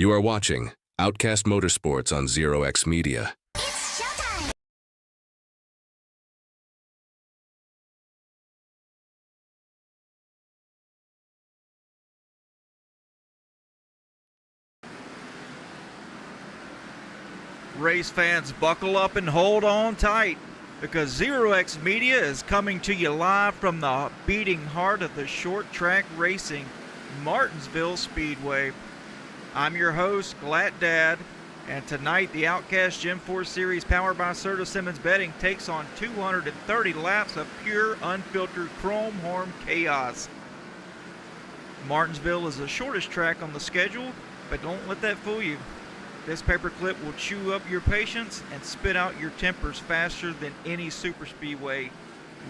You are watching Outcast Motorsports on Zero X Media. It's showtime! Race fans, buckle up and hold on tight, because Zero X Media is coming to you live from the beating heart of the short track racing, Martinsville Speedway. I'm your host, Glatt Dad, and tonight the Outcast Gen4 Series powered by Serta Simmons Betting takes on 230 laps of pure, unfiltered chrome horn chaos. Martinsville is the shortest track on the schedule, but don't let that fool you. This paperclip will chew up your patience and spit out your tempers faster than any superspeedway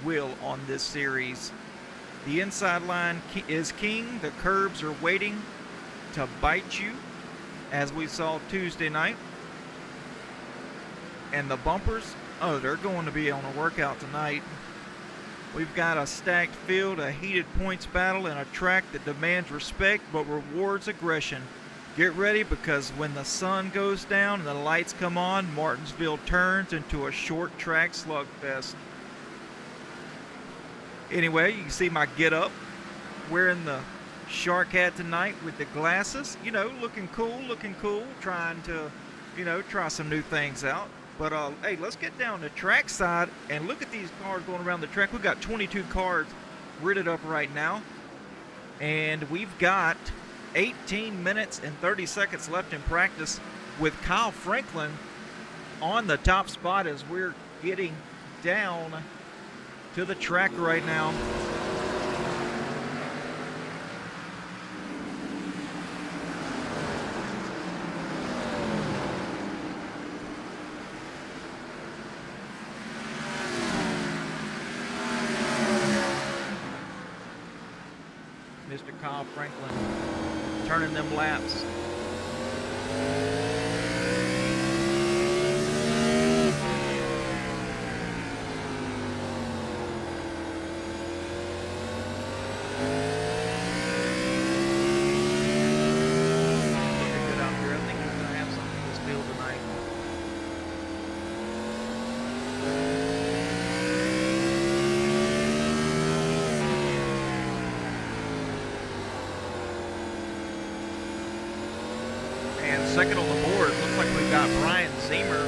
will on this series. The inside line is king. The curbs are waiting to bite you, as we saw Tuesday night. And the bumpers, they're going to be on a workout tonight. We've got a stacked field, a heated points battle, and a track that demands respect but rewards aggression. Get ready, because when the sun goes down and the lights come on, Martinsville turns into a short track slugfest. Anyway, you can see my get up, wearing the shark hat tonight with the glasses, looking cool, trying to, try some new things out. But hey, let's get down to track side and look at these cars going around the track. We've got 22 cars ridded up right now, and we've got 18 minutes and 30 seconds left in practice, with Kyle Franklin on the top spot as we're getting down to the track right now. Mr. Kyle Franklin turning them laps. Looking good out there. I think he's going to have something in this field tonight. And second on the board, looks like we've got Brian Zemer.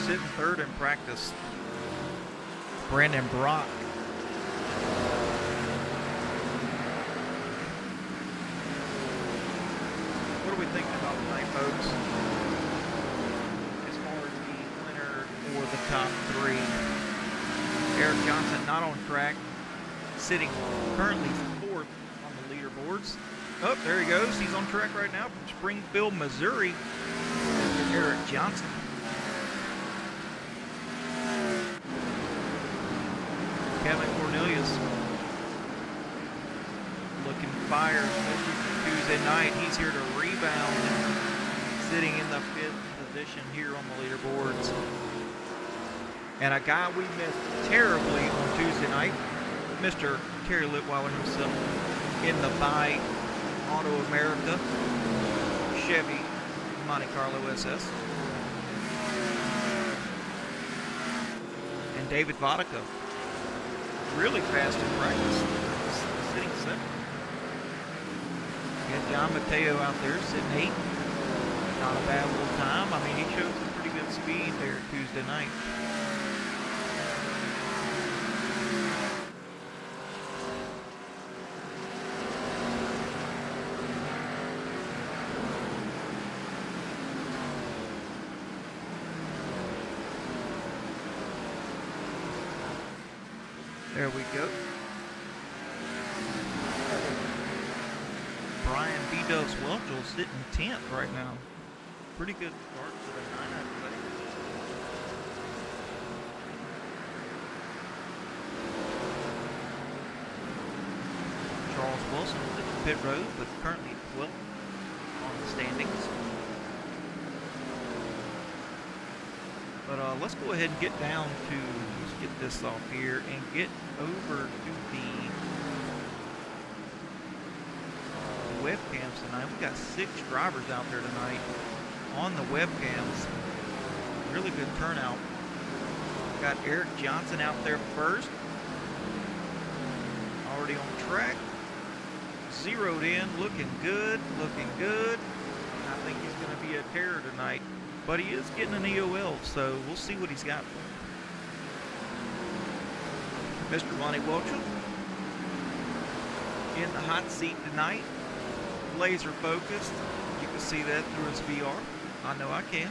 Sitting third in practice, Brandon Brock. What are we thinking about tonight, folks, as far as the winner for the top three? Eric Johnson not on track, sitting currently fourth on the leaderboards. Oh, there he goes. He's on track right now from Springfield, Missouri. Eric Johnson. Kevin Cornelius looking fire, especially for Tuesday night. He's here to rebound, sitting in the fifth position here on the leaderboards. And a guy we missed terribly on Tuesday night, Mr. Terry Litweiler himself, in the Buy Auto America Chevy Monte Carlo SS. And David Vodka, really fast in practice, sitting second. Got John Mateo out there sitting eighth. Not a bad little time. I mean, he showed some pretty good speed there Tuesday night. There we go. Brian B-Dubs Welchel sitting 10th right now. Pretty good start to the 9 out of Wilson at the pit road, but currently 12th on the standings. But let's go ahead and get down to, let's get this off here and get over to the webcams tonight. We got 6 drivers out there tonight on the webcams. Really good turnout. Got Eric Johnson out there first. Already on track. Zeroed in, looking good, looking good. I think he's going to be a terror tonight. But he is getting an EOL, so we'll see what he's got. Mr. Lonnie Welchel in the hot seat tonight. Laser focused. You can see that through his VR. I know I can.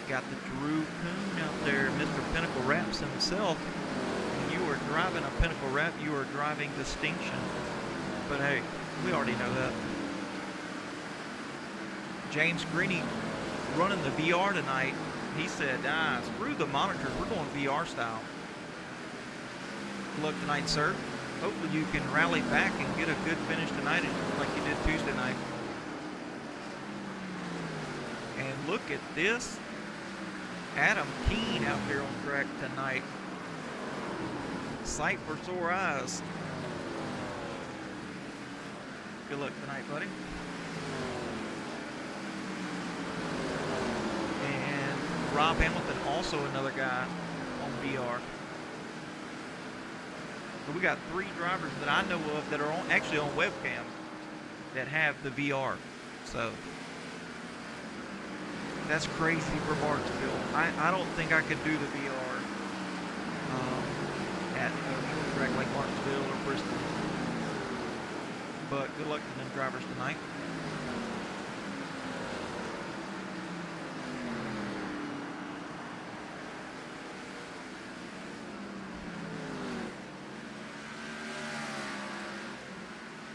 Got the Drew Coon out there, Mr. Pinnacle Wraps himself. When you are driving a Pinnacle Wrap, you are driving distinction. But hey, we already know that. James Greeny running the VR tonight. He said, screw the monitors, we're going VR style. Good luck tonight, sir. Hopefully you can rally back and get a good finish tonight like you did Tuesday night. And look at this. Adam Keene out there on track tonight. Sight for sore eyes. Good luck tonight, buddy. And Rob Hamilton, also another guy on VR. So we got 3 drivers that I know of that are actually on webcam that have the VR. So that's crazy for Martinsville. I don't think I could do the VR at a track like Martinsville or Bristol. But good luck to them drivers tonight.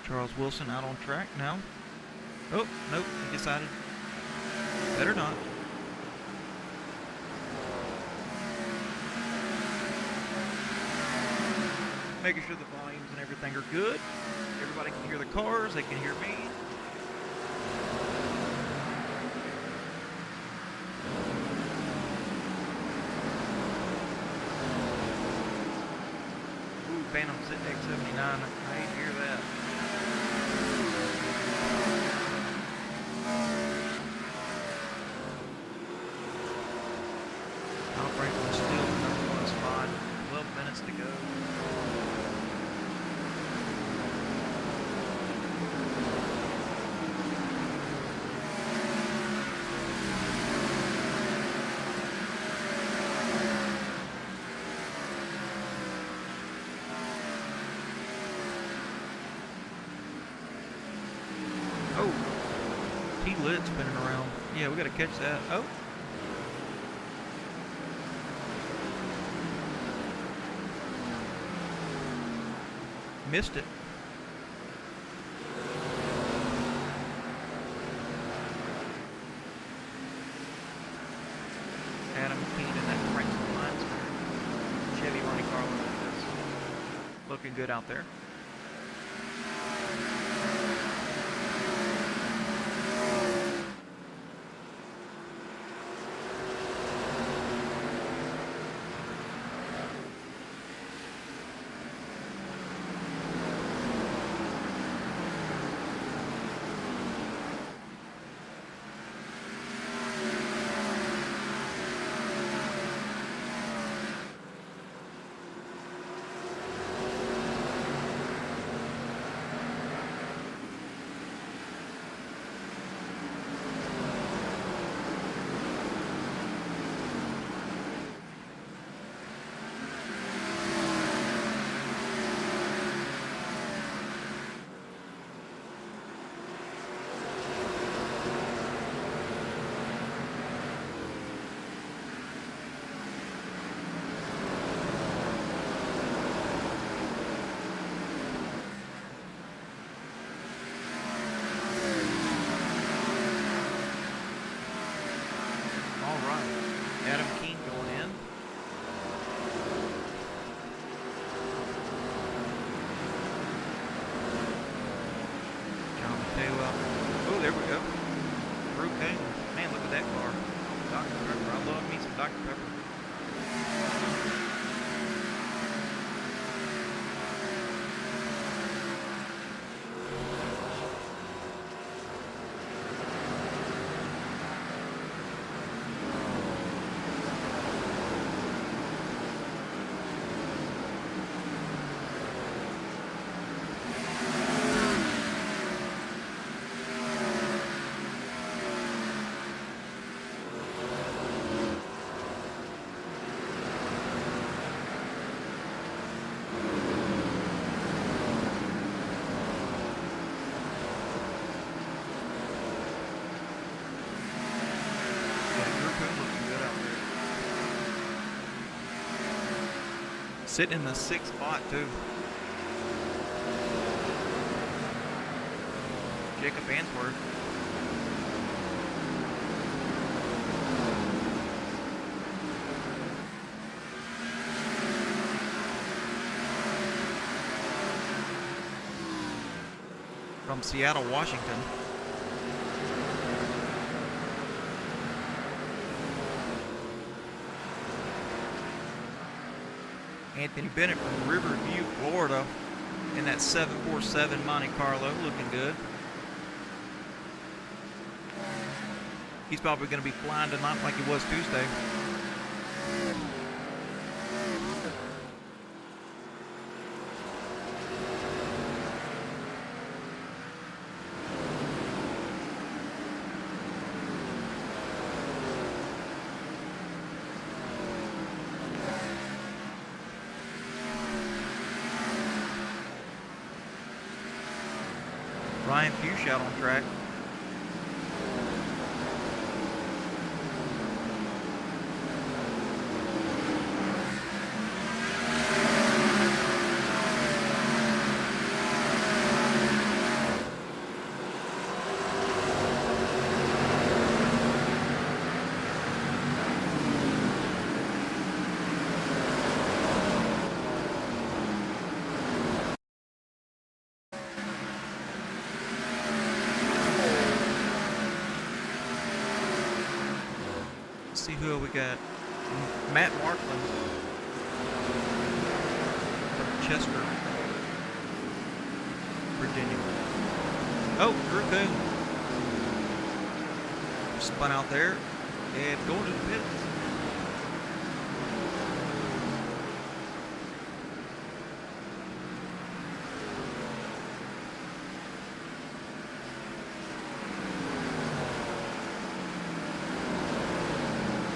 Charles Wilson out on track now. Oh, nope, he decided better not. Making sure the volumes and everything are good. Everybody can hear the cars, they can hear me. Ooh, Phantom X79, I ain't hear that. Franklin's still in number 1 spot. 12 minutes to go. Oh, T-Lit spinning around. Yeah, we got to catch that. Oh. Missed it. Adam Keene in that Franklin Lines Chevy Ronnie Carlin is looking good out there. there we go. Okay. Man, look at that car. Dr. Pepper. I love me some Dr. Pepper. Sitting in the 6th spot too. Jacob Answorth. From Seattle, Washington. Anthony Bennett from Riverview, Florida, in that 747 Monte Carlo, looking good. He's probably going to be flying tonight like he was Tuesday. Ryan Fuchs out on track. See who we got. Matt Markland from Chester, Virginia. Oh, Drew Coon spun out there and going to the pits.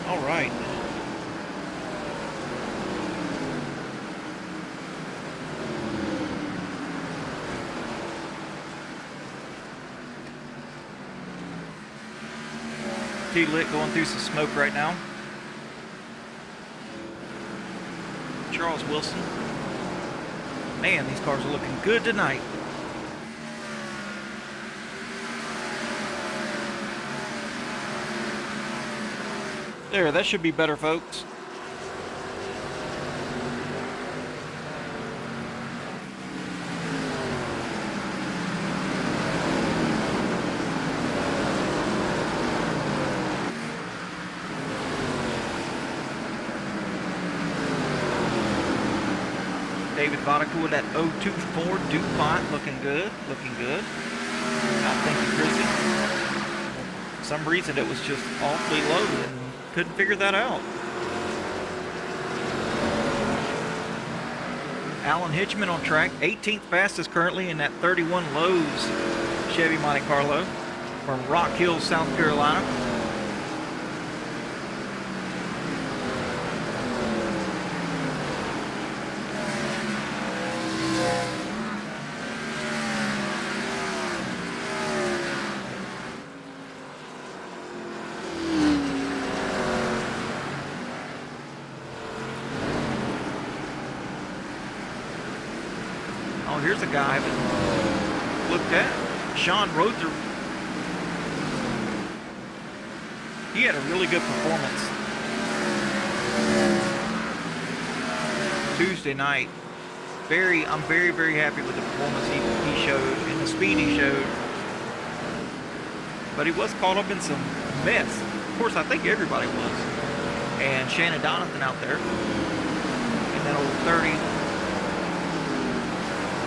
All right. T-Lit going through some smoke right now. Charles Wilson. Man, these cars are looking good tonight. There, that should be better, folks. David Vodicka with that 024 DuPont, looking good, looking good. Thank you, Chrissy. For some reason it was just awfully low and couldn't figure that out. Alan Hitchman on track, 18th fastest currently in that 31 Lowe's Chevy Monte Carlo from Rock Hill, South Carolina. Oh, here's a guy I haven't looked at. Sean Rother. He had a really good performance Tuesday night. I'm very, very happy with the performance he showed and the speed he showed. but he was caught up in some mess. Of course, I think everybody was. And Shannon Donathan out there in that old 30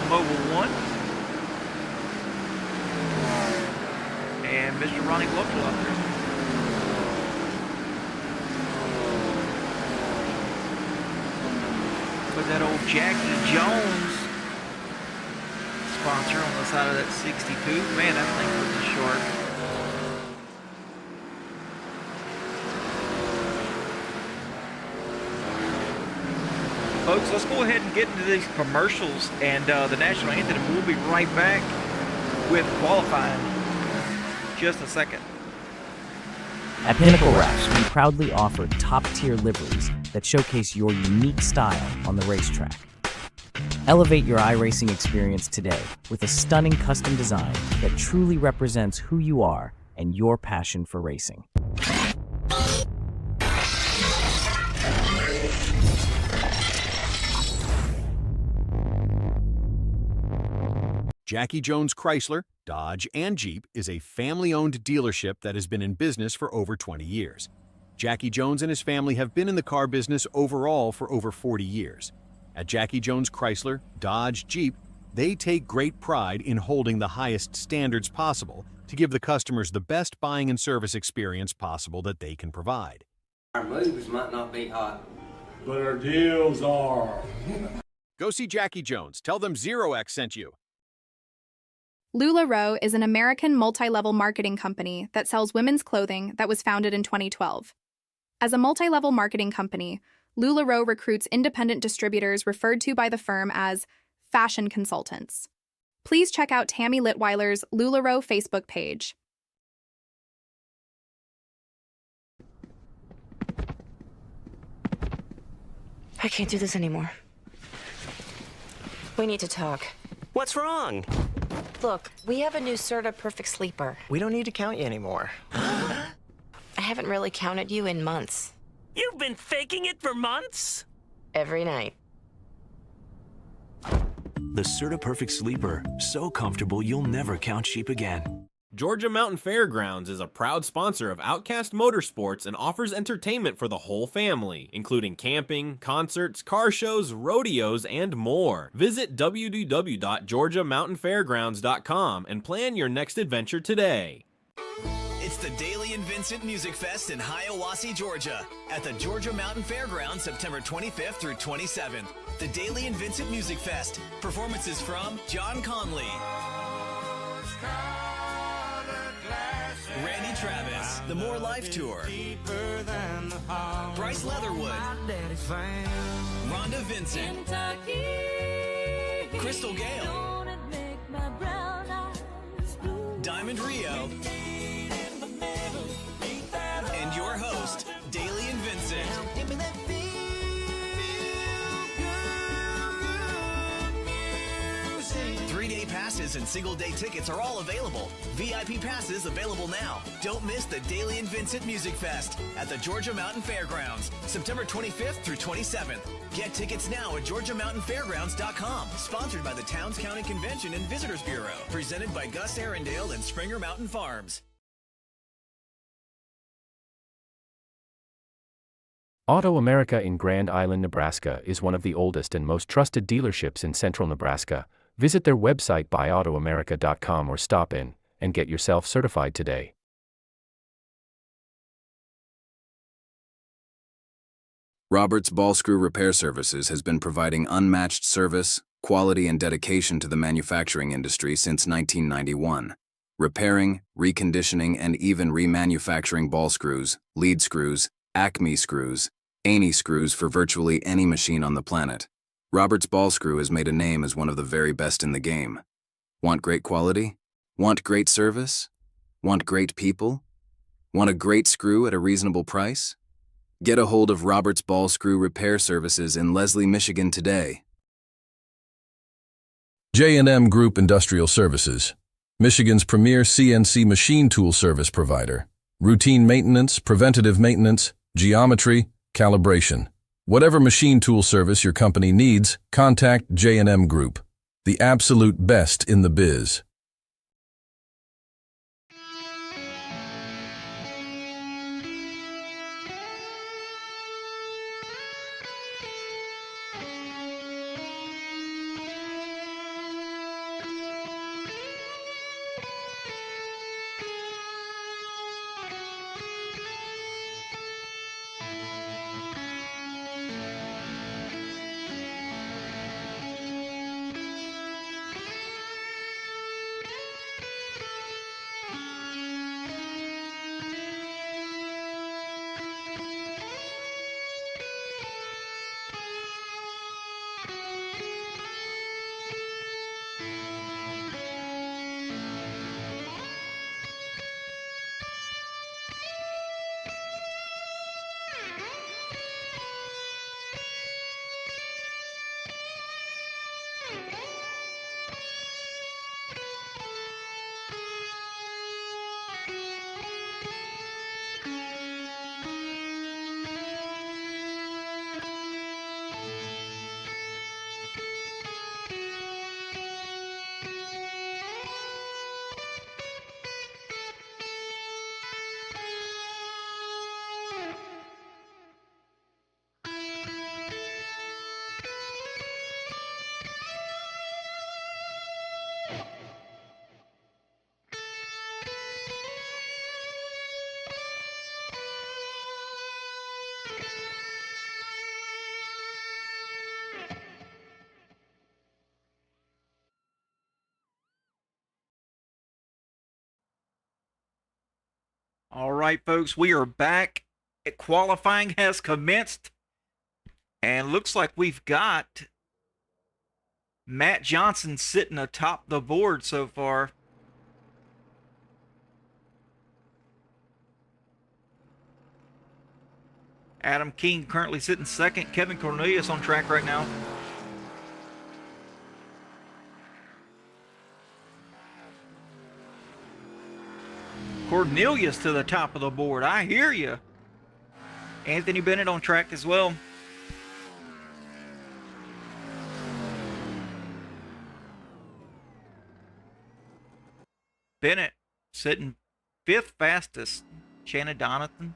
Mobil 1. And Mr. Ronnie Loeffel out there. With that old Jackie Jones sponsor on the side of that 62. Man, that thing was short. Folks, let's go ahead and get into these commercials and the national anthem. We'll be right back with qualifying in just a second. At Pinnacle Wraps, we proudly offer top-tier liveries that showcase your unique style on the racetrack. Elevate your iRacing experience today with a stunning custom design that truly represents who you are and your passion for racing. Jackie Jones Chrysler, Dodge, and Jeep is a family-owned dealership that has been in business for over 20 years. Jackie Jones and his family have been in the car business overall for over 40 years. At Jackie Jones Chrysler, Dodge, Jeep, they take great pride in holding the highest standards possible to give the customers the best buying and service experience possible that they can provide. Our moves might not be hot, but our deals are. Go see Jackie Jones. Tell them Zero X sent you. LuLaRoe is an American multi-level marketing company that sells women's clothing that was founded in 2012. As a multi-level marketing company, LuLaRoe recruits independent distributors referred to by the firm as fashion consultants. Please check out Tammy Litweiler's LuLaRoe Facebook page. I can't do this anymore. We need to talk. What's wrong? Look, we have a new Serta Perfect Sleeper. We don't need to count you anymore. I haven't really counted you in months. You've been faking it for months? Every night. The Serta Perfect Sleeper. So comfortable you'll never count sheep again. Georgia Mountain Fairgrounds is a proud sponsor of Outcast Motorsports and offers entertainment for the whole family, including camping, concerts, car shows, rodeos, and more. Visit www.georgiamountainfairgrounds.com and plan your next adventure today. It's the Daily and Vincent Music Fest in Hiawassee, Georgia, at the Georgia Mountain Fairgrounds, September 25th through 27th. The Daily and Vincent Music Fest. Performances from John Conley, Randy Travis, The More Life Tour, Bryce Leatherwood, Rhonda Vincent, Crystal Gale, Diamond Rio, and your host, Daily and Vincent. 3-day passes and single-day tickets are all available. VIP passes available now. Don't miss the Daily and Vincent Music Fest at the Georgia Mountain Fairgrounds, September 25th through 27th. Get tickets now at GeorgiaMountainFairgrounds.com. Sponsored by the Towns County Convention and Visitors Bureau. Presented by Gus Arundel and Springer Mountain Farms. Auto America in Grand Island, Nebraska is one of the oldest and most trusted dealerships in central Nebraska. Visit their website buyautoamerica.com or stop in and get yourself certified today. Roberts Ball Screw Repair Services has been providing unmatched service, quality, and dedication to the manufacturing industry since 1991. Repairing, reconditioning, and even remanufacturing ball screws, lead screws, Acme screws, Aney screws for virtually any machine on the planet. Roberts Ball Screw has made a name as one of the very best in the game. Want great quality? Want great service? Want great people? Want a great screw at a reasonable price? Get a hold of Roberts Ball Screw Repair Services in Leslie, Michigan today. J&M Group Industrial Services, Michigan's premier CNC machine tool service provider. Routine maintenance, preventative maintenance, geometry, calibration. Whatever machine tool service your company needs, contact J&M Group, the absolute best in the biz. All right, folks, we are back. Qualifying has commenced. And looks like we've got Matt Johnson sitting atop the board so far. Adam King currently sitting second. Kevin Cornelius on track right now. Cornelius to the top of the board. I hear you. Anthony Bennett on track as well. Bennett sitting fifth fastest. Shannon Donathan.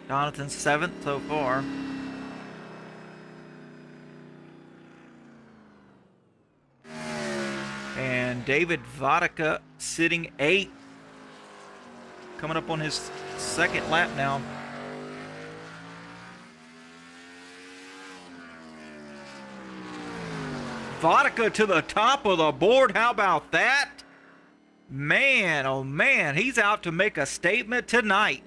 Donathan seventh so far. And David Vodka sitting eighth. Coming up on his second lap now. Vodka to the top of the board. How about that? Man, oh man, he's out to make a statement tonight.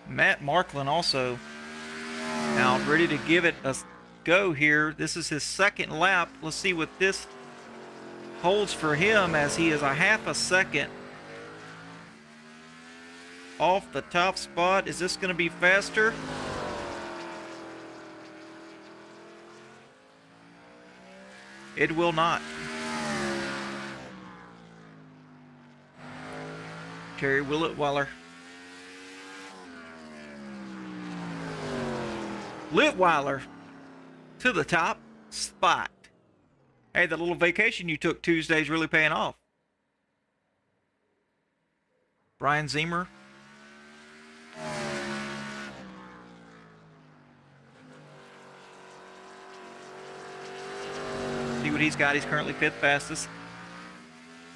Matt Marklin also now ready to give it a go here. This is his second lap. Let's see what this holds for him, as he is a half a second off the top spot. Is this going to be faster? It will not. Terry Willett-Weiler. Litweiler to the top spot. Hey, the little vacation you took Tuesday's really paying off. Brian Ziemer. See what he's got. He's currently fifth fastest.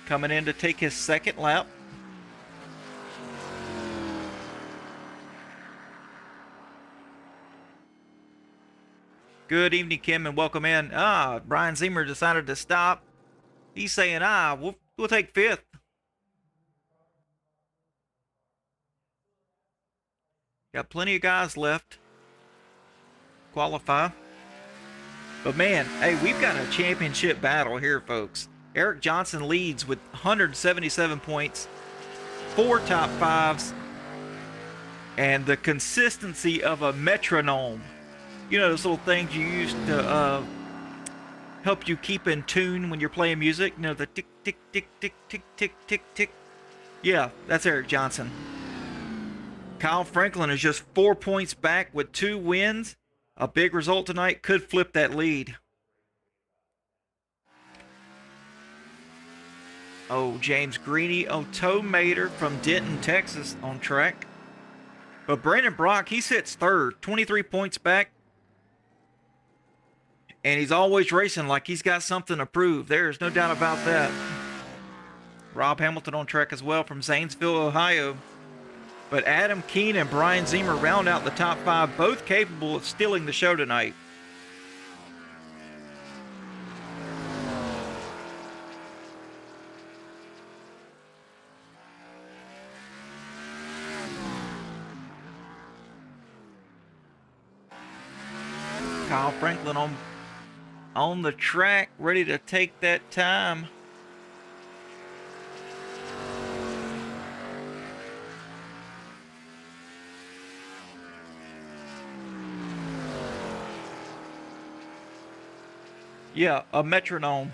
Coming in to take his second lap. Good evening, Kim, and welcome in. Brian Ziemer decided to stop. He's saying, we'll take fifth. Got plenty of guys left. Qualify. But man, hey, we've got a championship battle here, folks. Eric Johnson leads with 177 points, 4 top fives, and the consistency of a metronome. You know, those little things you use to help you keep in tune when you're playing music? You know, the tick, tick, tick, tick, tick, tick, tick, tick. Yeah, that's Eric Johnson. Kyle Franklin is just 4 points back with 2 wins. A big result tonight could flip that lead. Oh, James Greeny, Mater from Denton, Texas on track. But Brandon Brock, he sits third, 23 points back. And he's always racing like he's got something to prove. There's no doubt about that. Rob Hamilton on track as well from Zanesville, Ohio. But Adam Keene and Brian Ziemer round out the top 5, both capable of stealing the show tonight. Kyle Franklin on the track, ready to take that time. Yeah, a metronome.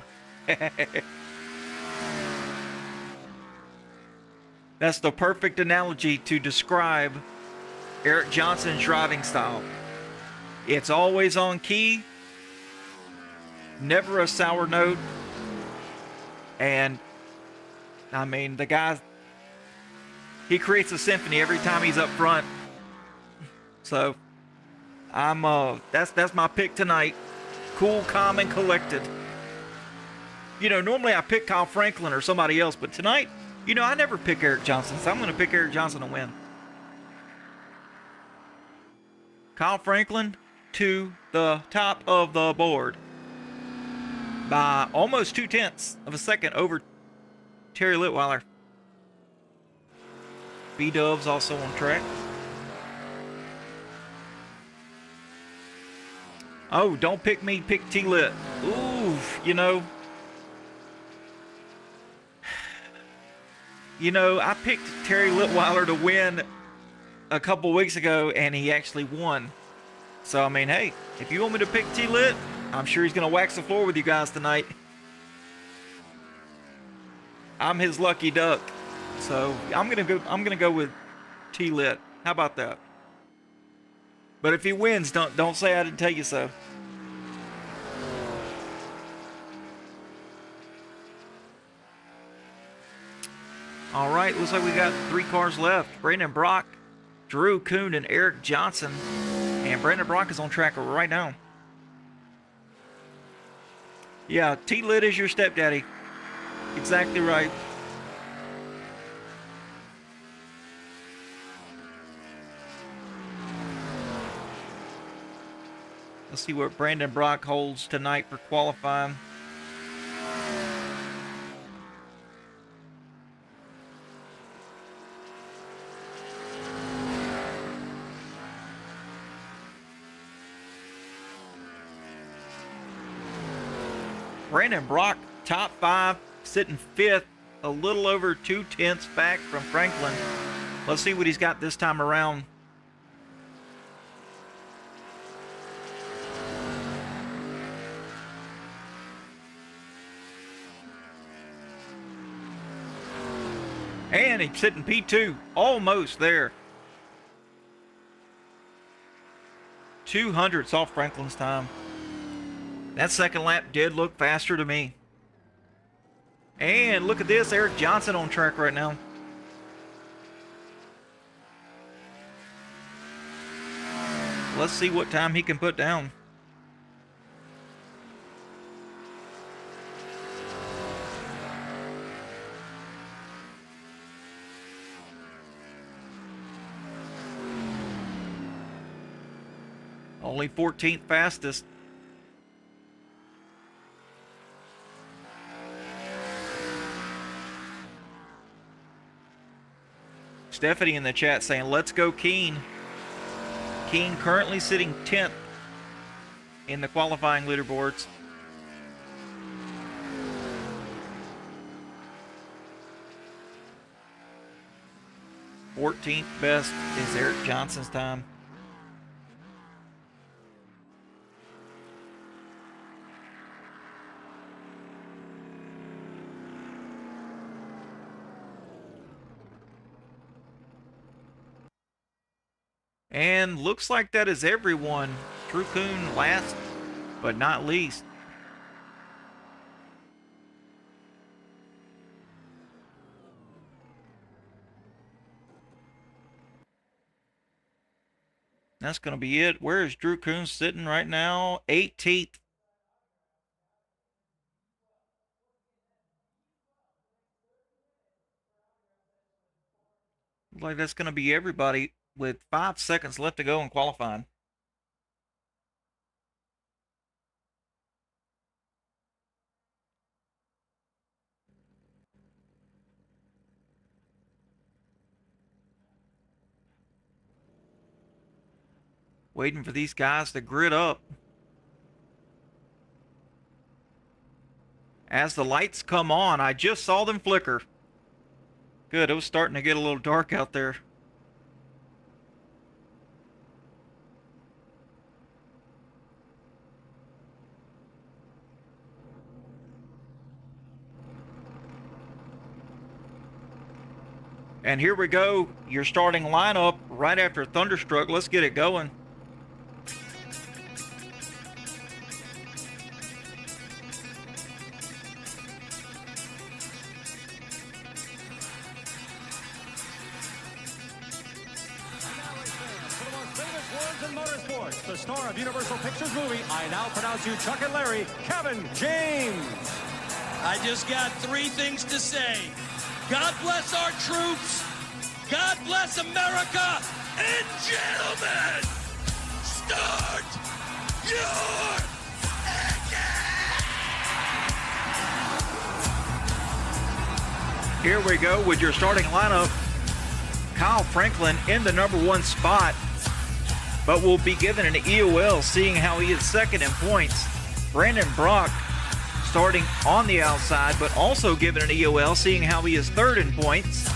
That's the perfect analogy to describe Eric Johnson's driving style. It's always on key, never a sour note, and I mean, the guy, he creates a symphony every time he's up front. So that's my pick tonight. Cool, calm, and collected. You know, normally I pick Kyle Franklin or somebody else, but tonight, you know, I never pick Eric Johnson, so I'm going to pick Eric Johnson to win. Kyle Franklin, to the top of the board by almost 0.2 of a second over Terry Litweiler. B-Dub's also on track. Oh, don't pick me, pick T-Lit. Ooh, you know, I picked Terry Litweiler to win a couple weeks ago, and he actually won. So, I mean, hey, if you want me to pick T-Lit, I'm sure he's going to wax the floor with you guys tonight. I'm his lucky duck. So, I'm going to go with T-Lit. How about that? But if he wins, don't say I didn't tell you so. All right, looks like we got 3 cars left. Brandon Brock, Drew Kuhn, and Eric Johnson. And Brandon Brock is on track right now. Yeah, T-Lit is your stepdaddy. Exactly right. Let's see what Brandon Brock holds tonight for qualifying. Brandon Brock, top 5, sitting 5th, a little over 0.2 back from Franklin. Let's see what he's got this time around. And he's sitting P2, almost there. 200ths off Franklin's time. That second lap did look faster to me. And look at this, Eric Johnson on track right now. Let's see what time he can put down. Only 14th fastest. Stephanie in the chat saying, let's go Keen. Keen currently sitting 10th in the qualifying leaderboards. .14th best is Eric Johnson's time. And looks like that is everyone. Drew Kuhn last, but not least. That's going to be it. Where is Drew Kuhn sitting right now? 18th. Looks like that's going to be everybody with 5 seconds left to go in qualifying. Waiting for these guys to grid up. As the lights come on, I just saw them flicker. Good, it was starting to get a little dark out there. And here we go, your starting lineup right after Thunderstruck. Let's get it going. Motorsports, the star of Universal Pictures movie, I now pronounce you Chuck and Larry, Kevin James. I just got 3 things to say. God bless our troops, God bless America, and gentlemen, start Here we go with your starting lineup. Kyle Franklin in the number 1 spot, but will be given an EOL seeing how he is second in points. Brandon Brock starting on the outside, but also given an EOL seeing how he is third in points.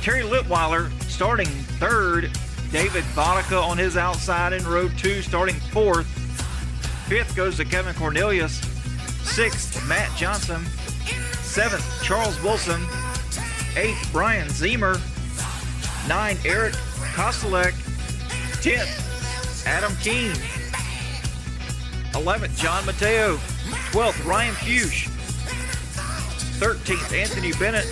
Terry Litweiler starting third. David Boddica on his outside in row 2 starting fourth. Fifth goes to Kevin Cornelius. Sixth, Matt Johnson. Seventh, Charles Wilson. Eighth, Brian Zemer. 9, Eric Kostelek. 10th, Adam Keene. 11th, John Mateo. 12th, Ryan Fuchs. 13th, Anthony Bennett.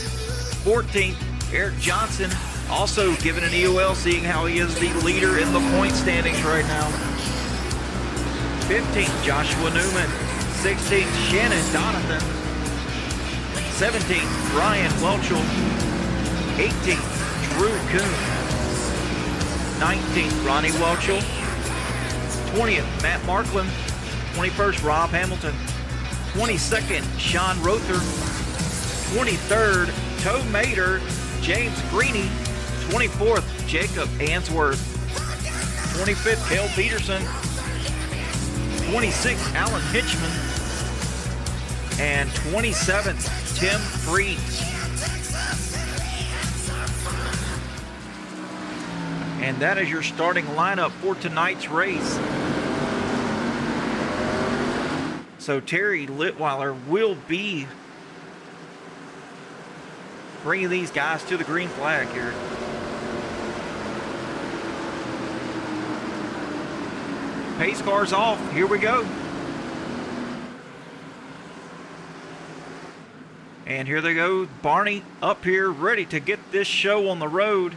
14th, Eric Johnson. Also given an EOL, seeing how he is the leader in the point standings right now. 15th, Joshua Newman. 16th, Shannon Donathan. 17th, Ryan Welchel. 18th, Drew Kuhn. 19th, Ronnie Welchel. 20th, Matt Markland. 21st, Rob Hamilton. 22nd, Sean Rother. 23rd, Toe Mater, James Greeny. 24th, Jacob Answorth. 25th, Cale Peterson. 26th, Alan Hitchman. And 27th, Tim Freed. And that is your starting lineup for tonight's race. So Terry Litweiler will be bringing these guys to the green flag here. Pace car's off. Here we go. And here they go. Barney up here ready to get this show on the road.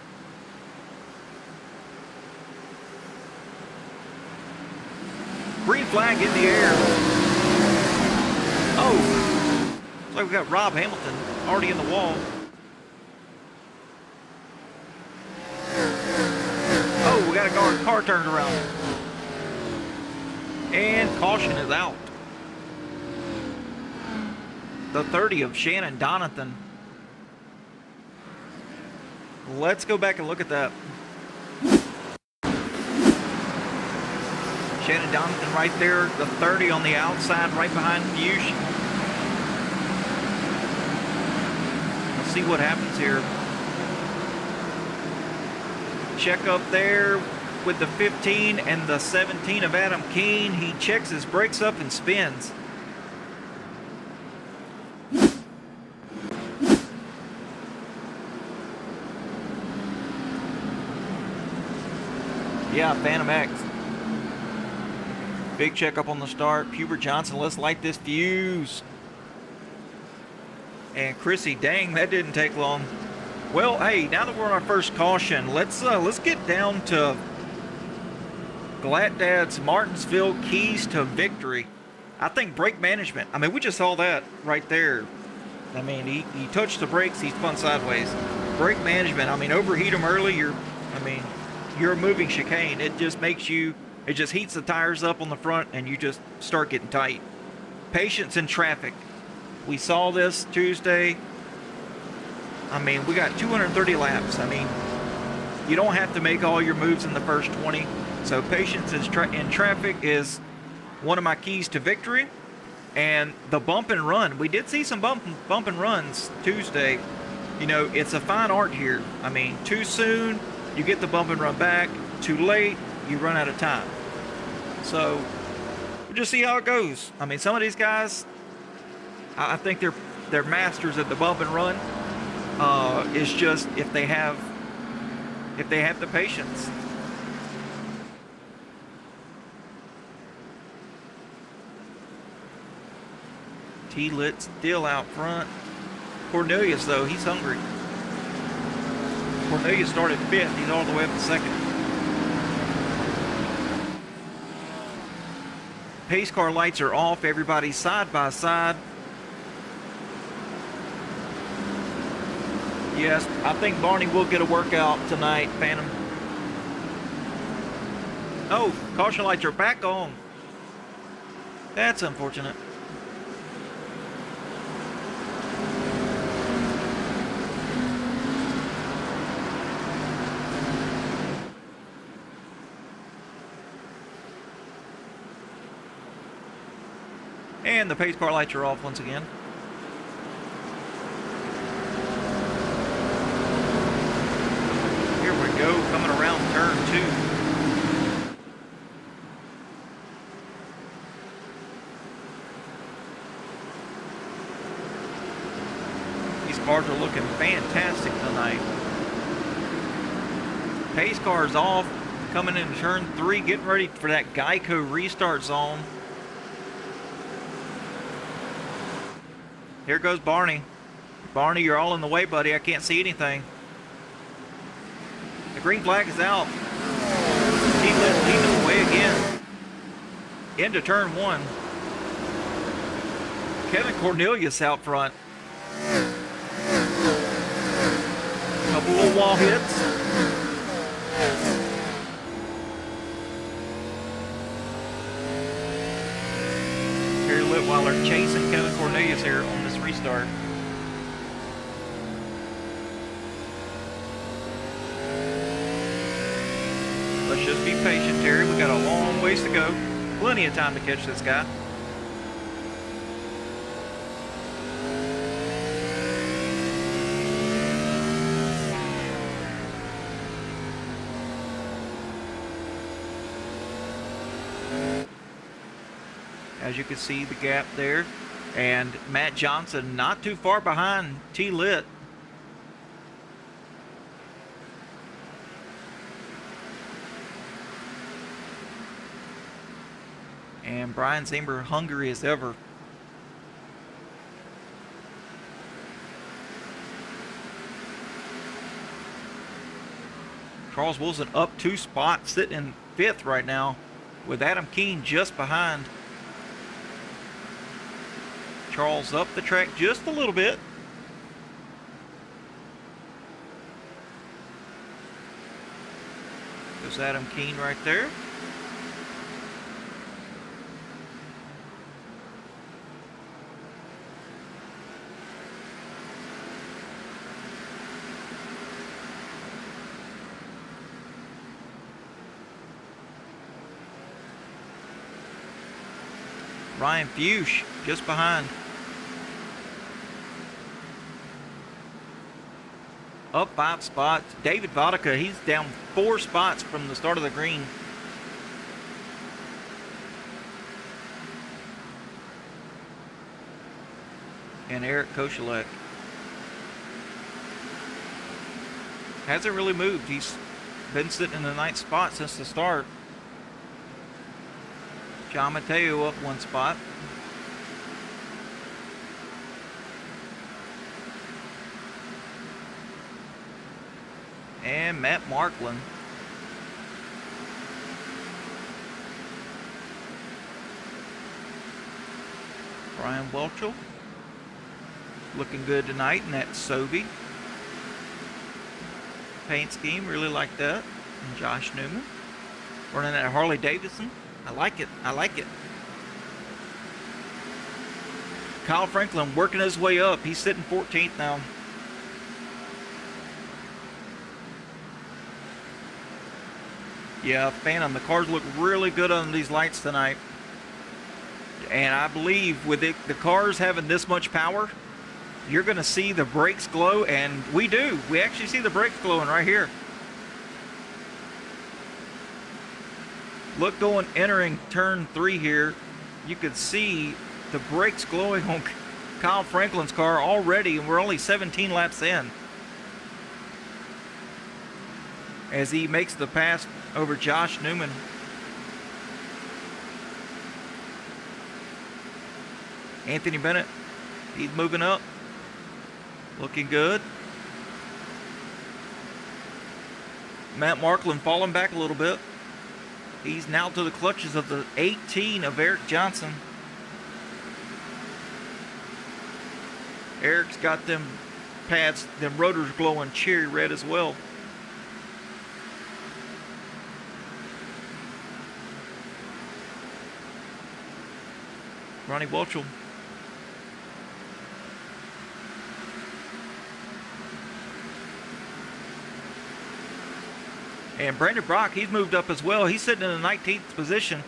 Green flag in the air. Oh, looks like we got Rob Hamilton already in the wall. Oh, we got a car turned around. And caution is out. The 30 of Shannon Donathan. Let's go back and look at that. Shannon Donathan right there, the 30 on the outside, right behind Fuchs. Let's see what happens here. Check up there with the 15 and the 17 of Adam Keene. He checks his brakes up and spins. Yeah, Phantom X. Big checkup on the start. Hubert Johnson, let's light this fuse. And Chrissy, dang, that didn't take long. Well, hey, now that we're on our first caution, let's get down to Glatt Dad's Martinsville keys to victory. I think brake management. I mean, we just saw that right there. I mean, he touched the brakes, he spun sideways. Brake management. I mean, overheat them early. You're a moving chicane. It just makes you. It just heats the tires up on the front and you just start getting tight. Patience in traffic. We saw this Tuesday. I mean, we got 230 laps. I mean, you don't have to make all your moves in the first 20. So patience in traffic is one of my keys to victory. And the bump and run. We did see some bump and runs Tuesday. You know, it's a fine art here. I mean, too soon, you get the bump and run back. Too late, you run out of time. So we'll just see how it goes. I mean, some of these guys, I think they're masters at the bump and run. It's just if they have the patience. T-Lit still out front. Cornelius, though, he's hungry. Cornelius started 5th. He's all the way up to 2nd. Pace car lights are off. Everybody's side by side. Yes, I think Barney will get a workout tonight, Phantom. Oh, caution lights are back on. That's unfortunate. And the pace car lights are off once again. Here we go, coming around turn 2. These cars are looking fantastic tonight. Pace car's off, coming in turn 3, getting ready for that Geico restart zone. Here goes Barney. Barney, you're all in the way, buddy. I can't see anything. The green flag is out. T-Lit leading the way again. Into turn 1. Kevin Cornelius out front. Couple little wall hits. Terry Litweiler chasing Kevin Cornelius here on this restart. Let's just be patient, Terry. We got a long ways to go. Plenty of time to catch this guy. As you can see, the gap there. And Matt Johnson not too far behind T-Lit. And Brian Zimmer hungry as ever. Charles Wilson up 2 spots, sitting in 5th right now, with Adam Keene just behind. Charles up the track just a little bit. There's Adam Keene right there. Ryan Fuchs just behind. Up 5 spots. David Vodka, he's down 4 spots from the start of the green. And Eric Kochelek hasn't really moved. He's been sitting in the 9th spot since the start. John Mateo up 1 spot. And Matt Marklin. Brian Welchel looking good tonight in that Sobe paint scheme. Really like that. And Josh Newman running that Harley Davidson. I like it. I like it. Kyle Franklin working his way up. He's sitting 14th now. Yeah, Phantom, the cars look really good under these lights tonight. And I believe with the cars having this much power, you're going to see the brakes glow, and we do. We actually see the brakes glowing right here. Look, entering turn 3 here, you could see the brakes glowing on Kyle Franklin's car already, and we're only 17 laps in. As he makes the pass over Josh Newman. Anthony Bennett, he's moving up. Looking good. Matt Marklin falling back a little bit. He's now to the clutches of the 18 of Eric Johnson. Eric's got them pads, them rotors glowing cherry red as well. Ronnie Welchel. And Brandon Brock, he's moved up as well. He's sitting in the 19th position.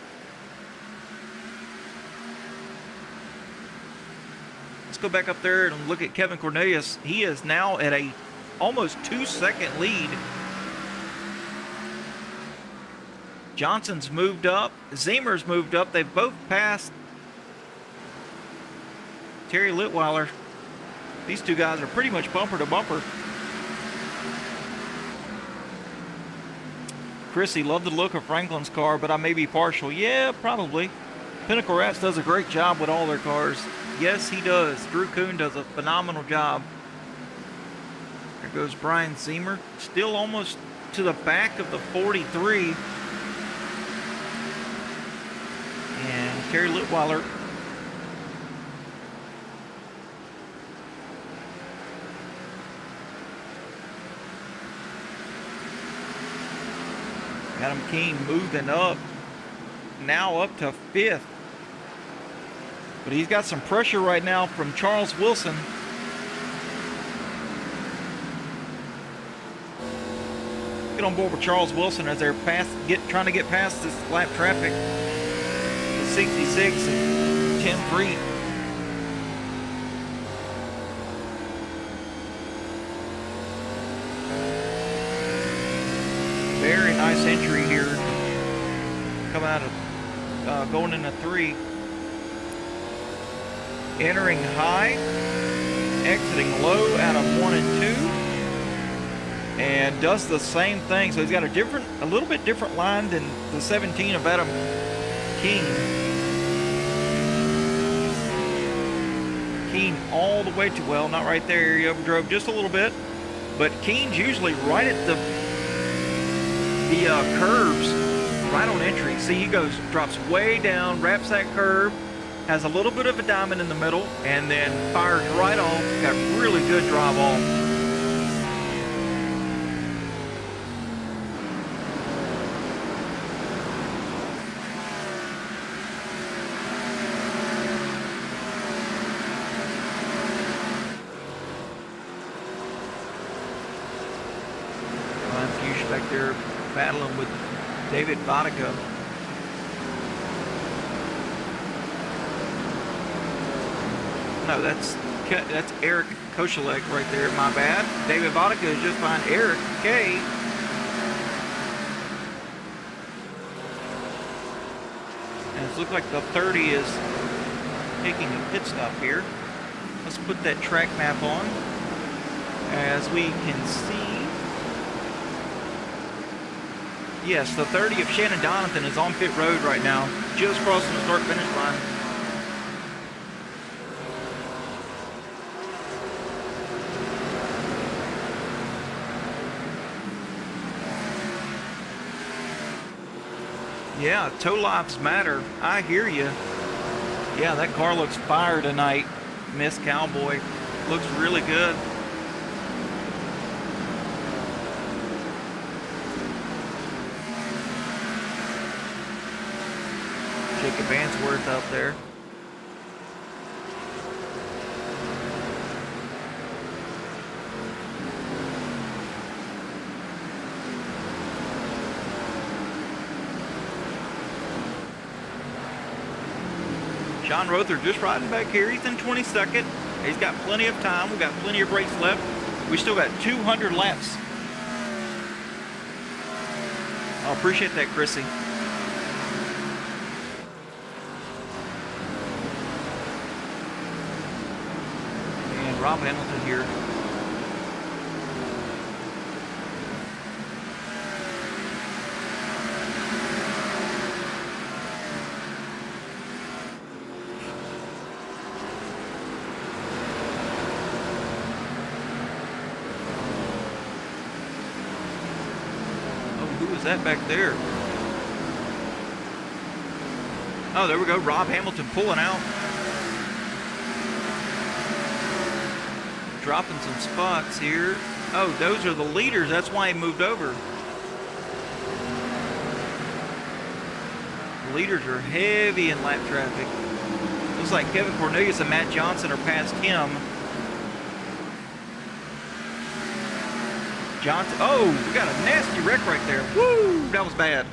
Let's go back up there and look at Kevin Cornelius. He is now at a almost 2-second lead. Johnson's moved up. Zemer's moved up. They've both passed Terry Litweiler. These two guys are pretty much bumper to bumper. Chrissy, love the look of Franklin's car, but I may be partial. Yeah, probably. Pinnacle Rats does a great job with all their cars. Yes, he does. Drew Kuhn does a phenomenal job. There goes Brian Zemer. Still almost to the back of the 43. And Terry Litweiler. Adam Keene moving up, now up to 5th. But he's got some pressure right now from Charles Wilson. Get on board with Charles Wilson as they're trying to get past this lap traffic. 66 and 10-3. Very nice entry here. Come out of going into 3. Entering high, exiting low out of 1 and 2, and does the same thing. So he's got a little bit different line than the 17 of Adam Keene. Keene all the way to, well, not right there. He overdrove just a little bit, but Keene's usually right at the curves, right on entry. See, he drops way down, wraps that curve, has a little bit of a diamond in the middle, and then fires right off. Got really good drive off. Ryan Fuchs back there battling with David Vodka. No, that's Eric Kochelek right there. My bad. David Vodka is just behind Eric K. And it looks like the 30 is taking a pit stop here. Let's put that track map on. As we can see, yes, the 30 of Shannon Donathan is on pit road right now, just crossing the start-finish line. Yeah, tow lives matter. I hear you. Yeah, that car looks fire tonight. Miss Cowboy. Looks really good. Jacob Answorth out there. John Rother just riding back here. He's in 22nd. He's got plenty of time. We've got plenty of brakes left. We still got 200 laps. I appreciate that, Chrissy. And Rob Hamilton here. That back there. Oh, there we go. Rob Hamilton pulling out. Dropping some spots here. Oh, those are the leaders. That's why he moved over. The leaders are heavy in lap traffic. Looks like Kevin Cornelius and Matt Johnson are past him. Johnson, oh, we got a nasty wreck right there. Woo, that was bad.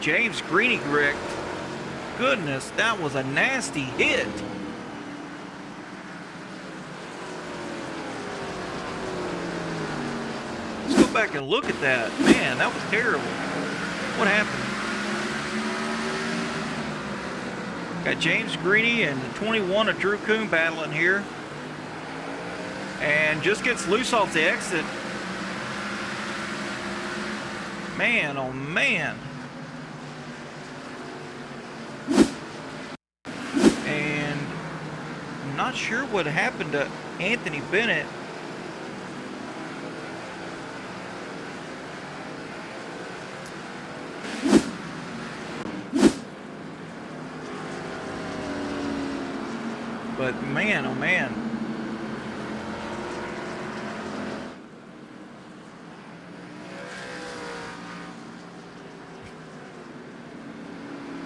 James Greeny wrecked. Goodness, that was a nasty hit. Let's go back and look at that. Man, that was terrible. What happened? Got James Greeny and the 21 of Drew Coon battling here. And just gets loose off the exit. Man, oh man. And I'm not sure what happened to Anthony Bennett. But man, oh man.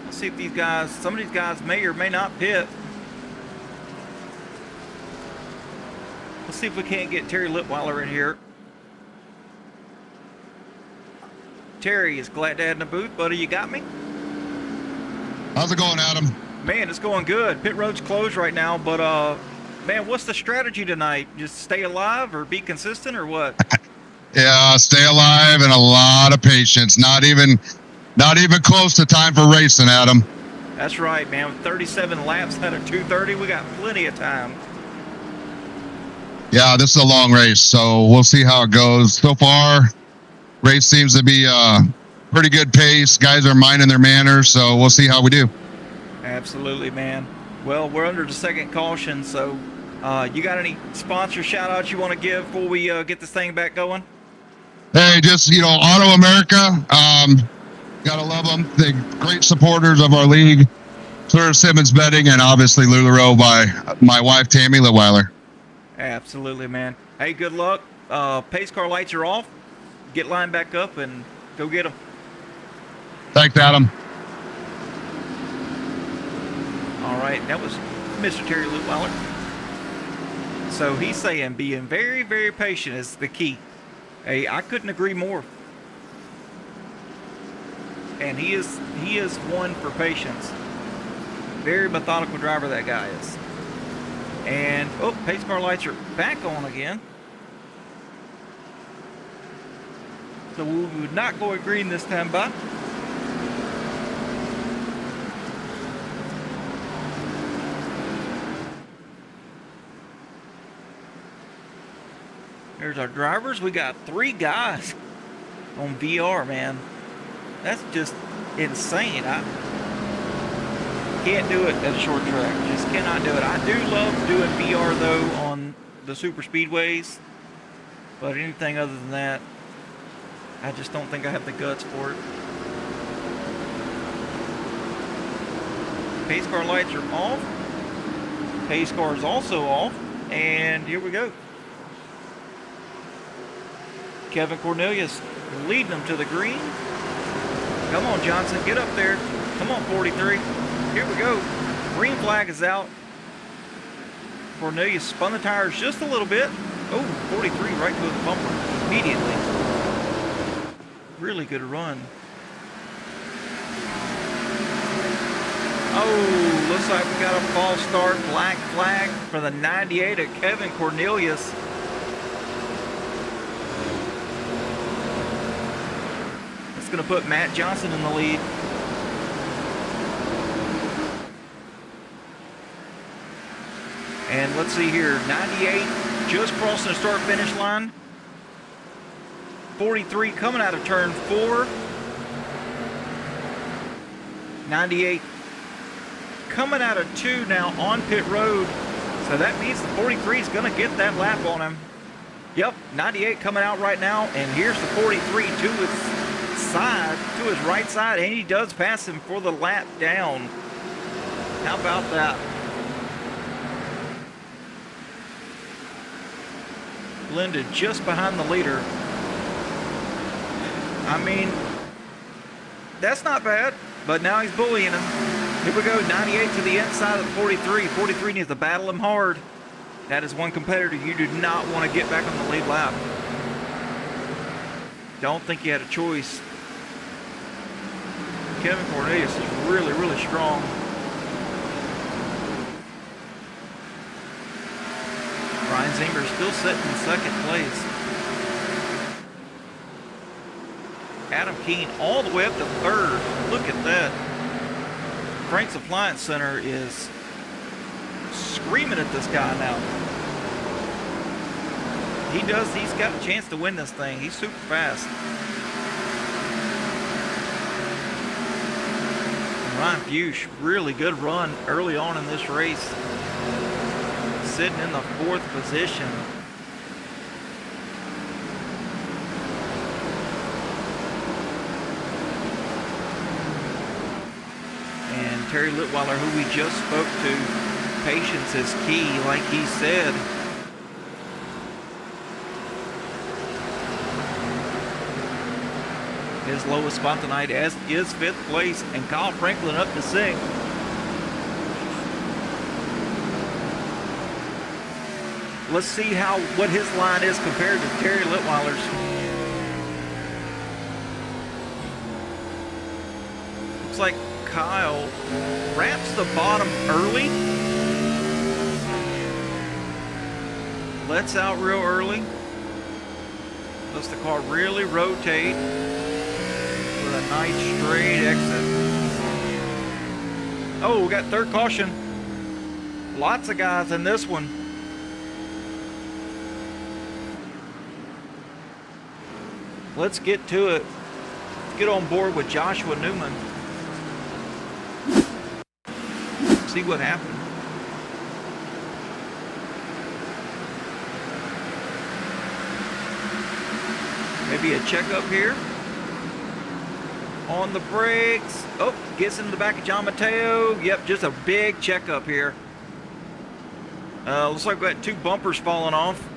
Let's see if these guys, some of these guys may or may not pit. Let's see if we can't get Terry Litweiler in here. Terry is glad to have in the booth. Buddy, you got me? How's it going, Adam? Man, it's going good. Pit road's closed right now, but man, what's the strategy tonight? Just stay alive or be consistent or what? Yeah, stay alive and a lot of patience. Not even close to time for racing, Adam. That's right, man. With 37 laps out of 230, we got plenty of time. Yeah, this is a long race, so we'll see how it goes. So far, race seems to be pretty good pace. Guys are minding their manners, so we'll see how we do. Absolutely, man. Well, we're under the second caution, so you got any sponsor shout-outs you want to give before we get this thing back going? Hey, just, Auto America, gotta love them. They're great supporters of our league. Sir Simmons Betting, and obviously LuLaRoe by my wife, Tammy Litweiler. Absolutely, man. Hey, good luck. Pace car lights are off. Get lined back up and go get them. Thanks, Adam. All right, that was Mr. Terry Litweiler. So he's saying being very, very patient is the key. Hey, I couldn't agree more. And he is one for patience. Very methodical driver, that guy is. And, oh, pace car lights are back on again. So we would not go at green this time, bud. There's our drivers. We got 3 guys on VR, man. That's just insane. I can't do it at a short track. Just cannot do it. I do love doing VR, though, on the super speedways. But anything other than that, I just don't think I have the guts for it. Pace car lights are off. Pace car is also off. And here we go. Kevin Cornelius leading them to the green. Come on, Johnson, get up there. Come on, 43. Here we go. Green flag is out. Cornelius spun the tires just a little bit. Oh, 43 right to the bumper immediately. Really good run. Oh, looks like we got a false start. Black flag for the 98 of Kevin Cornelius. Going to put Matt Johnson in the lead. And let's see here, 98 just crossing the start finish line. 43 coming out of turn 4. 98 coming out of 2 now on pit road. So that means the 43 is going to get that lap on him. Yep, 98 coming out right now, and here's the 43 to his side, to his right side, and he does pass him for the lap down. How about that? Blended just behind the leader. I mean, that's not bad, but now he's bullying him. Here we go, 98 to the inside of the 43. 43 needs to battle him hard. That is one competitor you do not want to get back on the lead lap. Don't think you had a choice. Kevin Cornelius is really, really strong. Ryan Zinger still sitting in second place. Adam Keene all the way up to third. Look at that. Frank's Appliance Center is screaming at this guy now. He's got a chance to win this thing. He's super fast. And Ryan Fuchs, really good run early on in this race. Sitting in the 4th position. And Terry Litweiler, who we just spoke to, patience is key, like he said. His lowest spot tonight is 5th place, and Kyle Franklin up to 6th. Let's see what his line is compared to Terry Litweiler's. Looks like Kyle wraps the bottom early. Lets out real early. Lets the car really rotate with a nice straight exit. Oh, we got third caution. Lots of guys in this one. Let's get to it. Let's get on board with Joshua Newman. See what happened. Maybe a checkup here. On the brakes. Oh, gets into the back of John Mateo. Yep, just a big checkup here. Looks like we got 2 bumpers falling off.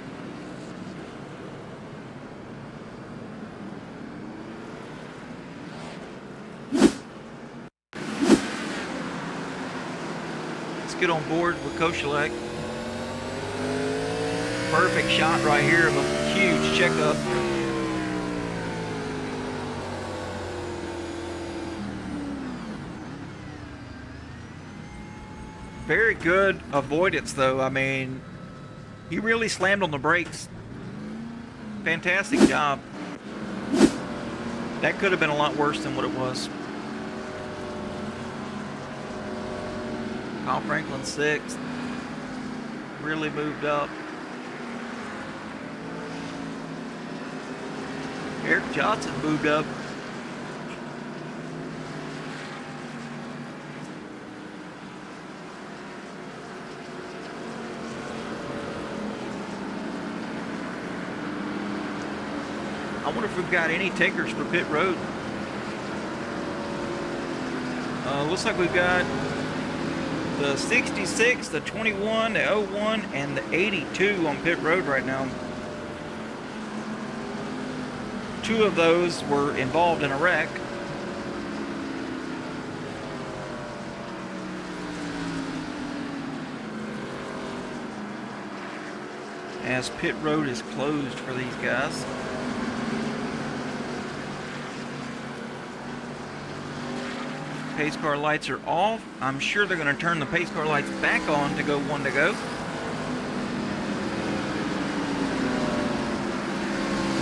Get on board with Kochelek. Perfect shot right here of a huge checkup. Very good avoidance though. I mean, he really slammed on the brakes. Fantastic job. That could have been a lot worse than what it was. Kyle Franklin 6th, really moved up. Eric Johnson moved up. I wonder if we've got any takers for pit road. Looks like we've got the 66, the 21, the 01, and the 82 on pit road right now. 2 of those were involved in a wreck. As pit road is closed for these guys. Pace car lights are off. I'm sure they're going to turn the pace car lights back on to go 1 to go.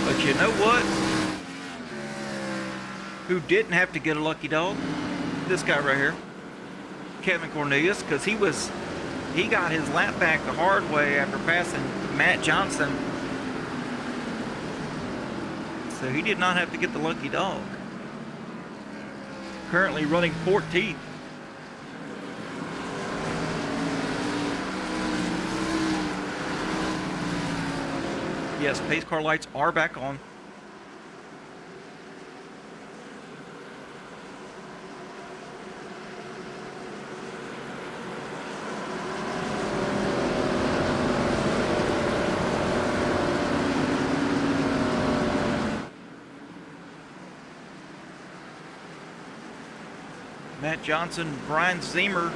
But you know what? Who didn't have to get a lucky dog? This guy right here, Kevin Cornelius, because he got his lap back the hard way after passing Matt Johnson. So he did not have to get the lucky dog. Currently running 14th. Yes, pace car lights are back on. Matt Johnson, Brian Zimmer,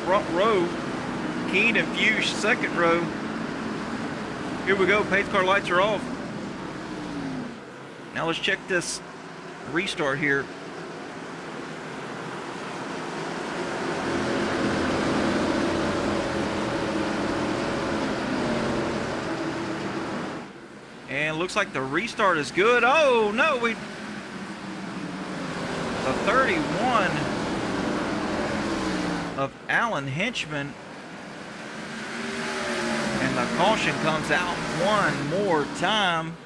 front row. Keen and Fuchs, second row. Here we go, pace car lights are off. Now let's check this restart here. And looks like the restart is good. Oh no, the 31 of Alan Henchman. And the caution comes out one more time.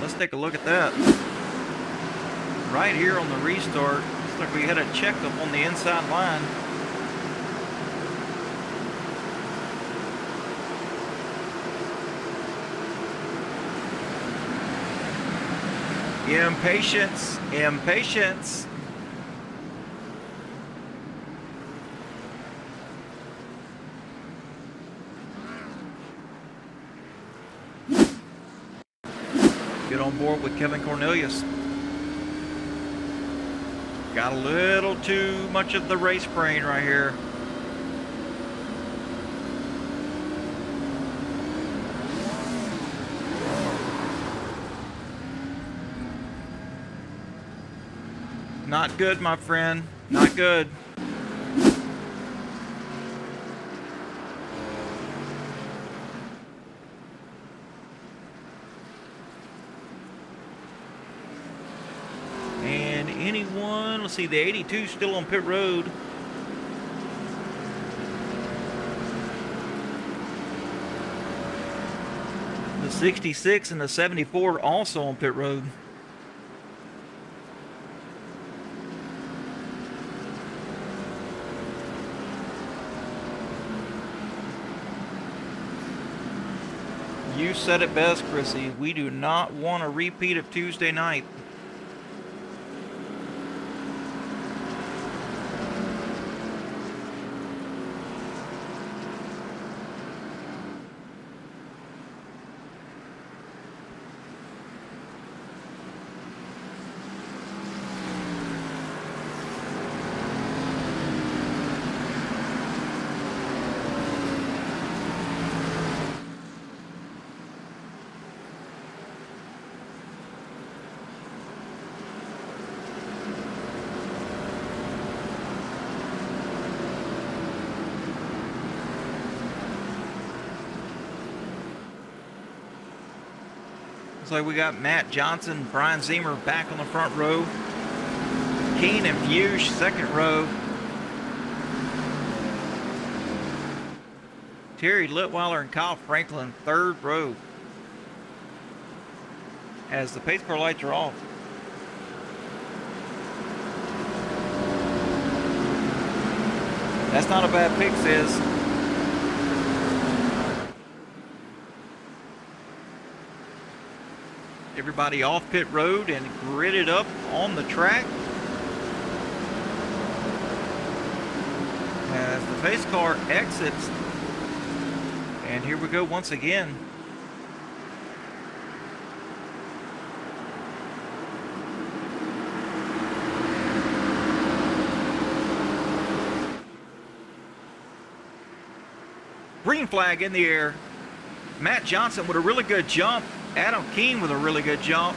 Let's take a look at that. Right here on the restart, looks like we had a checkup on the inside line. Impatience, impatience. Get on board with Kevin Cornelius. Got a little too much of the race brain right here. Not good, my friend. Not good. And anyone, let's see, the 82 still on pit road. The 66 and the 74 also on pit road. You said it best, Chrissy. We do not want a repeat of Tuesday night. Looks like we got Matt Johnson, Brian Zimmer back on the front row. Keen and Fuchs, second row. Terry Litweiler and Kyle Franklin, third row. As the pace car lights are off. That's not a bad pick, sis. Everybody off pit road and gridded up on the track. As the pace car exits. And here we go once again. Green flag in the air. Matt Johnson with a really good jump. Adam Keene with a really good jump.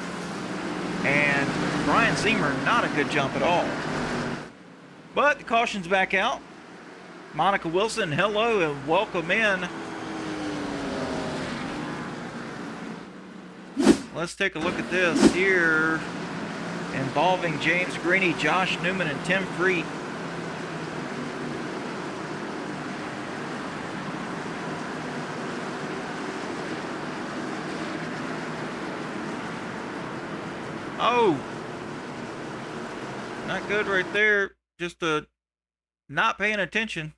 And Brian Zimmer, not a good jump at all. But the caution's back out. Monica Wilson, hello and welcome in. Let's take a look at this here. Involving James Greeny, Josh Newman, and Tim Freet. Oh, not good right there. Just not paying attention.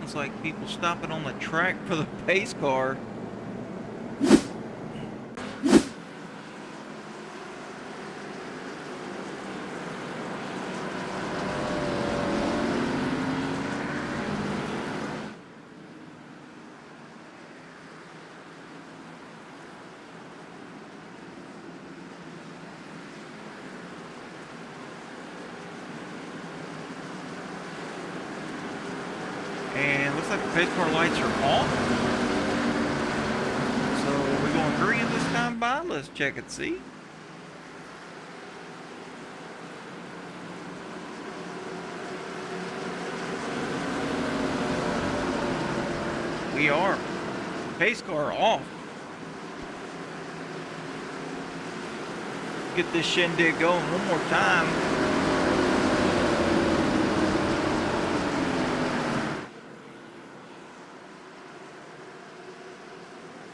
Sounds like people stopping on the track for the pace car. And looks like the pace car lights are off. So we're going green this time by. Let's check and see. We are. Pace car off. Get this shindig going one more time.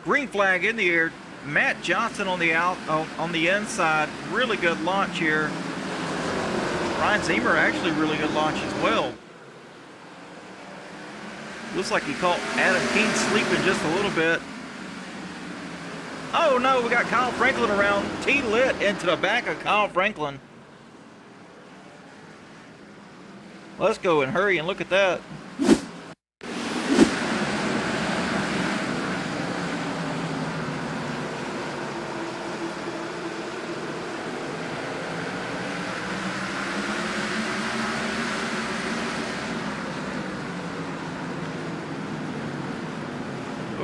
Green flag in the air. Matt Johnson on the inside. Really good launch here. Ryan Ziemer actually really good launch as well. Looks like he caught Adam Keene sleeping just a little bit. Oh no, we got Kyle Franklin around. T-lit into the back of Kyle Franklin. Let's go and hurry and look at that.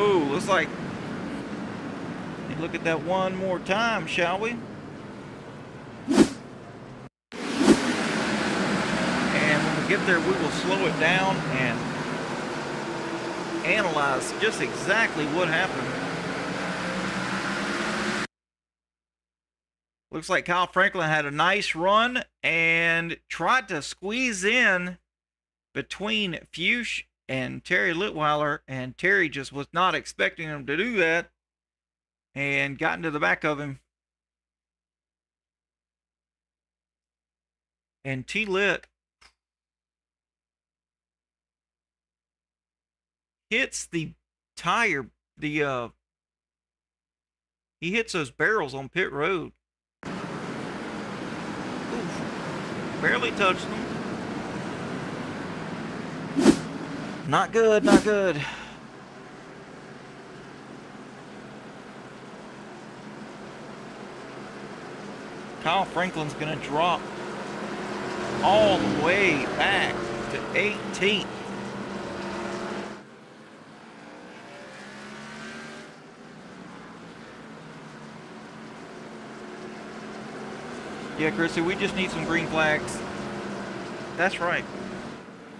Oh, looks like, look at that one more time, shall we? And when we get there, we will slow it down and analyze just exactly what happened. Looks like Kyle Franklin had a nice run and tried to squeeze in between Fuchs and Terry Litweiler, and Terry just was not expecting him to do that and got into the back of him. And T-Lit hits the tire, he hits those barrels on pit road. Oof, barely touched them. Not good, not good. Kyle Franklin's gonna drop all the way back to 18th. Yeah, Chrissy, we just need some green flags. That's right.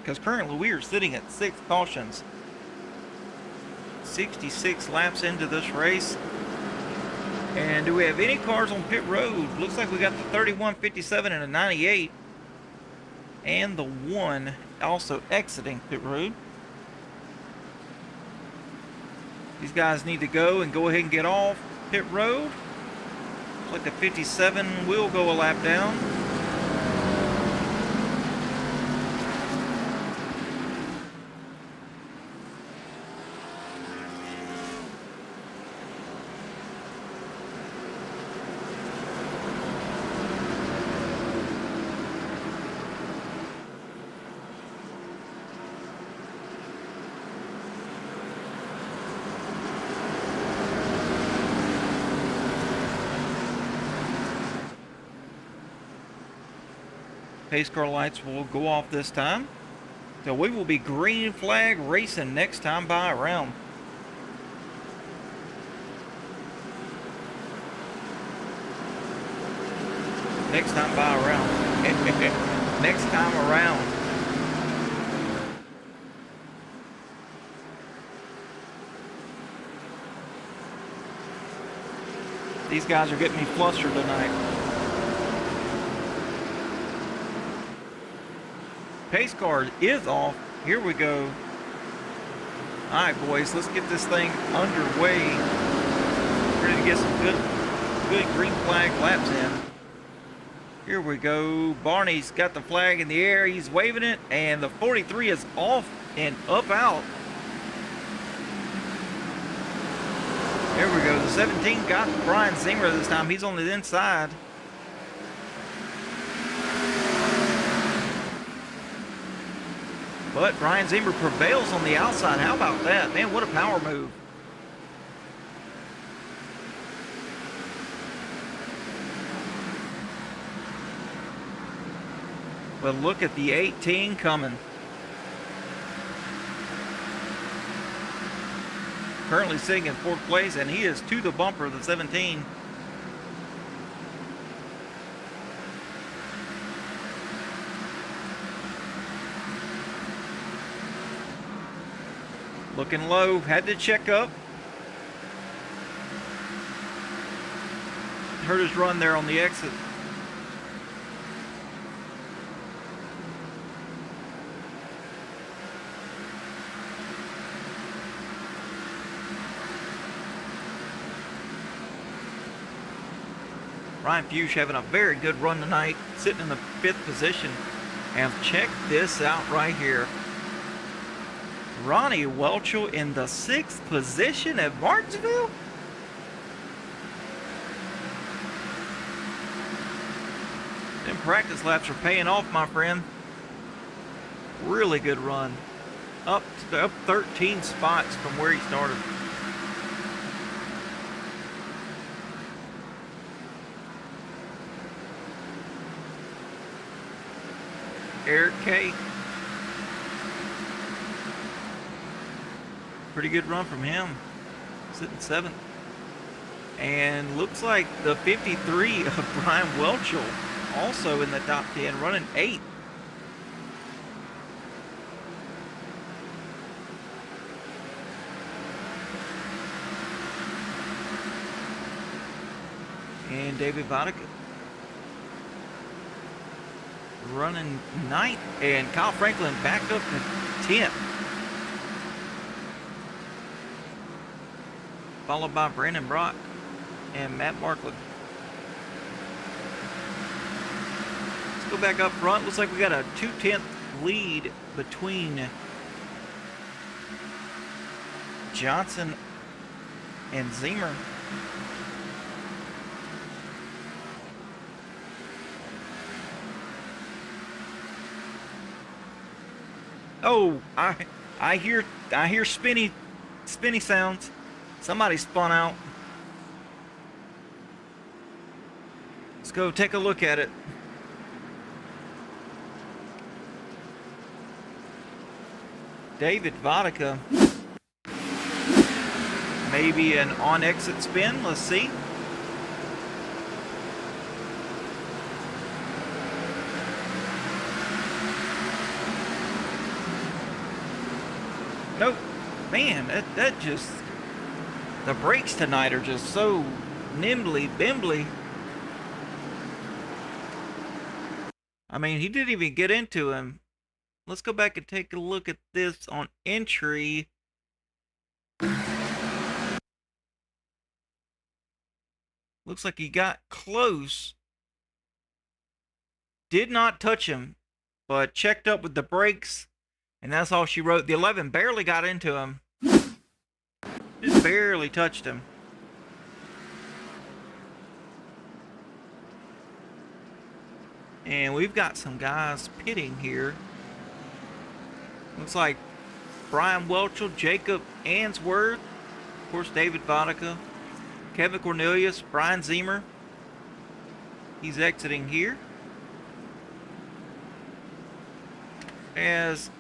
Because currently we are sitting at 6 cautions. 66 laps into this race. And do we have any cars on pit road? Looks like we got the 31, 57, and a 98. And the 1 also exiting pit road. These guys need to go ahead and get off pit road. Looks like the 57 will go a lap down. Pace car lights will go off this time. So we will be green flag racing next time by around. Next time by around. Next time around. These guys are getting me flustered tonight. Pace car is off. Here we go. All right, boys, let's get this thing underway. Ready to get some good green flag laps in. Here we go. Barney's got the flag in the air. He's waving it, and the 43 is off and up out. There we go. The 17 got Brian Zimmer this time. He's on the inside. But Brian Zimmer prevails on the outside. How about that? Man, what a power move. But look at the 18 coming. Currently sitting in 4th place, and he is to the bumper of the 17. Looking low, had to check up. Heard his run there on the exit. Ryan Fuchs having a very good run tonight, sitting in the 5th position. And check this out right here. Ronnie Welchel in the 6th position at Martinsville. Them practice laps are paying off, my friend. Really good run. Up 13 spots from where he started. Eric K. Pretty good run from him. Sitting 7th. And looks like the 53 of Brian Welchel also in the top 10, running 8th. And David Vodka running 9th, and Kyle Franklin back up to 10th. Followed by Brandon Brock and Matt Barkley. Let's go back up front. Looks like we got a 2/10 lead between Johnson and Zimmer. Oh, I hear spinny sounds. Somebody spun out. Let's go take a look at it. David Vodka. Maybe an on-exit spin. Let's see. Nope. Man, that just... The brakes tonight are just so nimbly bimbly. I mean, he didn't even get into him. Let's go back and take a look at this on entry. Looks like he got close. Did not touch him, but checked up with the brakes, and that's all she wrote. The 11 barely got into him. Just barely touched him. And we've got some guys pitting here. Looks like Brian Welchel, Jacob Answorth, of course David Vodka, Kevin Cornelius, Brian Zimmer. He's exiting here. As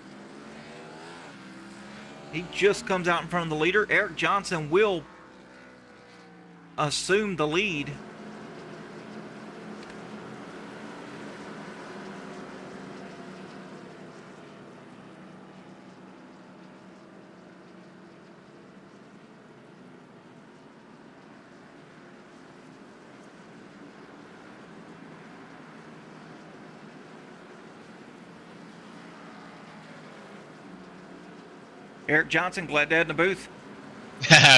he just comes out in front of the leader. Eric Johnson will assume the lead. Eric Johnson, glad to have in the booth.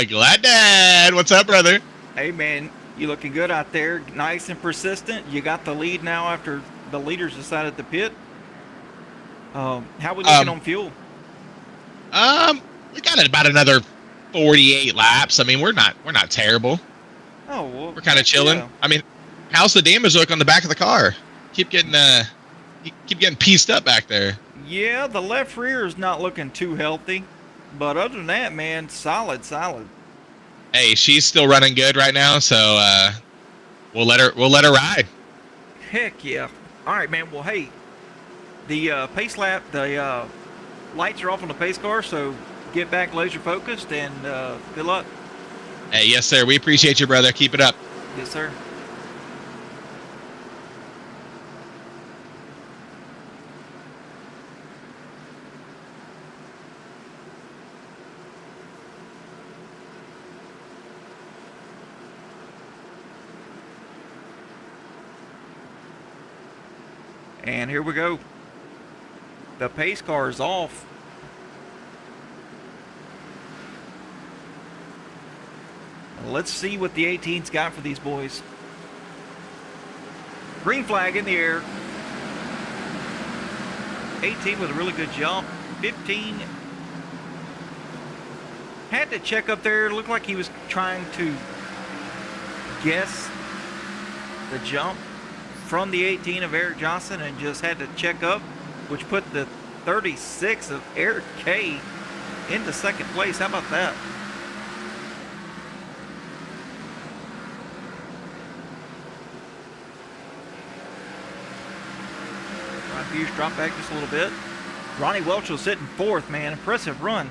Glad Dad. What's up, brother? Hey, man, you looking good out there. Nice and persistent. You got the lead now after the leaders decided to pit. How we looking on fuel? We got about another 48 laps. I mean, we're not terrible. Oh, well, We're kind of chilling. yeah. I mean, how's the damage look on the back of the car? Keep getting pieced up back there. Yeah, the left rear is not looking too healthy, but other than that, man, solid. Hey, she's still running good right now, so we'll let her ride. Heck yeah! All right, man. Well, hey, the pace lap, the lights are off on the pace car, so get back laser focused and good luck. Hey, yes, sir. We appreciate you, brother. Keep it up. Yes, sir. And here we go. The pace car is off. Let's see what the 18's got for these boys. Green flag in the air. 18 with a really good jump. 15 had to check up there. Looked like he was trying to guess the jump from the 18 of Eric Johnson and just had to check up, which put the 36 of Eric K into second place. How about that? Ryan Hughes dropped back just a little bit. Ronnie Welch was sitting fourth, man. Impressive run.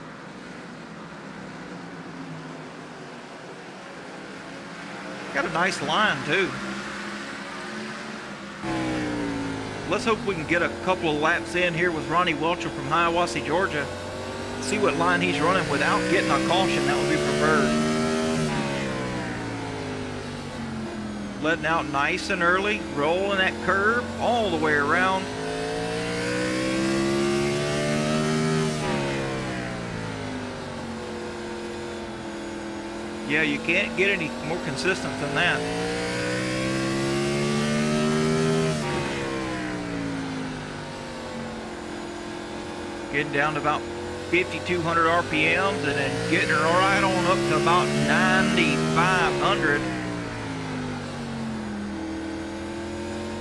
Got a nice line, too. Let's hope we can get a couple of laps in here with Ronnie Welcher from Hiawassee, Georgia. See what line he's running without getting a caution. That would be preferred. Letting out nice and early, rolling that curve all the way around. Yeah, you can't get any more consistent than that. Getting down to about 5,200 RPMs and then getting her right on up to about 9,500.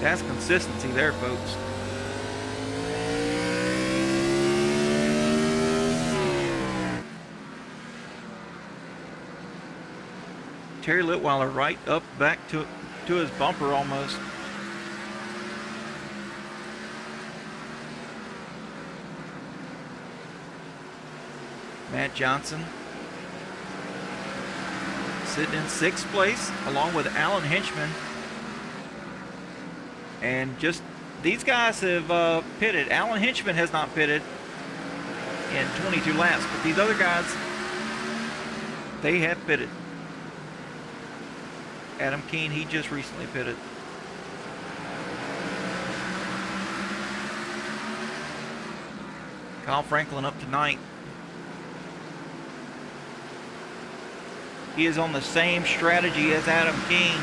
That's consistency there, folks. Terry Litweiler right up back to his bumper almost. Matt Johnson sitting in sixth place along with Alan Hinchman. And just these guys have pitted. Alan Hinchman has not pitted in 22 laps, but these other guys, they have pitted. Adam Keene, he just recently pitted. Kyle Franklin up to ninth. He is on the same strategy as Adam Keene.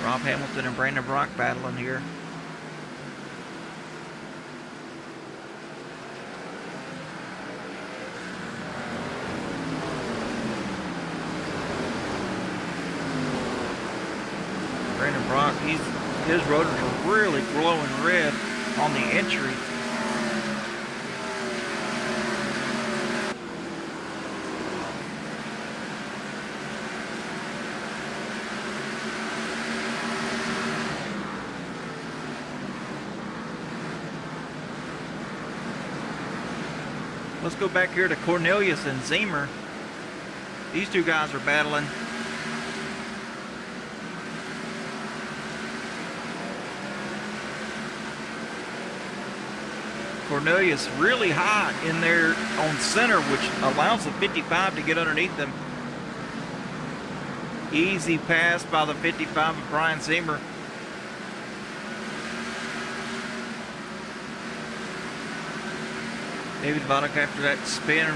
Rob Hamilton and Brandon Brock battling here. Brandon Brock, his rotors are really glowing red on the entry. Let's go back here to Cornelius and Zemer. These two guys are battling. Cornelius really high in there on center, which allows the 55 to get underneath them. Easy pass by the 55 of Brian Zemer. David Vodok, after that spin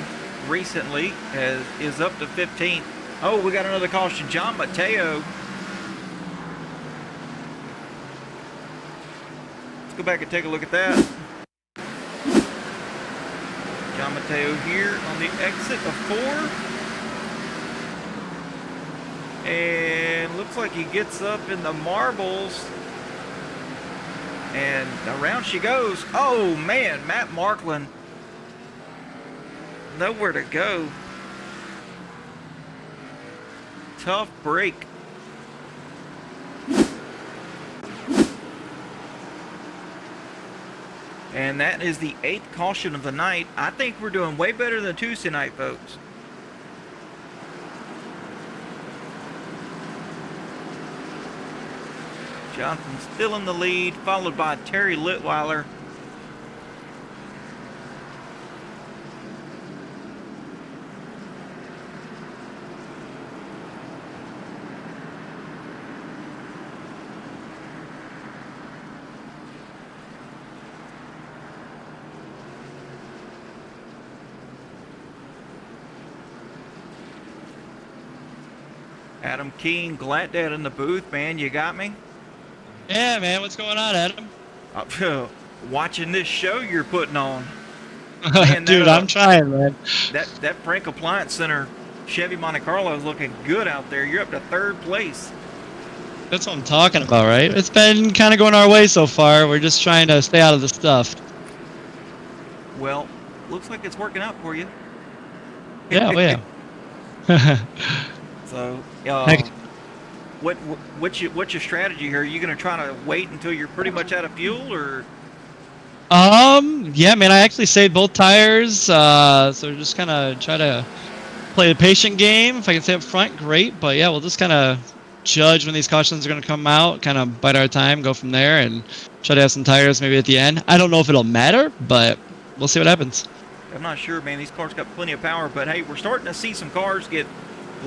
recently, is up to 15th. Oh, we got another caution. John Mateo. Let's go back and take a look at that. John Mateo here on the exit of 4. And looks like he gets up in the marbles. And around she goes. Oh, man, Matt Marklin. Nowhere to go. Tough break. And that is the 8th caution of the night. I think we're doing way better than Tuesday night, folks. Johnson still in the lead, followed by Terry Litweiler. Adam Keene, glad dad in the booth, man. You got me? Yeah, man. What's going on, Adam? Watching this show you're putting on. Man, dude, I'm trying, man. That Frank Appliance Center Chevy Monte Carlo is looking good out there. You're up to 3rd place. That's what I'm talking about, right? It's been kind of going our way so far. We're just trying to stay out of the stuff. Well, looks like it's working out for you. Yeah, well, yeah. So, what's your strategy here? Are you going to try to wait until you're pretty much out of fuel, or? Yeah, man. I actually saved both tires, so just kind of try to play the patient game. If I can stay up front, great. But yeah, we'll just kind of judge when these cautions are going to come out, kind of bide our time, go from there, and try to have some tires maybe at the end. I don't know if it'll matter, but we'll see what happens. I'm not sure, man. These cars got plenty of power, but hey, we're starting to see some cars get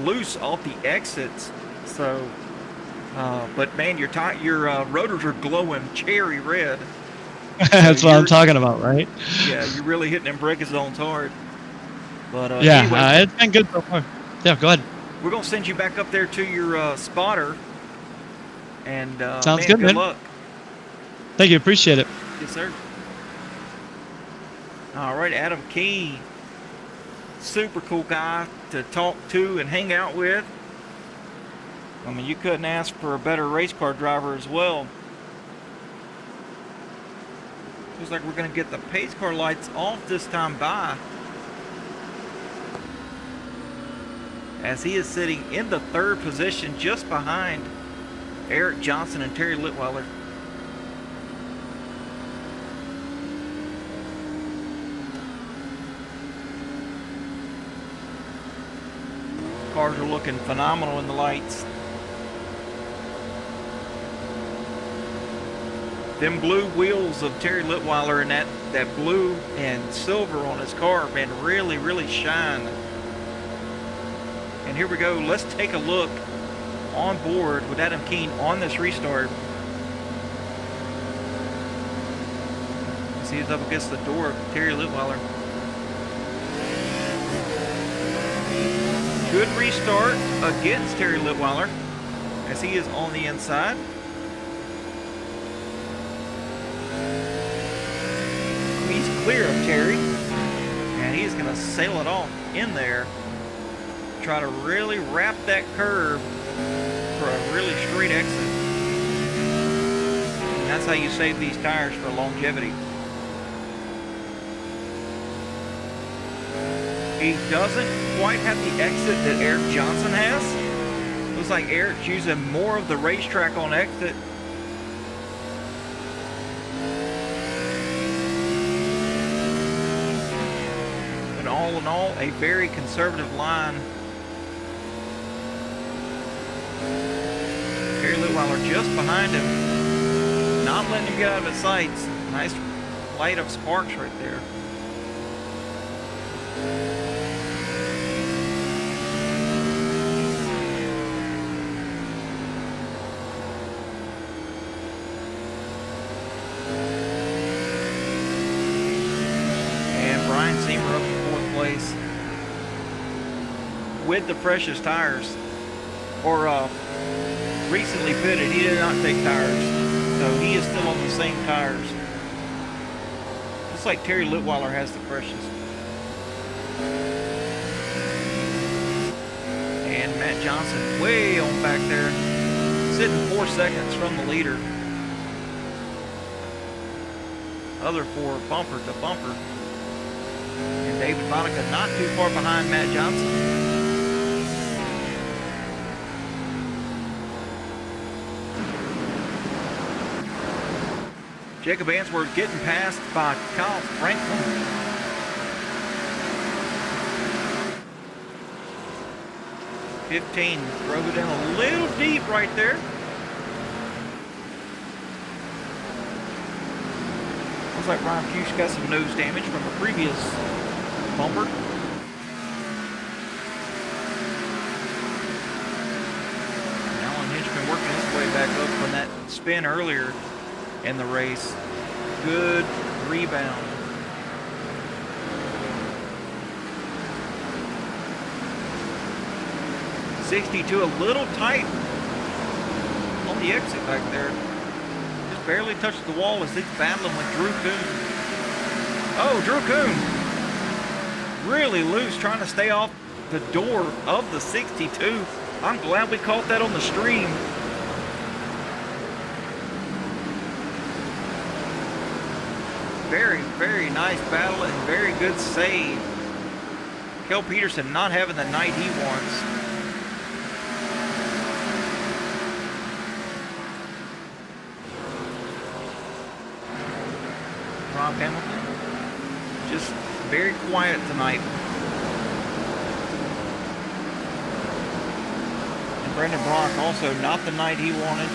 loose off the exits. So, but man, your rotors are glowing cherry red. That's what I'm talking about, right? Yeah, you're really hitting them braking zones hard. But yeah, anyway, it's been good so far. Yeah, go ahead. We're gonna send you back up there to your spotter. And sounds man, good, man. Luck. Thank you, appreciate it. Yes, sir. All right, Adam Key, super cool guy to talk to and hang out with. I mean, you couldn't ask for a better race car driver as well. Looks like we're going to get the pace car lights off this time by, as he is sitting in the 3rd position just behind Eric Johnson and Terry Litweiler. Cars are looking phenomenal in the lights. Them blue wheels of Terry Litweiler and that blue and silver on his car, man, really, really shine. And here we go. Let's take a look on board with Adam Keene on this restart. As he's up against the door of Terry Litweiler. Good restart against Terry Litweiler as he is on the inside. He's clear of Terry, and he's going to sail it off in there. Try to really wrap that curve for a really straight exit. And that's how you save these tires for longevity. He doesn't quite have the exit that Eric Johnson has. Looks like Eric's using more of the racetrack on exit. But all in all, a very conservative line. Terry Litweiler just behind him, not letting him get out of his sights. Nice light of sparks right there. with the freshest tires, or recently pitted. He did not take tires, so he is still on the same tires. Looks like Terry Litweiler has the freshest. And Matt Johnson way on back there, sitting 4 seconds from the leader. Other four bumper to bumper. And David Monica not too far behind Matt Johnson. Jacob Answorth getting passed by Kyle Franklin. Drove it in a little deep right there. Looks like Ryan Fuchs got some nose damage from a previous bumper. Alan Hinchman working his way back up from that spin earlier in the race. Good rebound. '62 a little tight on the exit back there. Just barely touched the wall as he's battling with Drew Coon. Oh, Drew Coon really loose, trying to stay off the door of the '62. I'm glad we caught that on the stream. Very, very nice battle and very good save. Kel Peterson not having the night he wants. Rob Hamilton, just very quiet tonight. And Brendan Brock also not the night he wanted.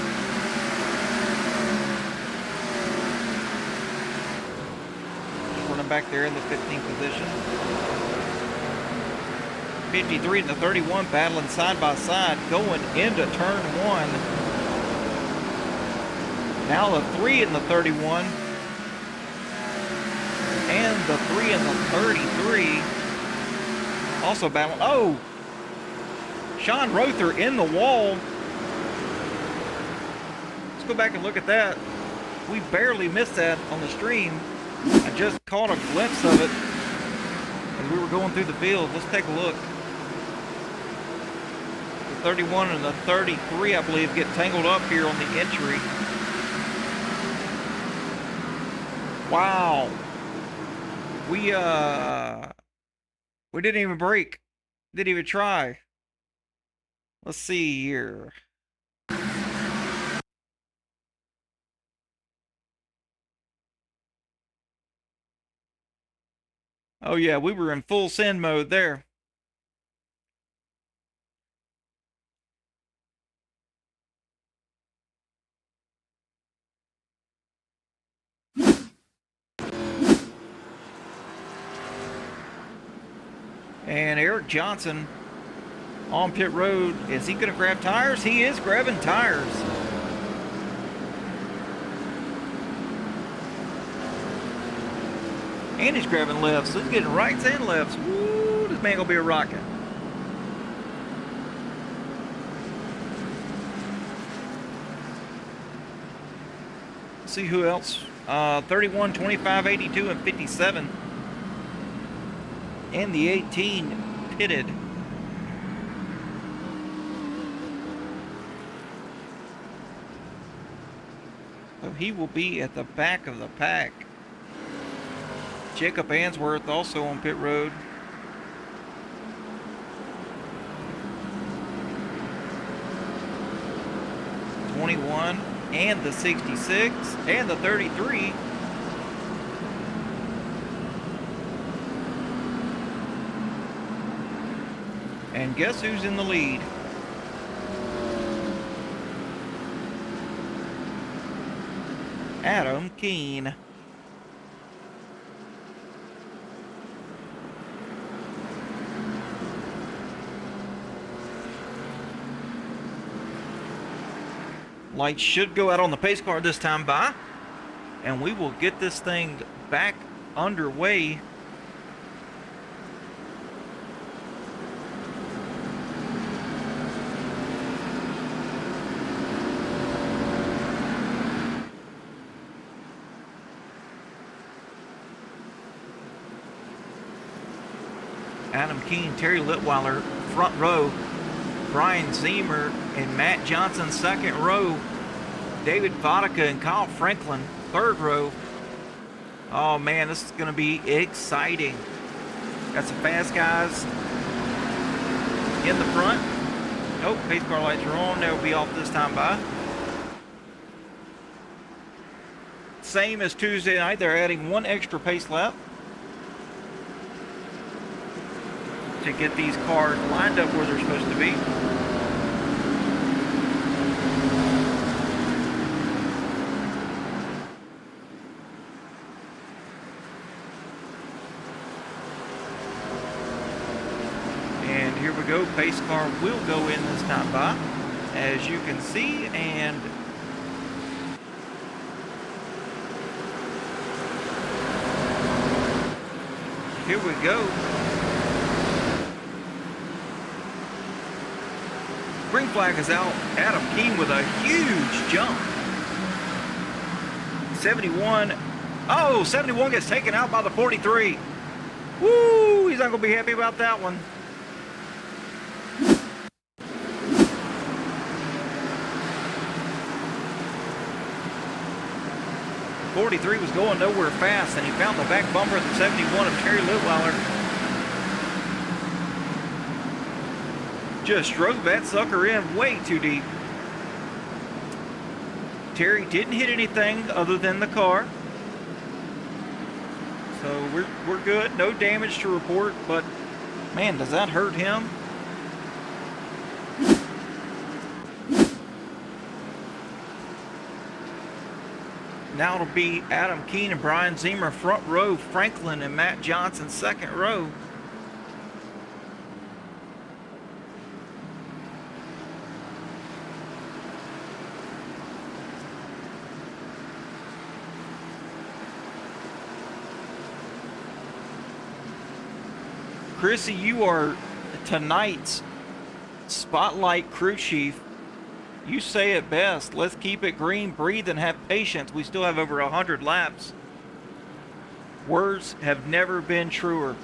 Just running back there in the 15th position. 53 and the 31 battling side by side going into turn one. Now the 3 and the 31. And the 3 and the 33 also battling. Oh, Sean Rother in the wall. Let's go back and look at that. We barely missed that on the stream. I just caught a glimpse of it as we were going through the field. Let's take a look. The 31 and the 33, I believe, get tangled up here on the entry. Wow. We didn't even break. Didn't even try. Let's see here. Oh yeah, we were in full send mode there. And Eric Johnson on pit road. Is he going to grab tires? He is grabbing tires. And he's grabbing lefts. So he's getting rights and lefts. Woo, this man going to be a rocket. Let's see who else. 31, 25, 82, and 57. And the 18 pitted. So he will be at the back of the pack. Jacob Answorth also on pit road. '21 and the 66 and the 33. And guess who's in the lead? Adam Keene. Lights should go out on the pace car this time by, and we will get this thing back underway. Adam Keene, Terry Litweiler, front row. Brian Zemer and Matt Johnson, second row. David Vodka and Kyle Franklin, third row. Oh man, this is going to be exciting. Got some fast guys in the front. Oh, pace car lights are on. They'll be off this time by. Same as Tuesday night. They're adding one extra pace lap to get these cars lined up where they're supposed to be. And here we go. Pace car will go in this time by, as you can see, and here we go. Green flag is out. Adam Keene with a huge jump. 71. Oh, 71 gets taken out by the 43. Woo! He's not going to be happy about that one. The 43 was going nowhere fast, and he found the back bumper of the 71 of Terry Litweiler. Just drove that sucker in way too deep. Terry didn't hit anything other than the car. So we're good. No damage to report, but man, does that hurt him? Now it'll be Adam Keene and Brian Zemer front row, Franklin and Matt Johnson second row. Chrissy, you are tonight's Spotlight crew chief. You say it best. Let's keep it green, breathe, and have patience. We still have over 100 laps. Words have never been truer.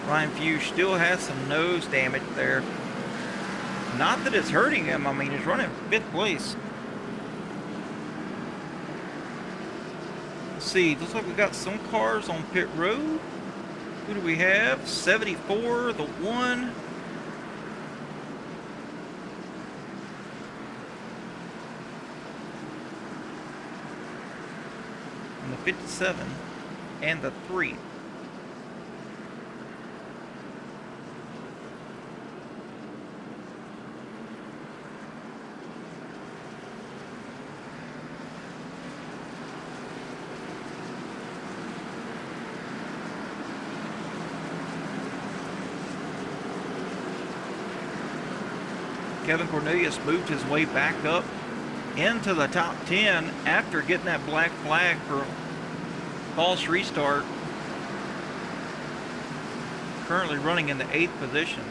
Ryan Fuchs still has some nose damage there. Not that it's hurting him. I mean, he's running 5th place. See, looks like we got some cars on pit road. Who do we have? 74, the 1. And the 57 and the 3. Kevin Cornelius moved his way back up into the top 10 after getting that black flag for false restart. Currently running in the 8th position.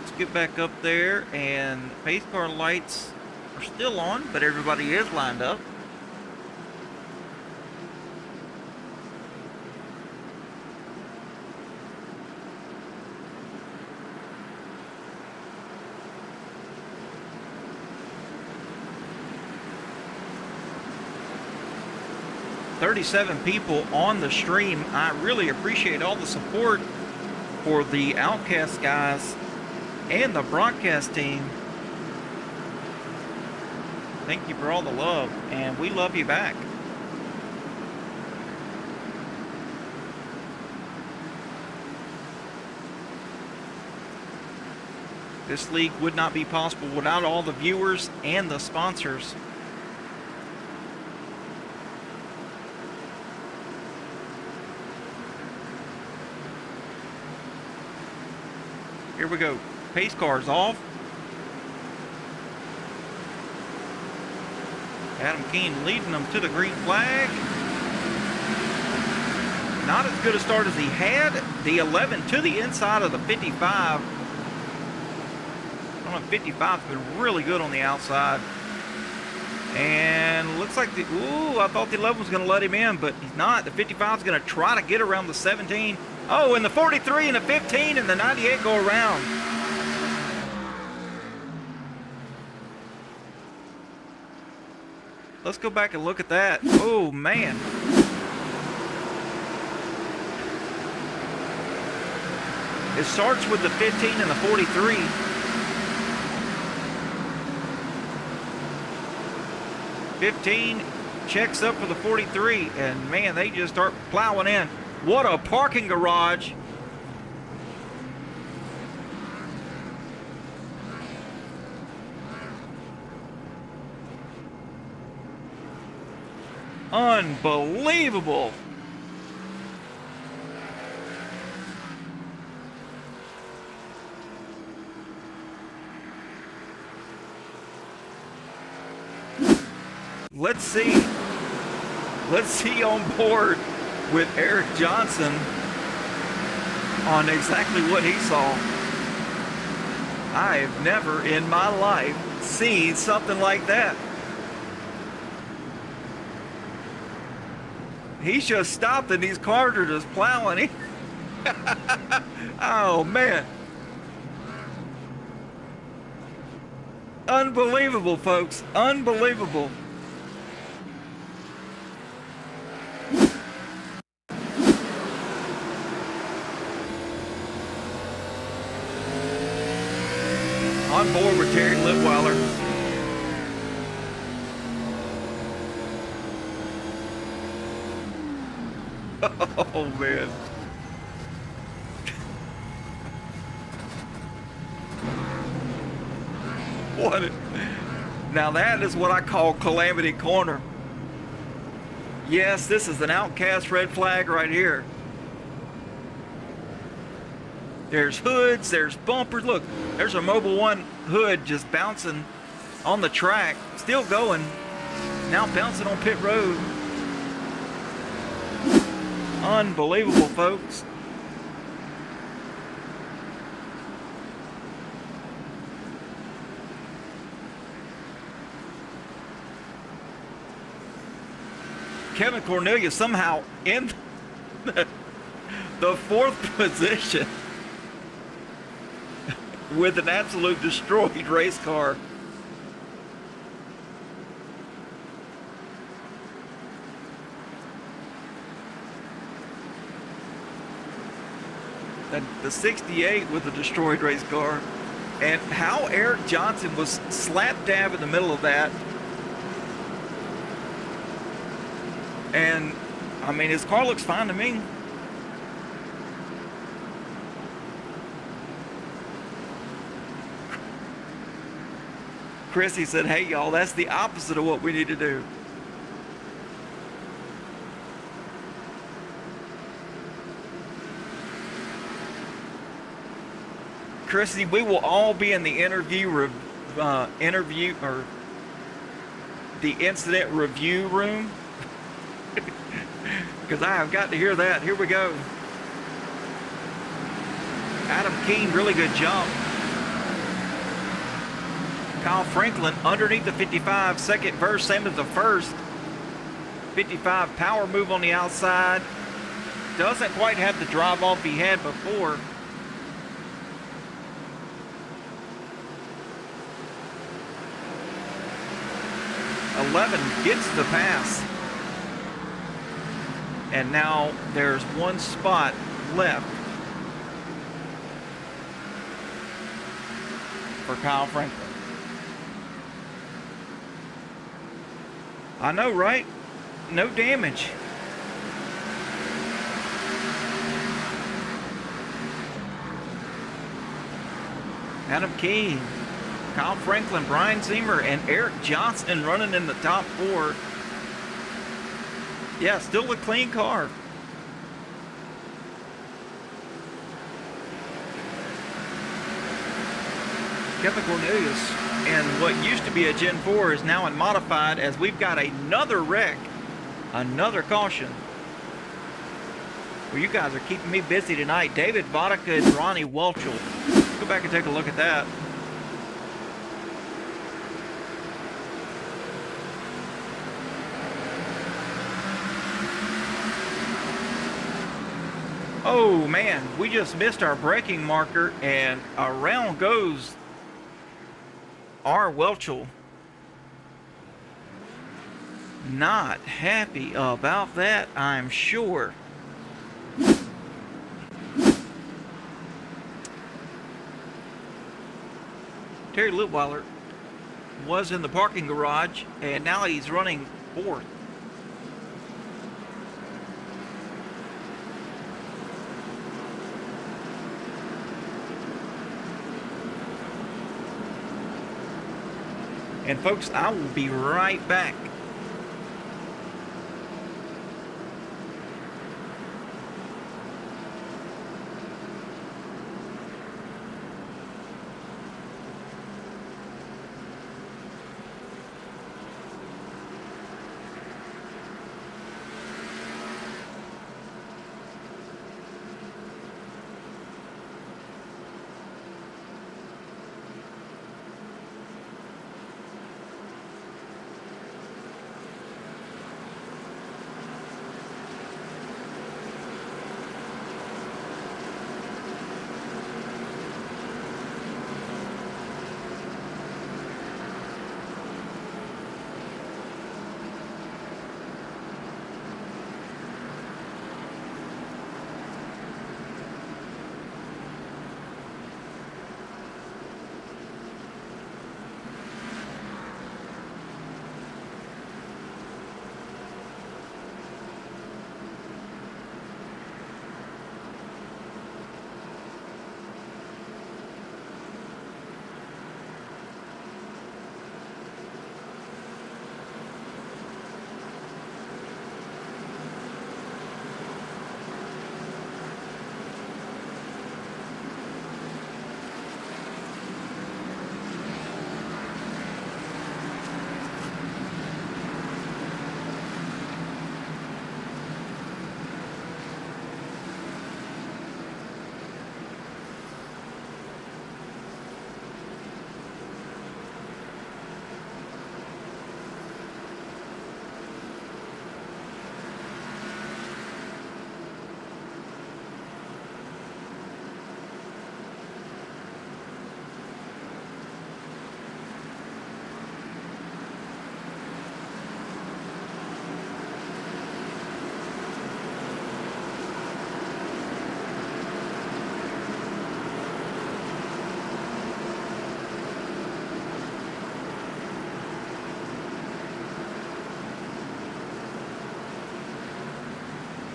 Let's get back up there, and pace car lights are still on, but everybody is lined up. $37 people on the stream. I really appreciate all the support for the Outcast guys and the broadcast team. Thank you for all the love, and we love you back. This league would not be possible without all the viewers and the sponsors. Here we go. Pace cars off. Adam Keene leading them to the green flag. Not as good a start as he had. The 11 to the inside of the 55. 55's been really good on the outside. And looks like I thought the 11 was going to let him in, but he's not. The 55 is going to try to get around the 17. Oh, and the 43 and the 15 and the 98 go around. Let's go back and look at that. Oh, man. It starts with the 15 and the 43. '15 checks up for the 43, and man, they just start plowing in. What a parking garage. Unbelievable. Let's see on board with Eric Johnson on exactly what he saw. I have never in my life seen something like that. He's just stopped and these cars are just plowing. Oh man. Unbelievable, folks. Unbelievable. On board with Terry Litweiler. Oh man. Now that is what I call Calamity Corner. Yes, this is an Outcast red flag right here. There's hoods, there's bumpers. Look, there's a Mobil 1 hood just bouncing on the track. Still going. Now bouncing on pit road. Unbelievable, folks. Kevin Cornelius somehow in the fourth position with an absolute destroyed race car. The 68 with a destroyed race car. And how Eric Johnson was slap dab in the middle of that. And, I mean, his car looks fine to me. Chrissy said, hey, y'all, that's the opposite of what we need to do. Chrissy, we will all be in the interview or the incident review room. Because I have got to hear that. Here we go. Adam Keene, really good jump. Kyle Franklin underneath the 55, second verse, same as the first. 55 power move on the outside. Doesn't quite have the drive off he had before. Gets the pass. And now there's one spot left for Kyle Franklin. I know, right? No damage. Adam Keene, Kyle Franklin, Brian Ziemer, and Eric Johnson running in the top four. Yeah, still a clean car. Kevin Cornelius and what used to be a Gen 4 is now in modified, as we've got another wreck, another caution. Well, you guys are keeping me busy tonight. David Vodka and Ronnie Welchel. Let's go back and take a look at that. Oh man, we just missed our braking marker, and around goes R. Welchel. Not happy about that, I'm sure. Terry Litweiler was in the parking garage, and now he's running fourth. And folks, I will be right back.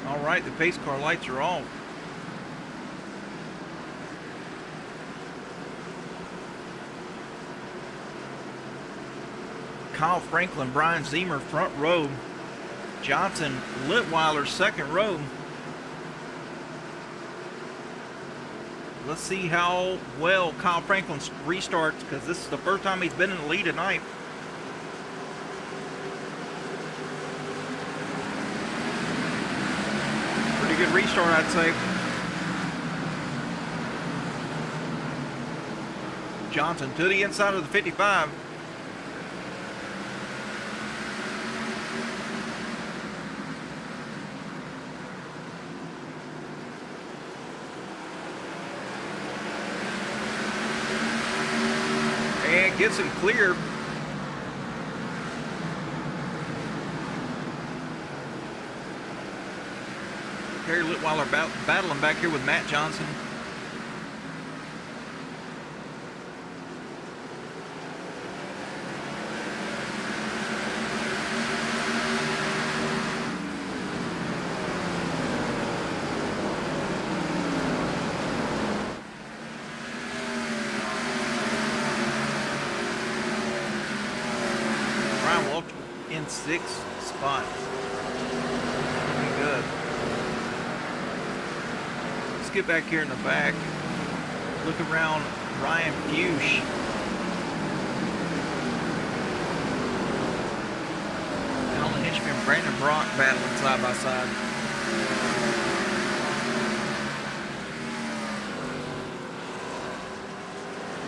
All right, the pace car lights are off. Kyle Franklin, Brian Zemer, front row. Johnson, Litweiler, second row. Let's see how well Kyle Franklin restarts, because this is the first time he's been in the lead tonight. Pretty good restart, I'd say. Johnson to the inside of the 55. And gets him clear. Terry Litweiler battling back here with Matt Johnson. In sixth spot. Pretty good. Let's get back here in the back. Look around Ryan Fuchs. Alan Hitchman, Brandon Brock battling side by side.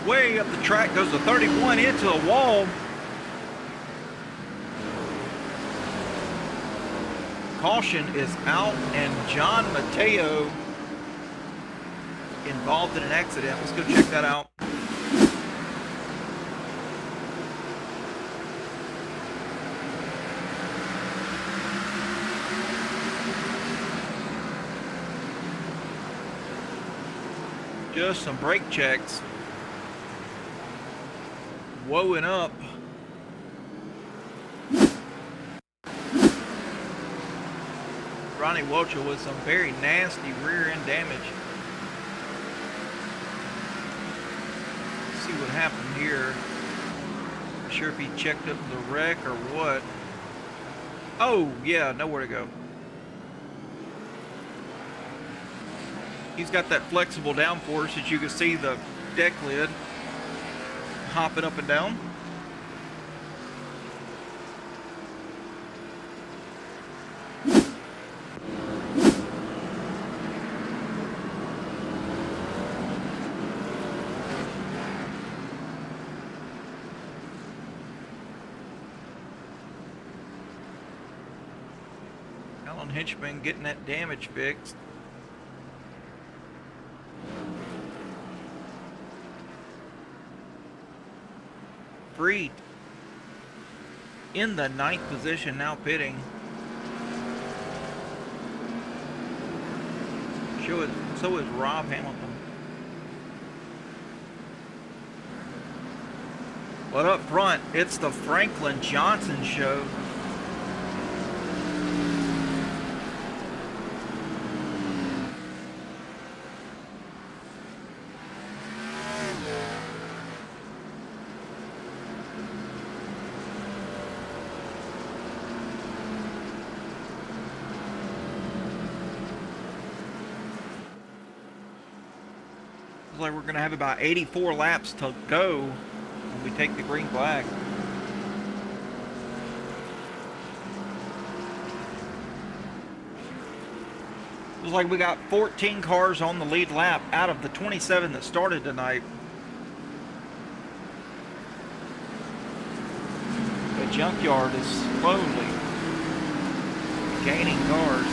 Way up the track goes the 31 into a wall. Caution is out, and John Mateo involved in an accident. Let's go check that out. Just some brake checks. Woeing up. Ronnie Welcher with some very nasty rear end damage. Let's see what happened here. Not sure if he checked up the wreck or what. Oh, yeah, nowhere to go. He's got that flexible downforce, as you can see the deck lid hopping up and down. Alan Hinchman getting that damage fixed. Freed in the 9th position, now pitting. So is Rob Hamilton. But up front, it's the Franklin Johnson show. Like we're going to have about 84 laps to go when we take the green flag. Looks like we got 14 cars on the lead lap out of the 27 that started tonight. The junkyard is slowly gaining cars.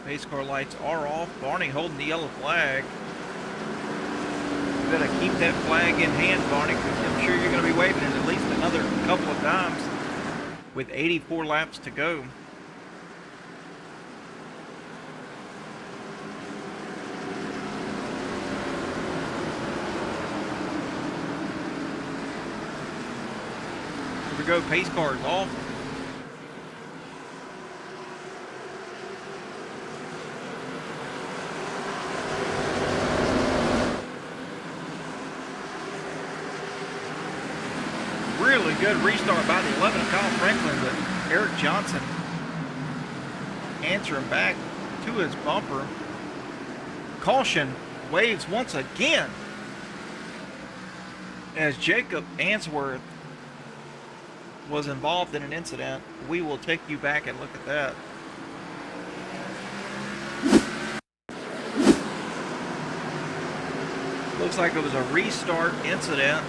Pace car lights are off. Barney holding the yellow flag. You better keep that flag in hand, Barney, because I'm sure you're going to be waving it at least another couple of times with 84 laps to go. Here we go, pace cars off. Really good restart by the 11 of Kyle Franklin, but Eric Johnson answering back to his bumper. Caution waves once again as Jacob Answorth was involved in an incident. We will take you back and look at that. Looks like it was a restart incident.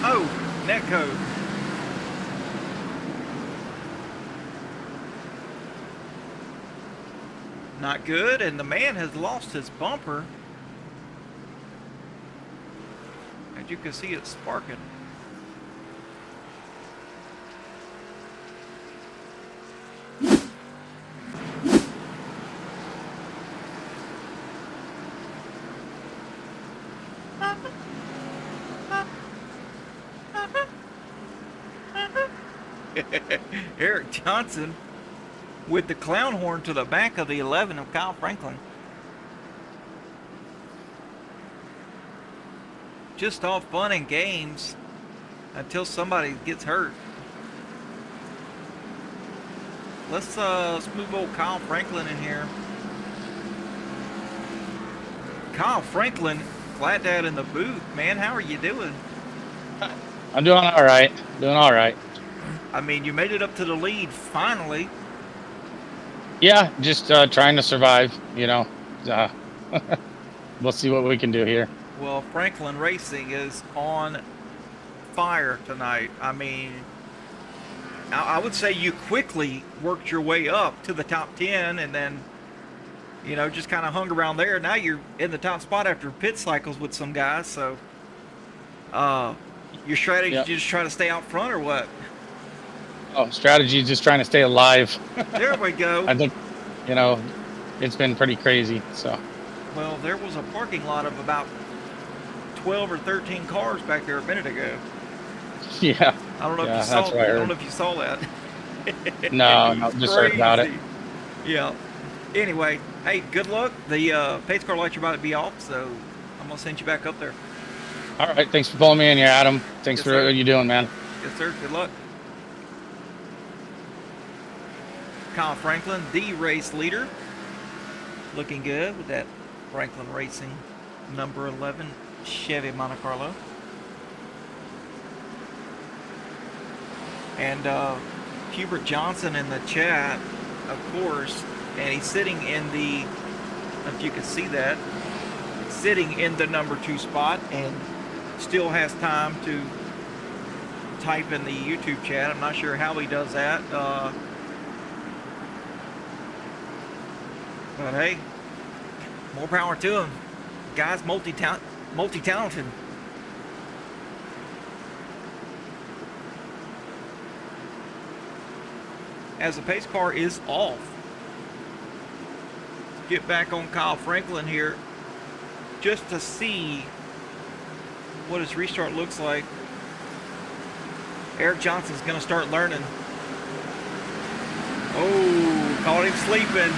Oh, netcode. Not good, and the man has lost his bumper. As you can see, it's sparking. Eric Johnson with the clown horn to the back of the 11 of Kyle Franklin. Just all fun and games. somebody gets hurt. Let's move old Kyle Franklin in here. Kyle Franklin, glad to have in the booth, man. How are you doing? I'm doing all right. Doing all right. I mean, you made it up to the lead finally. Yeah, just trying to survive. You know, we'll see what we can do here. Well, Franklin Racing is on fire tonight. I mean, I would say you quickly worked your way up to the top 10 and then, you know, just kind of hung around there. Now you're in the top spot after pit cycles with some guys. So, your strategy is just try to stay out front or what? Oh, strategy is just trying to stay alive. There we go. I think, you know, it's been pretty crazy. So. Well, there was a parking lot of about 12 or 13 cars back there a minute ago. Yeah. I don't know if you saw. I don't know if you saw that. No, just heard about it. Yeah. Anyway, hey, good luck. The pace car lights are about to be off, so I'm gonna send you back up there. All right. Thanks for pulling me in here, Adam. Thanks for what you're doing, man. Yes, sir. Good luck. Kyle Franklin, the race leader, looking good with that Franklin Racing number 11 Chevy Monte Carlo. And Hubert Johnson in the chat, of course, and he's sitting in the, if you can see that, sitting in the number 2 spot and still has time to type in the YouTube chat. I'm not sure how he does that. But hey, more power to him. Guy's multi-talented. As the pace car is off. Let's get back on Kyle Franklin here just to see what his restart looks like. Eric Johnson's going to start learning. Oh, caught him sleeping.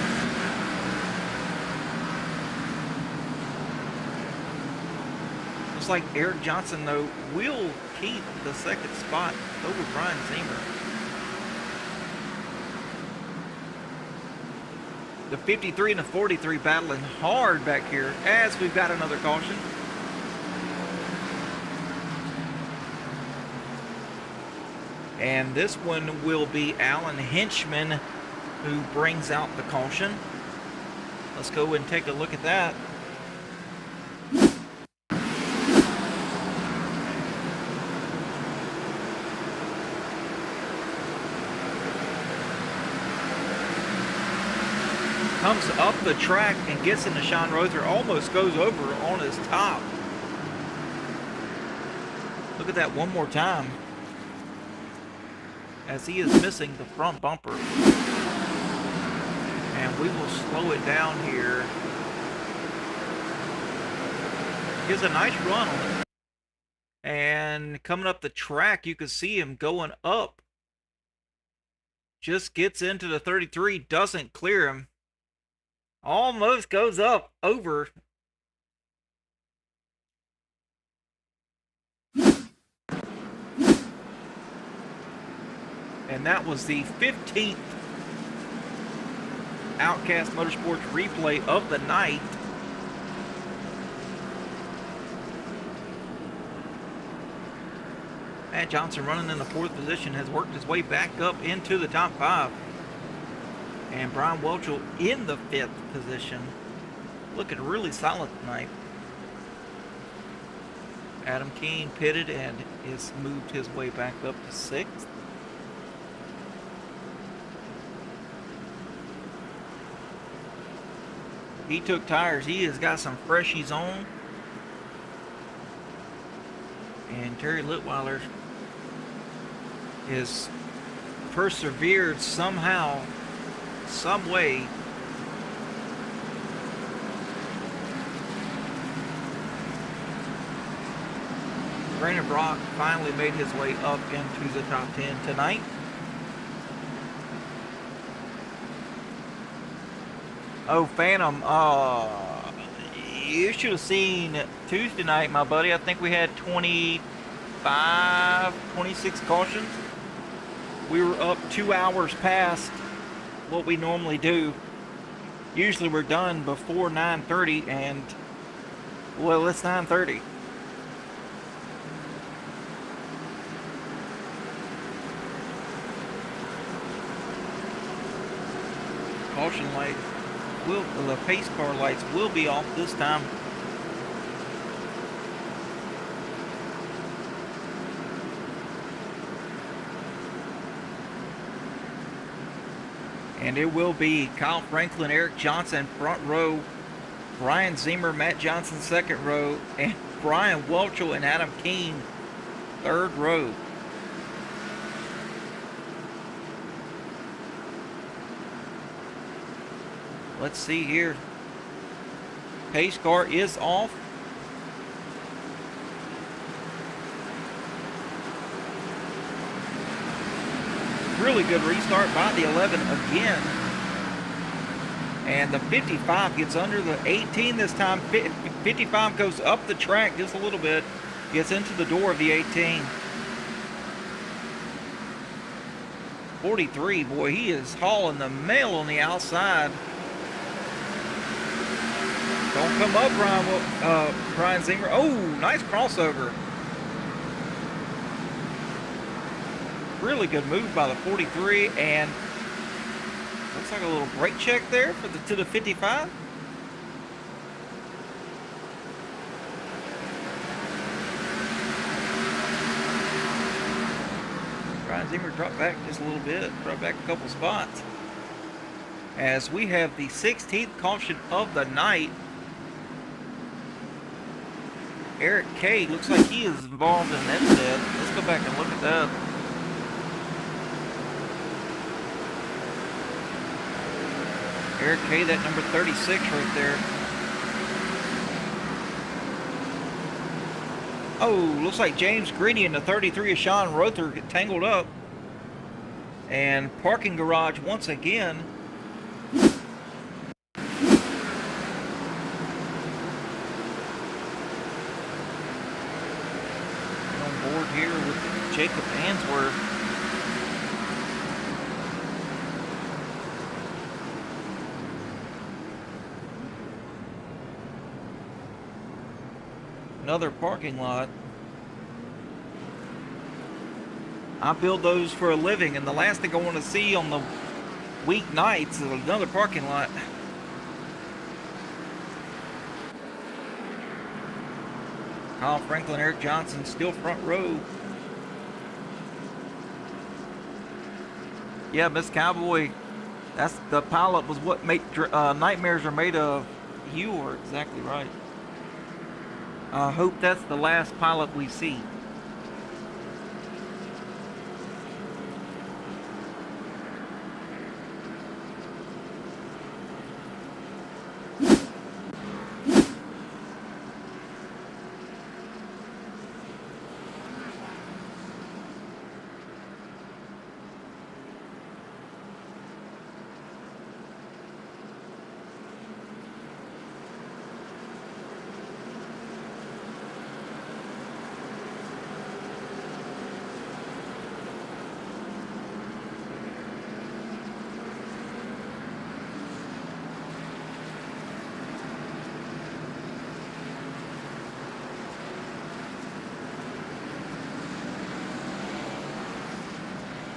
Looks like Eric Johnson, though, will keep the second spot over Brian Zimmer. The 53 and the 43 battling hard back here as we've got another caution. And this one will be Alan Henchman who brings out the caution. Let's go and take a look at that. Comes up the track and gets into Sean Rother, almost goes over on his top. Look at that one more time. As he is missing the front bumper. And we will slow it down here. Gives a nice run on it. And coming up the track, you can see him going up. Just gets into the 33, doesn't clear him. Almost goes up over. And that was the 15th Outcast Motorsports replay of the night. Matt Johnson running in the 4th position has worked his way back up into the top 5. And Brian Welchel in the 5th position. Looking really solid tonight. Adam Keene pitted and has moved his way back up to 6th. He took tires. He has got some freshies on. And Terry Litweiler has persevered somehow, some way. Brandon Brock finally made his way up into the top 10 tonight. Oh, Phantom, you should have seen Tuesday night, my buddy. I think we had 20 5:26 cautions. We were up 2 hours past what we normally do. Usually we're done before 9:30, and well, it's 9:30. Caution light the pace car lights will be off this time. And it will be Kyle Franklin, Eric Johnson, front row, Brian Zimmer, Matt Johnson, second row, and Brian Welchel and Adam Keene, third row. Let's see here. Pace car is off. Really good restart by the 11 again. And the 55 gets under the 18 this time. 55 goes up the track just a little bit. Gets into the door of the 18. 43, boy, he is hauling the mail on the outside. Don't come up, Brian Zinger. Oh, nice crossover. Really good move by the 43, and looks like a little brake check there for to the 55. Brian Zimmer dropped back just a little bit, dropped back a couple spots. As we have the 16th caution of the night. Eric K. looks like he is involved in that death. Let's go back and look at that. Eric K., that number 36 right there. Oh, looks like James Greeny and the 33 of Sean Rother get tangled up. And parking garage once again. On board here with Jacob Answorth. Another parking lot. I build those for a living, and the last thing I want to see on the weeknights is another parking lot. Kyle Franklin, Eric Johnson, still front row. Yeah, Miss Cowboy, that's the pilot was what nightmares are made of. You are exactly right. I hope that's the last pilot we see.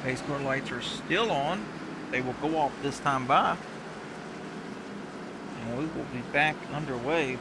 Pace car lights are still on. They will go off this time by. And we will be back underway.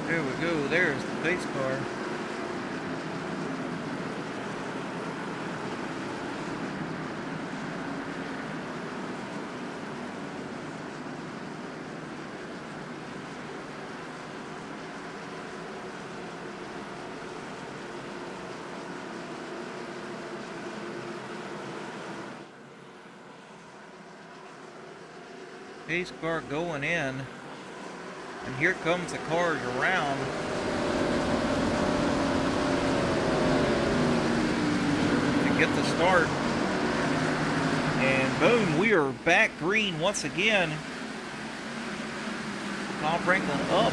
There we go, there's the pace car. Pace car going in. And here comes the cars around. To get the start. And boom, we are back green once again. Tom Franklin up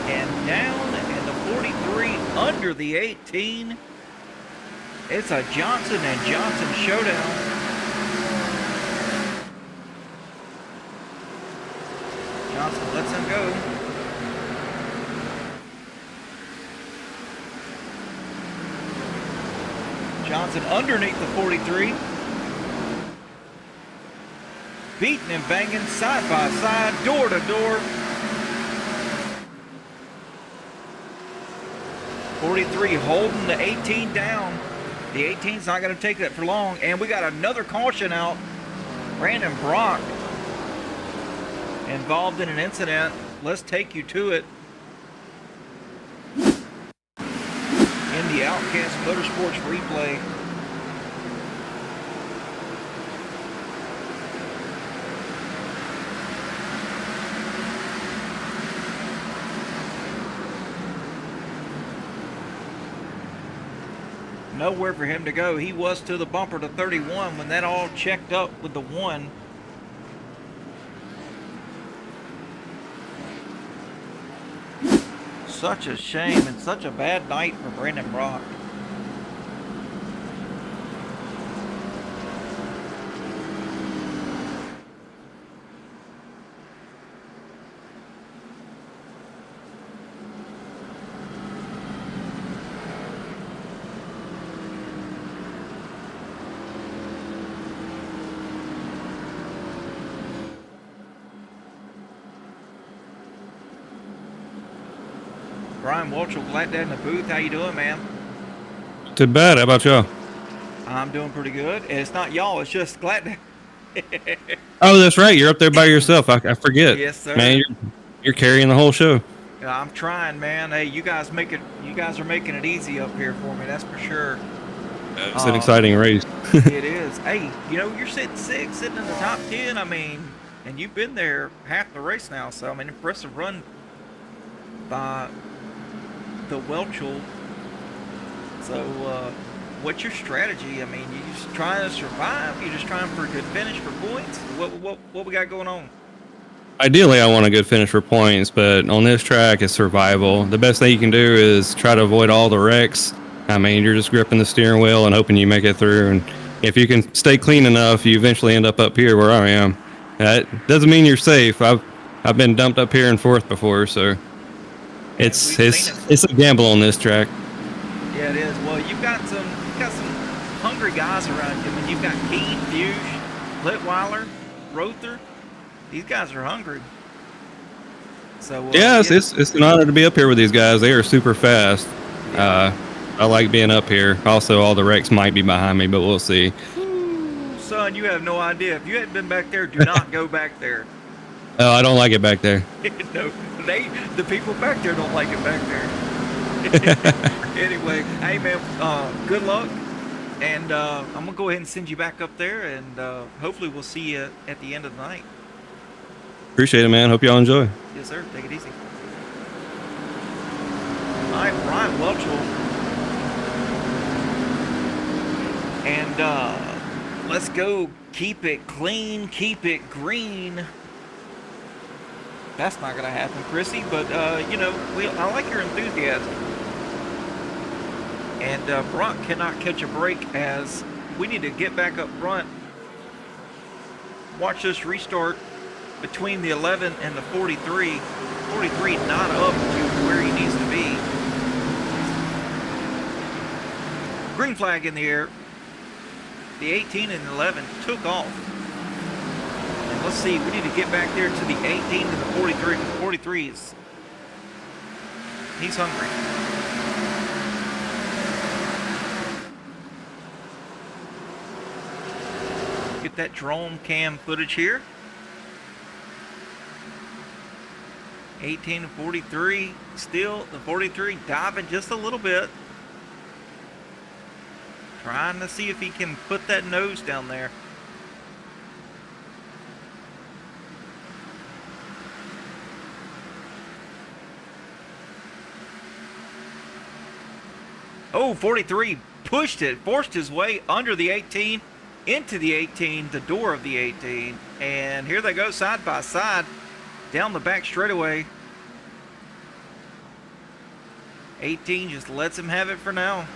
and down, and the 43 under the 18. It's a Johnson and Johnson showdown. Johnson lets him go. Johnson underneath the 43. Beating and banging side by side, door to door. 43 holding the 18 down. The 18's not going to take that for long. And we got another caution out. Brandon Brock involved in an incident. Let's take you to it. In the Outcast Motorsports replay. Nowhere for him to go. He was to the bumper to 31 when that all checked up with the 1. Such a shame and such a bad night for Brandon Brock. Brian Walchel, glad to have in the booth. How you doing, man? Too bad. How about y'all? I'm doing pretty good. And it's not y'all, it's just glad to... Oh, that's right. You're up there by yourself. I forget. Yes, sir. Man, you're carrying the whole show. I'm trying, man. Hey, you guys are making it easy up here for me, that's for sure. It's an exciting race. It is. Hey, you know, you're sitting 6th, sitting in the top 10. I mean, and you've been there half the race now, so I mean, impressive run by the Welchel. So what's your strategy? I mean, you just trying to survive? You just trying for a good finish for points? What we got going on? Ideally, I want a good finish for points, but on this track, it's survival. The best thing you can do is try to avoid all the wrecks. I mean, you're just gripping the steering wheel and hoping you make it through. And if you can stay clean enough, you eventually end up here where I am. That doesn't mean you're safe. I've been dumped up here in 4th before, so it's a gamble on this track. Yeah, it is. Well, you've got some hungry guys around you. I mean, you've got Keene, Fuge, Litweiler, Rother. These guys are hungry. So yes, it's an honor to be up here with these guys. They are super fast. I like being up here. Also, all the wrecks might be behind me, but we'll see. Son, you have no idea. If you hadn't been back there, do not go back there. Oh, I don't like it back there. No, the people back there don't like it back there. Anyway, hey man, good luck, and I'm gonna go ahead and send you back up there, and hopefully we'll see you at the end of the night. Appreciate it, man. Hope y'all enjoy. Yes, sir. Take it easy. All right, Brian Welchel. And let's go. Keep it clean, keep it green. That's not going to happen, Chrissy, but, you know, I like your enthusiasm. And Brock cannot catch a break as we need to get back up front. Watch this restart between the 11 and the 43. 43 not up to where he needs to be. Green flag in the air. The 18 and 11 took off. And let's see, we need to get back there to the 18 to the 43. 43 is, he's hungry. Get that drone cam footage here. 18 to 43, still the 43 diving just a little bit. Trying to see if he can put that nose down there. Oh, 43 pushed it, forced his way under the 18, into the 18, the door of the 18. And here they go side by side down the back straightaway. 18 just lets him have it for now.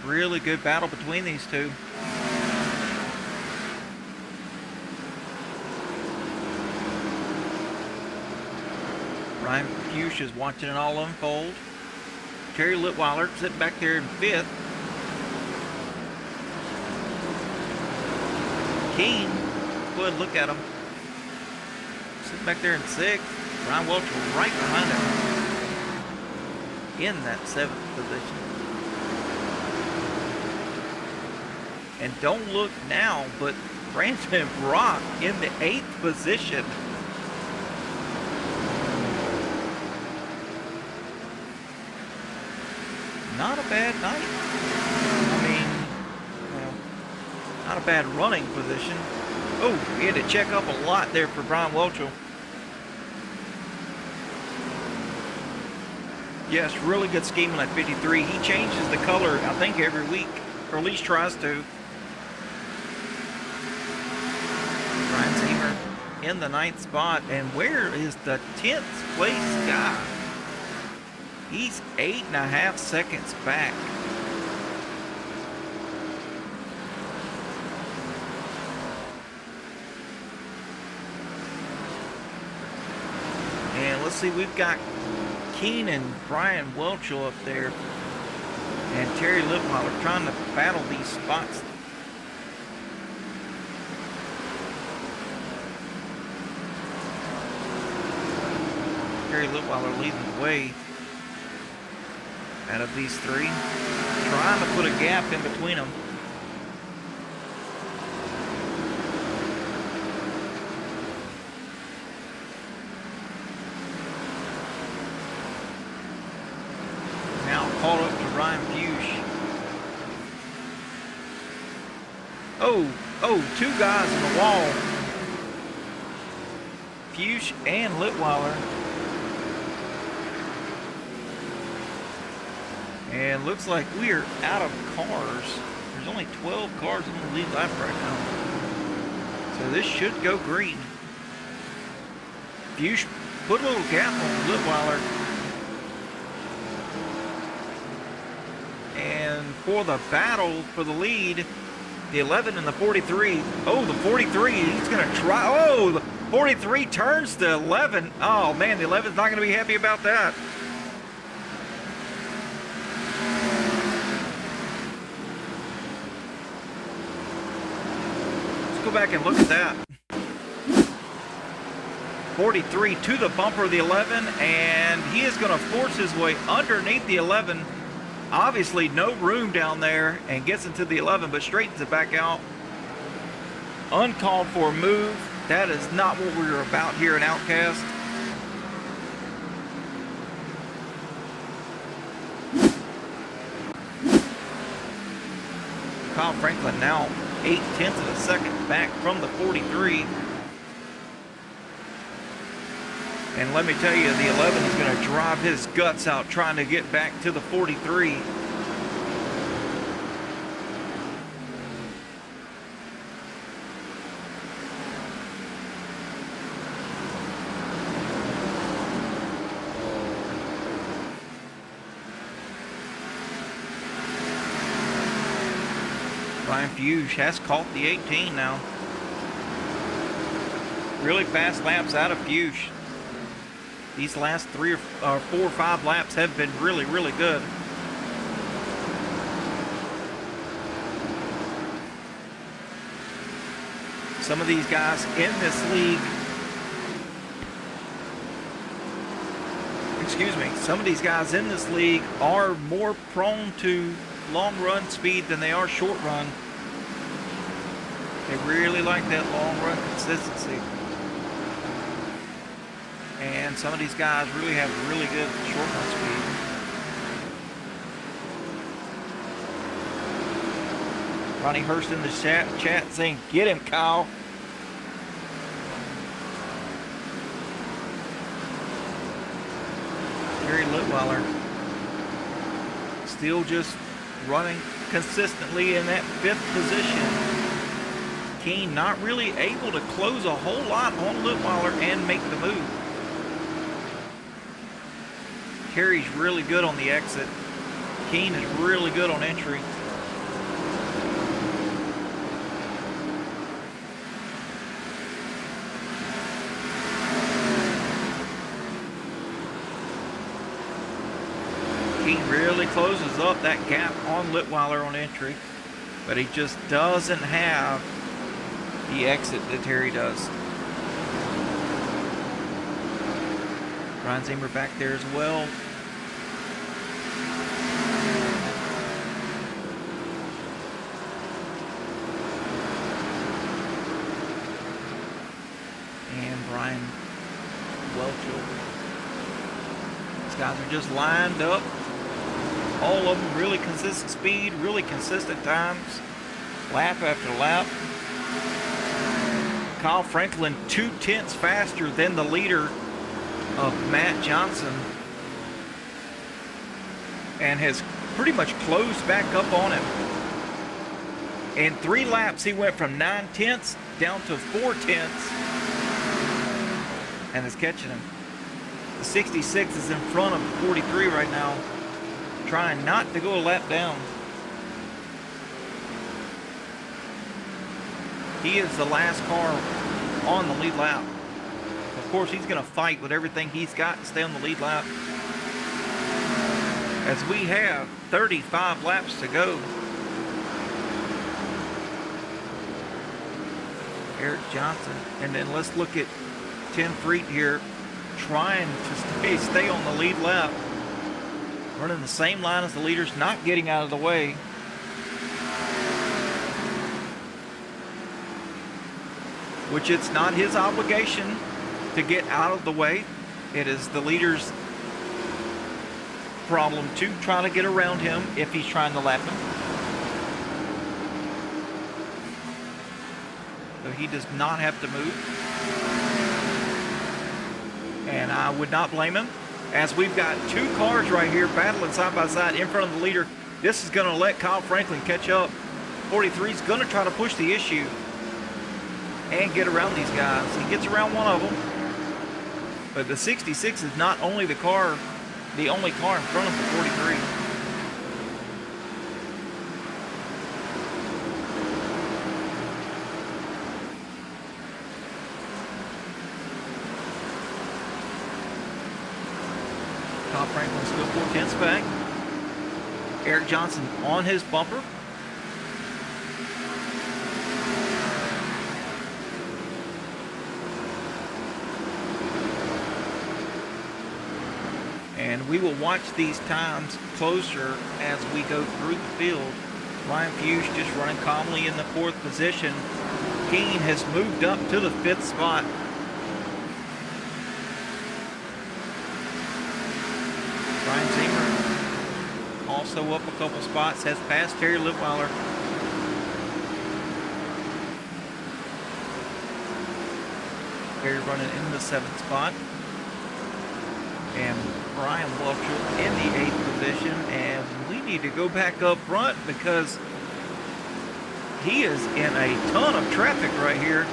Really good battle between these two. Ryan Fuchs is watching it all unfold. Terry Litweiler sitting back there in 5th. Keene, go ahead and look at him. Sitting back there in 6th. Ryan Welch right behind him in that 7th position. And don't look now, but Brandon Brock in the 8th position. Not a bad night. I mean, well, not a bad running position. Oh, he had to check up a lot there for Brian Welchel. Yes, really good scheme on that 53. He changes the color, I think, every week, or at least tries to. Brian Zemer in the 9th spot. And where is the 10th place guy? He's 8.5 seconds back. And let's see, we've got Keene and Brian Welchel up there. And Terry Litweiler trying to battle these spots. Terry Litweiler leading the way out of these three. Trying to put a gap in between them. Now caught up to Ryan Fuchs. Oh, two guys in the wall. Fuchs and Litweiler. And looks like we are out of cars. There's only 12 cars in the lead lap right now. So this should go green. Fuchs put a little gap on Litweiler. And for the battle for the lead, the 11 and the 43. Oh, the 43, he's going to try. Oh, the 43 turns the 11. Oh, man, the 11's not going to be happy about that. Go back and look at that. 43 to the bumper of the 11, and he is going to force his way underneath the 11. Obviously no room down there, and gets into the 11, but straightens it back out. Uncalled for move. That is not what we're about here in Outcast. Kyle Franklin now 0.8 of a second back from the 43. And let me tell you, the 11 is going to drive his guts out trying to get back to the 43. Ryan Fuchs has caught the 18 now. Really fast laps out of Fuchs. These last 4 or 5 laps have been really, really good. Some of these guys in this league, some of these guys in this league are more prone to long run speed than they are short run. They really like that long run consistency. And some of these guys really have really good short run speed. Ronnie Hurst in the chat saying, "Get him, Kyle." Terry Litweiler still just running consistently in that 5th position. Keene not really able to close a whole lot on Litweiler and make the move. Terry's really good on the exit. Keene is really good on entry. Keene really closes up that gap on Litweiler on entry, but he just doesn't have the exit that Terry does. Ryan Zimmer back there as well. And Brian Welchel. These guys are just lined up. All of them really consistent speed, really consistent times, lap after lap. Kyle Franklin 0.2 faster than the leader of Matt Johnson, and has pretty much closed back up on him. In 3 laps, he went from 0.9 down to 0.4 and is catching him. The 66 is in front of the 43 right now, trying not to go a lap down. He is the last car on the lead lap. Of course, he's going to fight with everything he's got to stay on the lead lap, as we have 35 laps to go. Eric Johnson, and then let's look at Tim Freet here, trying to stay on the lead lap, running the same line as the leaders, not getting out of the way. Which it's not his obligation to get out of the way. It is the leader's problem to try to get around him if he's trying to lap him. So he does not have to move. And I would not blame him, as we've got 2 cars right here battling side by side in front of the leader. This is going to let Kyle Franklin catch up. 43 is going to try to push the issue and get around these guys. He gets around one of them, but the 66 is not only the only car in front of the 43. Kyle Franklin still 4/10 back. Eric Johnson on his bumper. And we will watch these times closer as we go through the field. Ryan Fuchs just running calmly in the 4th position. Keene has moved up to the 5th spot. Ryan Zimmer also up a couple spots, has passed Terry Litweiler. Terry running in the 7th spot. And Brian Welchel in the 8th position, and we need to go back up front because he is in a ton of traffic right here.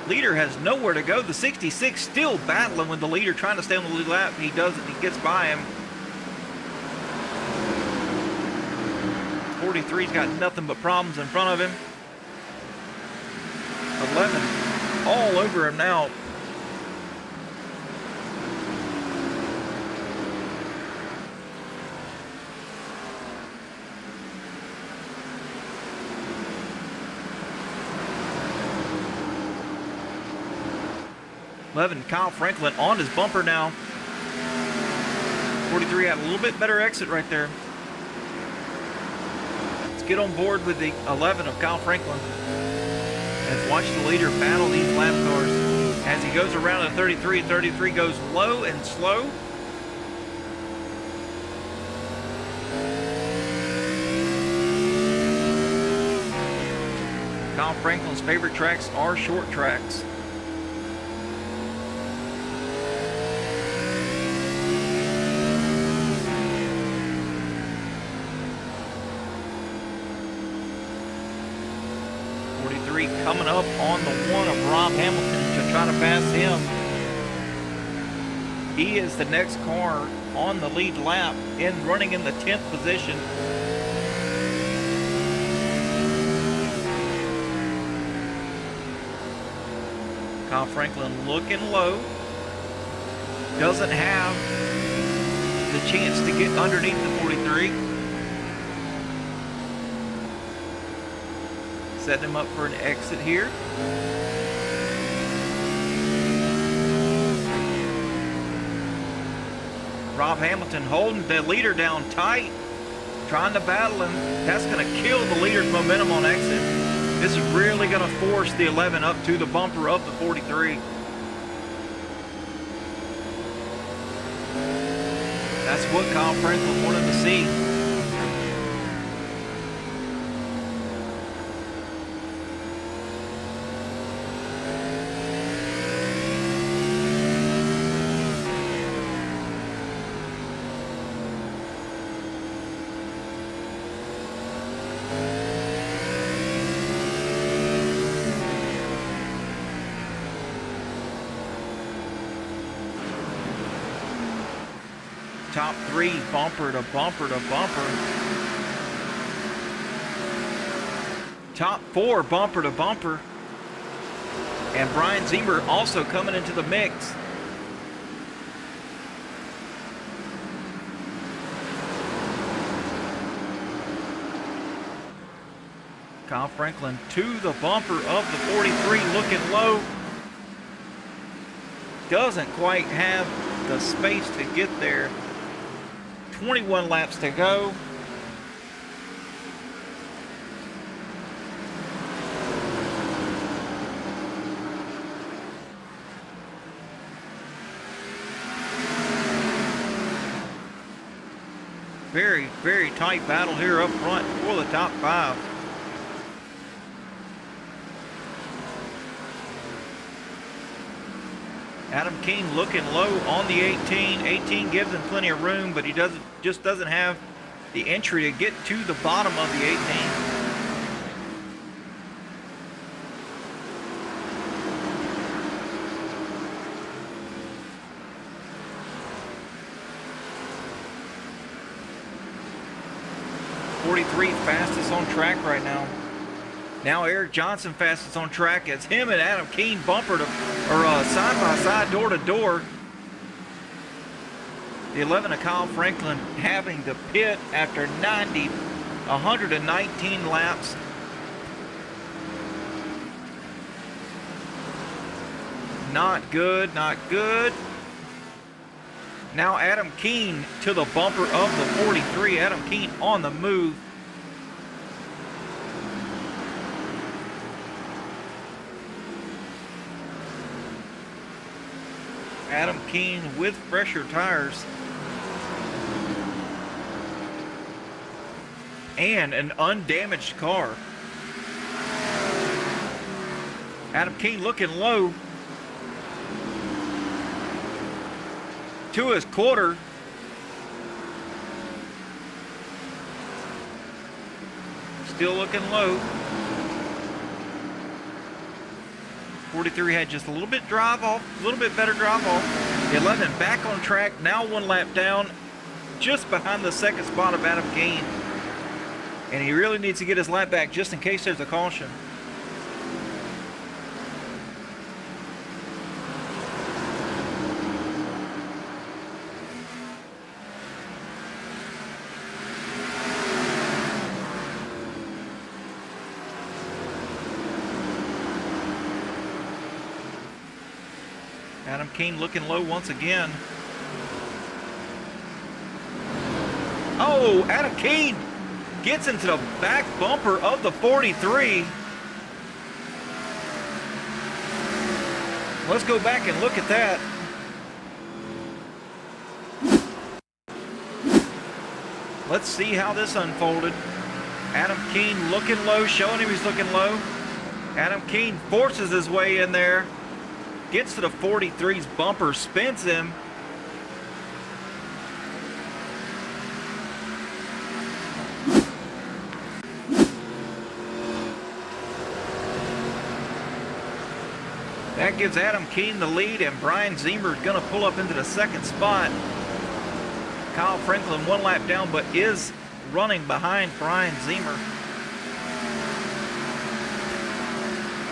Leader has nowhere to go. The 66 still battling with the leader, trying to stay on the lead lap. He does it. He gets by him. 43's got nothing but problems in front of him. 11 all over him now. Kyle Franklin on his bumper now. 43 had a little bit better exit right there. Let's get on board with the 11 of Kyle Franklin. And watch the leader battle these lap cars. As he goes around the 33, 33 goes low and slow. Kyle Franklin's favorite tracks are short tracks. Coming up on the one of Rob Hamilton to try to pass him. He is the next car on the lead lap and running in the 10th position. Kyle Franklin looking low. Doesn't have the chance to get underneath the 43. Setting him up for an exit here. Rob Hamilton holding the leader down tight, trying to battle him. That's going to kill the leader's momentum on exit. This is really going to force the 11 up to the bumper of the 43. That's what Kyle Franklin wanted to see. Top three, bumper to bumper to bumper. Top four, bumper to bumper. And Brian Ziemer also coming into the mix. Kyle Franklin to the bumper of the 43, looking low. Doesn't quite have the space to get there. 21 laps to go. Very, very tight battle here up front for the top five. Adam Keene looking low on the 18. 18 gives him plenty of room, but he just doesn't have the entry to get to the bottom of the 18. Fastest on track right now. Now Eric Johnson fastest on track as him and Adam Keene bumper to, or side by side, door to door. The 11 of Kyle Franklin having to pit after 119 laps. Not good, not good. Now Adam Keene to the bumper of the 43. Adam Keene on the move. Adam Keene with fresher tires. And an undamaged car. Adam Keene looking low. To his quarter. Still looking low. 43 had just a little bit drive off, a little bit better drive off. 11 back on track, now one lap down, just behind the second spot of Adam Keene. And he really needs to get his lap back just in case there's a caution. Adam Keene looking low once again. Oh, Adam Keene gets into the back bumper of the 43. Let's go back and look at that. Let's see how this unfolded. Adam Keene looking low, showing him he's looking low. Adam Keene forces his way in there, gets to the 43's bumper, spins him. That gives Adam Keene the lead, and Brian Zemer is going to pull up into the second spot. Kyle Franklin 1 lap down, but is running behind Brian Zemer.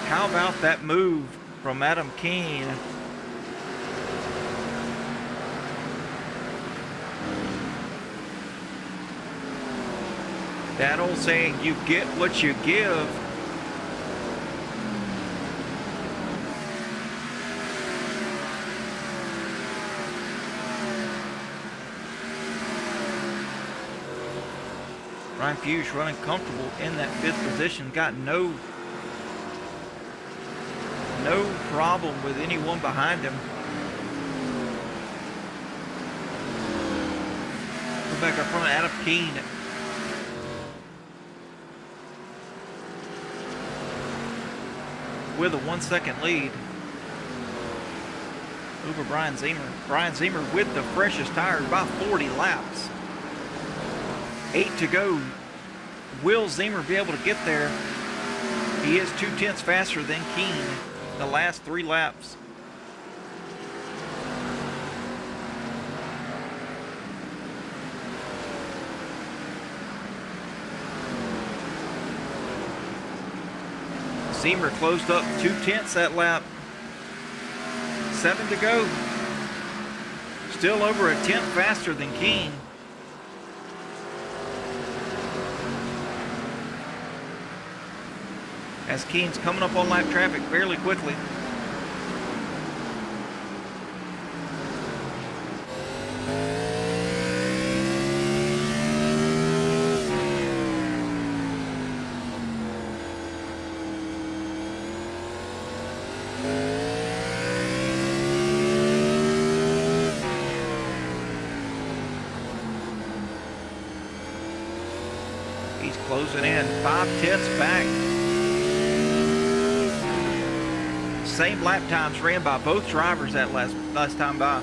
How about that move from Adam Keene? That old saying, you get what you give. Ryan Fuchs running comfortable in that 5th position. Got no problem with anyone behind him. Go back up front, Adam Keene. With a 1 second lead over Brian Zemer. Brian Zemer with the freshest tires, about 40 laps. 8 to go. Will Zemer be able to get there? He is 0.2 faster than Keene the last 3 laps. Zemer closed up 0.2 that lap. 7 to go. Still over a 10th faster than Keene. As Keene's coming up on lap traffic fairly quickly. He's closing in 5/10 back. Same lap times ran by both drivers that last time by.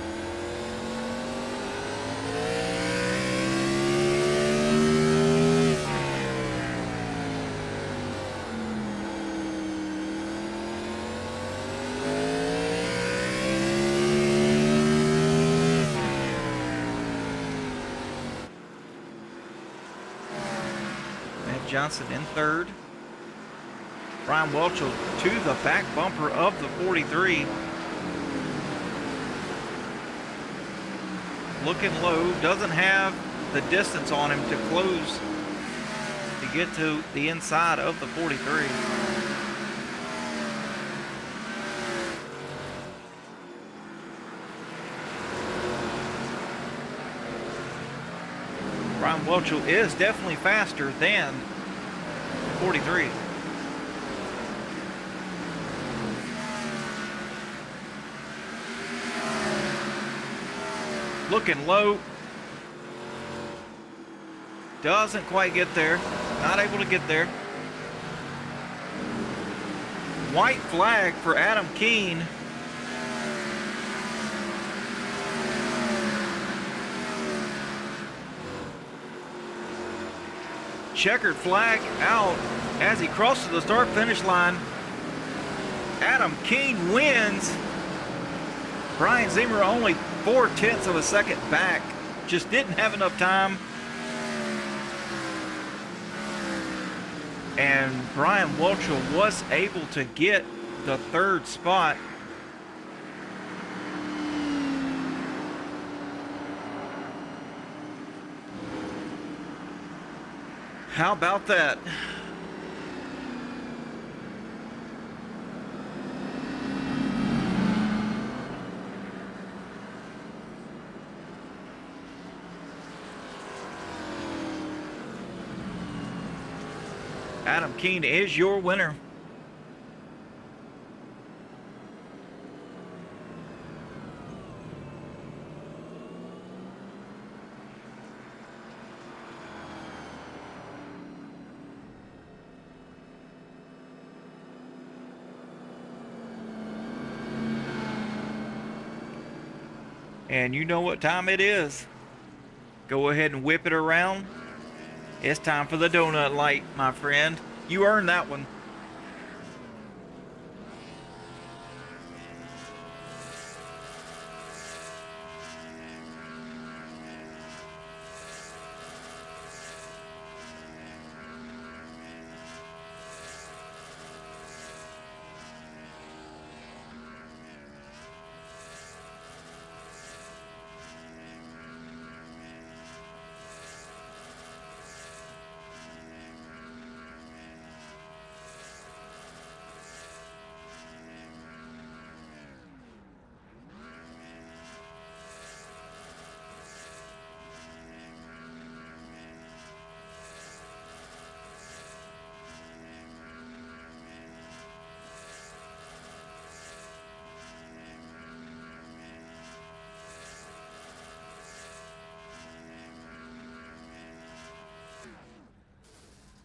Matt Johnson in 3rd. Brian Welchel to the back bumper of the 43. Looking low, doesn't have the distance on him to close to get to the inside of the 43. Brian Welchel is definitely faster than 43. Looking low. Doesn't quite get there. Not able to get there. White flag for Adam Keene. Checkered flag out as he crosses the start-finish line. Adam Keene wins. Brian Zemer only 0.4 of a second back. Just didn't have enough time. And Brian Welchel was able to get the 3rd spot. How about that? Adam Keene is your winner. And you know what time it is. Go ahead and whip it around. It's time for the donut light, my friend. You earned that one.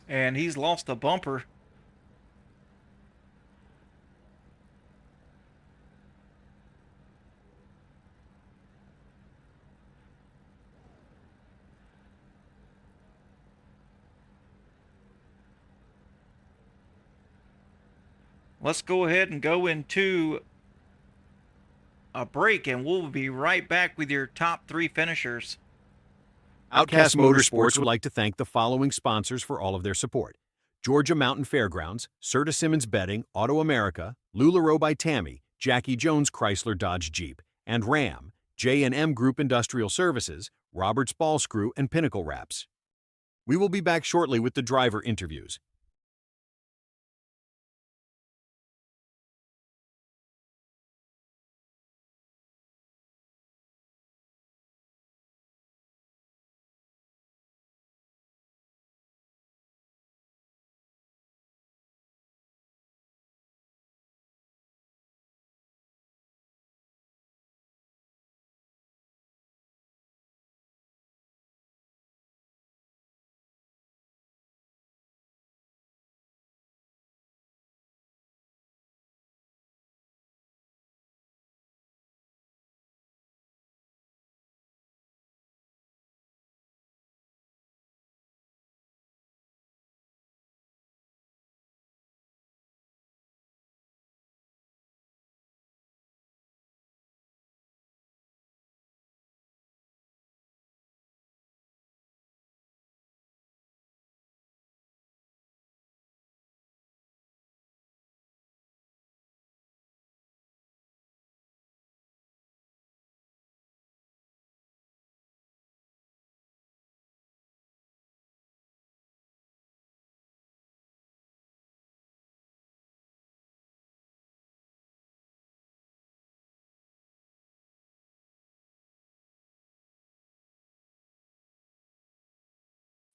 And he's lost a bumper. Let's go ahead and go into a break, and we'll be right back with your top 3 finishers. Outcast Motorsports would like to thank the following sponsors for all of their support: Georgia Mountain Fairgrounds, Serta Simmons Bedding, Auto America, LuLaRoe by Tammy, Jackie Jones Chrysler Dodge Jeep, and Ram, J&M Group Industrial Services, Roberts Ball Screw, and Pinnacle Wraps. We will be back shortly with the driver interviews.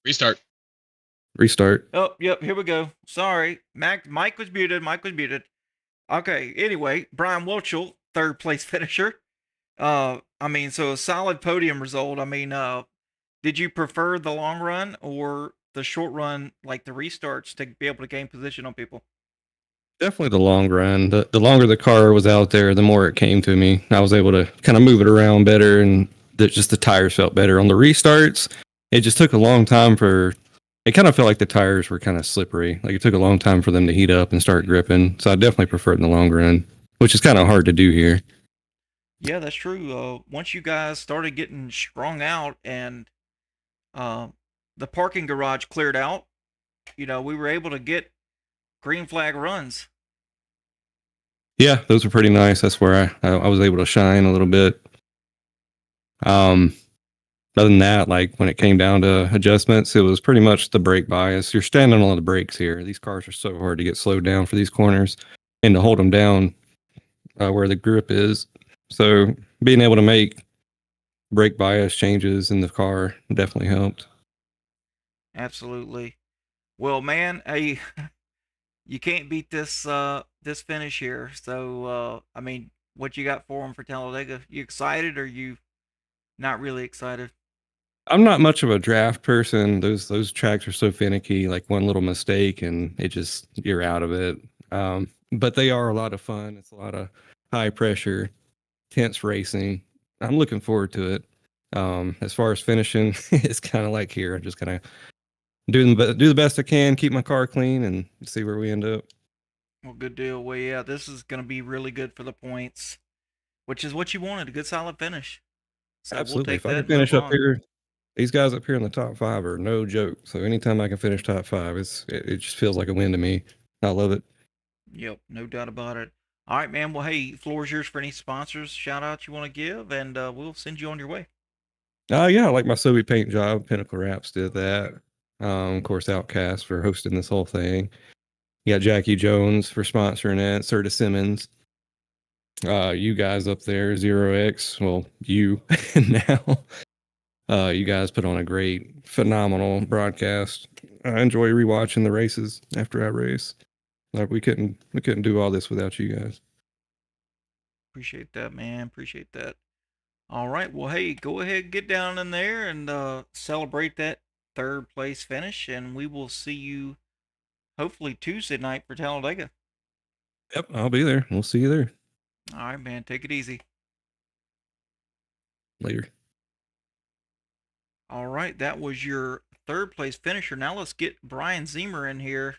Restart. Restart. Oh, yep, here we go. Sorry. Mike was muted. Okay, anyway, Brian Wiltshire, 3rd place finisher. So a solid podium result. Did you prefer the long run or the short run, like the restarts, to be able to gain position on people? Definitely the long run. The longer the car was out there, the more it came to me. I was able to kind of move it around better, and just the tires felt better. On the restarts, it just took a long time for. It kind of felt like the tires were kind of slippery. Like it took a long time for them to heat up and start gripping. So I definitely prefer it in the long run, which is kind of hard to do here. Yeah, that's true. Once you guys started getting strung out and the parking garage cleared out, we were able to get green flag runs. Yeah, those were pretty nice. That's where I was able to shine a little bit. Other than that, like when it came down to adjustments, it was pretty much the brake bias. You're standing on the brakes here. These cars are so hard to get slowed down for these corners and to hold them down where the grip is. So being able to make brake bias changes in the car definitely helped. Absolutely. Well, man, hey, you can't beat this this finish here. So, what you got for them for Talladega? You excited or you not really excited? I'm not much of a draft person. Those tracks are so finicky. Like one little mistake and you're out of it. But they are a lot of fun. It's a lot of high pressure, tense racing. I'm looking forward to it. As far as finishing, it's kind of like here. I just kind of do the best I can, keep my car clean, and see where we end up. Well, good deal. Well, yeah, this is going to be really good for the points, which is what you wanted, a good solid finish. So we'll Absolutely. take If I that can and move finish up on. here, these guys up here in the top 5 are no joke. So anytime I can finish top 5, it just feels like a win to me. I love it. Yep, no doubt about it. All right, man. Well, hey, floor is yours for any sponsors, shout outs you want to give, and we'll send you on your way. Yeah, I like my Sobe paint job. Pinnacle Wraps did that. Of course, Outcast for hosting this whole thing. You got Jackie Jones for sponsoring it. Serta Simmons. You guys up there, Zero X. Well, you now. You guys put on a great, phenomenal broadcast. I enjoy rewatching the races after I race. Like we couldn't do all this without you guys. Appreciate that, man. Appreciate that. All right. Well, hey, go ahead, get down in there and celebrate that third place finish, and we will see you hopefully Tuesday night for Talladega. Yep, I'll be there. We'll see you there All right, man. Take it easy. later. All right. That was your third place finisher. Now let's get Brian Zemer in here.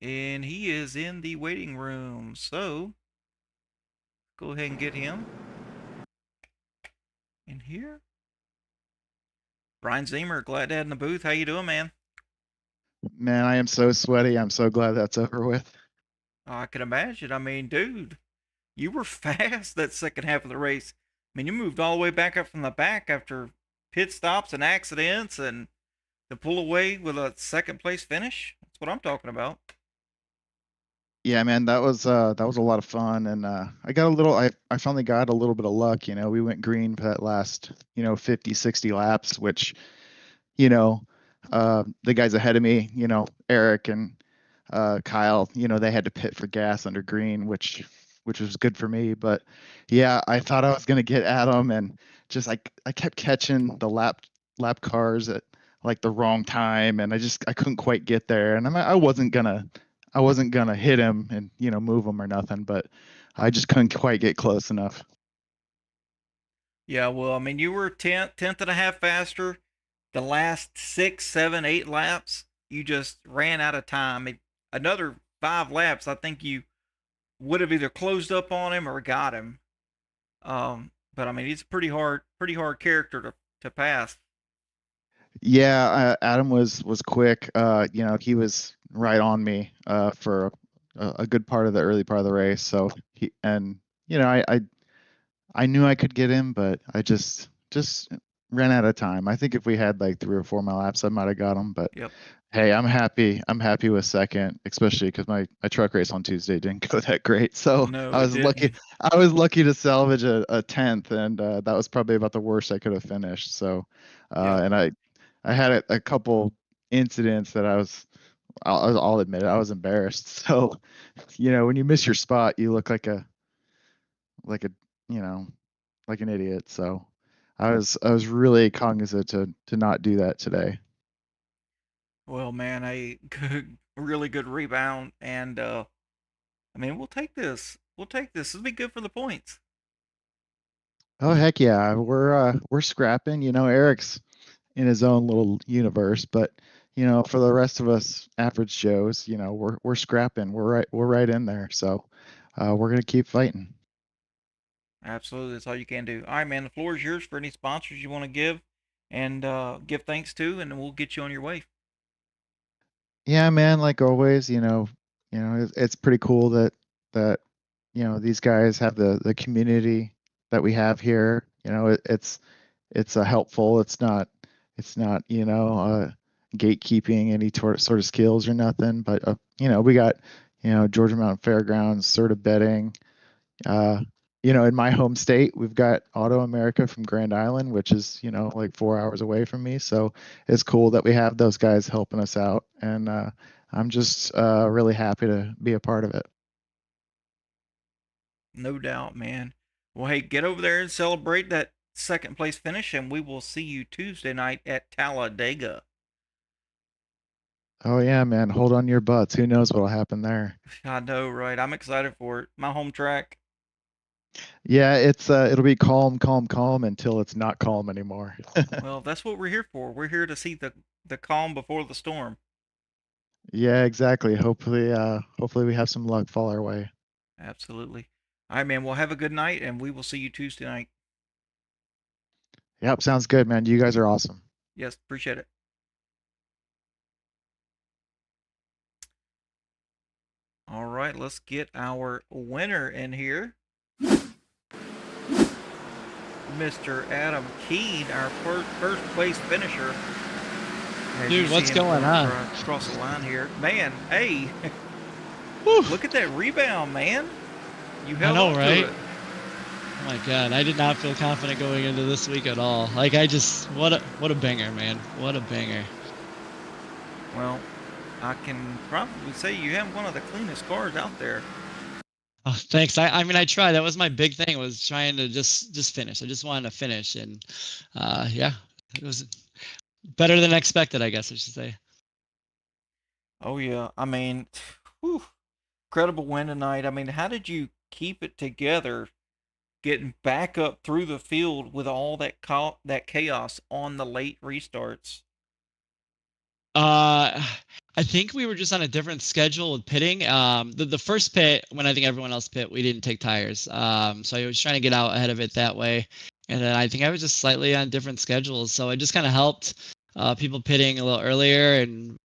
And he is in the waiting room. So go ahead and get him in here. Brian Zemer, glad to have in the booth. How you doing, man? Man, I am so sweaty. I'm so glad that's over with. I can imagine. I mean, dude, you were fast that second half of the race. I mean, you moved all the way back up from the back after pit stops and accidents and to pull away with a second place finish. That's what I'm talking about. Yeah, man, that was a lot of fun, and I got a little. I finally got a little bit of luck. You know, we went green for that last 50, 60 laps, which the guys ahead of me, Eric and Kyle, they had to pit for gas under green, which was good for me. But yeah, I thought I was gonna get at them, and just I kept catching the lap cars at like the wrong time, and I couldn't quite get there, and I wasn't gonna hit him and move him or nothing, but I just couldn't quite get close enough. Yeah, well, I mean, you were tenth and a half faster. The last 6, 7, 8 laps, you just ran out of time. Another 5 laps, I think you would have either closed up on him or got him. But I mean, he's a pretty hard character to pass. Yeah, Adam was quick. He was right on me for a good part of the early part of the race. So I knew I could get him, but I just ran out of time. I think if we had like 3 or 4 more laps, I might have got him. But Yep. Hey, I'm happy. I'm happy with second, especially because my truck race on Tuesday didn't go that great. So No, I it was lucky. didn't. I was lucky to salvage a 10th, and that was probably about the worst I could have finished. So, Yeah. and I had a couple incidents that I'll admit it, I was embarrassed. So, when you miss your spot, you look like like a like an idiot. So I was really cognizant to not do that today. Well, man, a really good rebound, and I mean, we'll take this. We'll take this. This will be good for the points. Oh heck yeah, we're scrapping. Eric's in his own little universe, but for the rest of us average Joes, we're scrapping. We're right in there. So we're gonna keep fighting. Absolutely, that's all you can do. All right, man, the floor is yours for any sponsors you want to give and give thanks to, and we'll get you on your way. Yeah, man, like always, it's pretty cool that these guys have the community that we have here. It's helpful. It's not gatekeeping any sort of skills or nothing. But we got Georgia Mountain Fairgrounds, sort of betting. In my home state, we've got Auto America from Grand Island, which is like 4 hours away from me. So it's cool that we have those guys helping us out, and I'm just really happy to be a part of it. No doubt, man. Well, hey, get over there and celebrate that second place finish, and we will see you Tuesday night at Talladega. Oh yeah, man, hold on to your butts. Who knows what'll happen there? I know, right? I'm excited for it. My home track. Yeah, it'll be calm, calm, calm until it's not calm anymore. Well, that's what we're here for. We're here to see the calm before the storm. Yeah, exactly. Hopefully we have some luck fall our way. Absolutely. All right, man. Well, have a good night, and we will see you Tuesday night. Yep, sounds good, man. You guys are awesome. Yes, appreciate it. All right, let's get our winner in here. Mr. Adam Keene, our first place finisher. As Dude, you what's see him going on? Across the line here. Man, hey. Look at that rebound, man. You I held know, on right? to it. Oh my god, I did not feel confident going into this week at all. Like what a banger, man. What a banger. Well, I can probably say you have one of the cleanest cars out there. Oh, thanks. I mean, I tried. That was my big thing, was trying to just finish. I just wanted to finish, and yeah, it was better than expected, I guess I should say. Oh yeah, I mean, whew, incredible win tonight. I mean, how did you keep it together, getting back up through the field with all that chaos on the late restarts? I think we were just on a different schedule with pitting. The first pit, when I think everyone else pit, we didn't take tires. So I was trying to get out ahead of it that way. And then I think I was just slightly on different schedules. So it just kind of helped people pitting a little earlier, and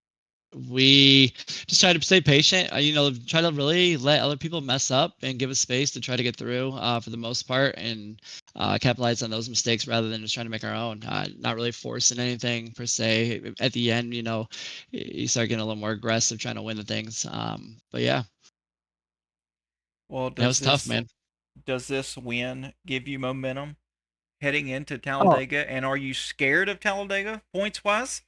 we just try to stay patient. Try to really let other people mess up and give us space to try to get through for the most part, and capitalize on those mistakes rather than just trying to make our own. Not really forcing anything per se. At the end, you start getting a little more aggressive trying to win the things. But yeah, Well, that was tough, man. Does this win give you momentum heading into Oh, Talladega? And are you scared of Talladega points wise?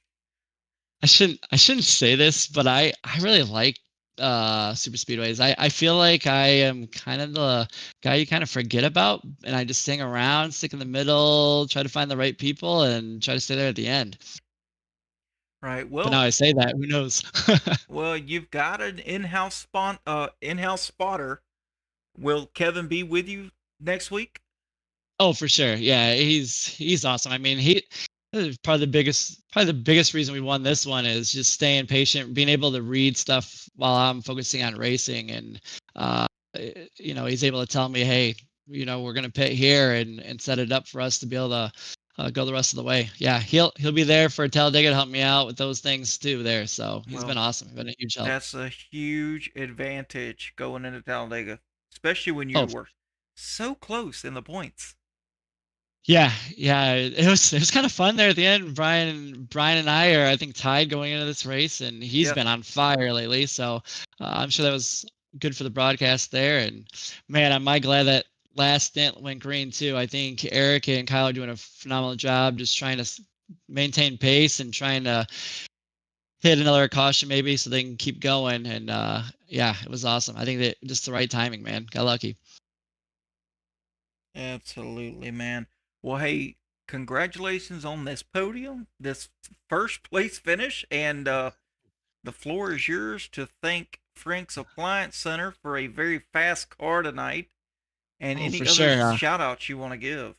I shouldn't say this, but I really like super speedways. I feel like I am kind of the guy you kind of forget about, and I just hang around, stick in the middle, try to find the right people, and try to stay there at the end. Right. But now I say that, who knows? Well, you've got an in-house spotter. Will Kevin be with you next week? Oh, for sure. Yeah, he's awesome. I mean, probably the biggest reason we won this one is just staying patient, being able to read stuff while I'm focusing on racing, and uh, he's able to tell me, hey, we're gonna pit here and set it up for us to be able to go the rest of the way. Yeah, he'll be there for Talladega to help me out with those things too. There, so he's been awesome. He's been a huge help. That's a huge advantage going into Talladega, especially when you Oh, were so close in the points. yeah, it was kind of fun there at the end. Brian and I are, I think, tied going into this race, and he's been on fire lately. So I'm sure that was good for the broadcast there. And man, am I glad that last stint went green too. I think Eric and Kyle are doing a phenomenal job, just trying to maintain pace and trying to hit another caution maybe so they can keep going. And yeah, it was awesome. I think that just the right timing, man. Got lucky. Absolutely, man. Well, hey, congratulations on this podium, this first place finish, and the floor is yours to thank Frank's Appliance Center for a very fast car tonight, and Oh, any for other sure. shout outs you want to give.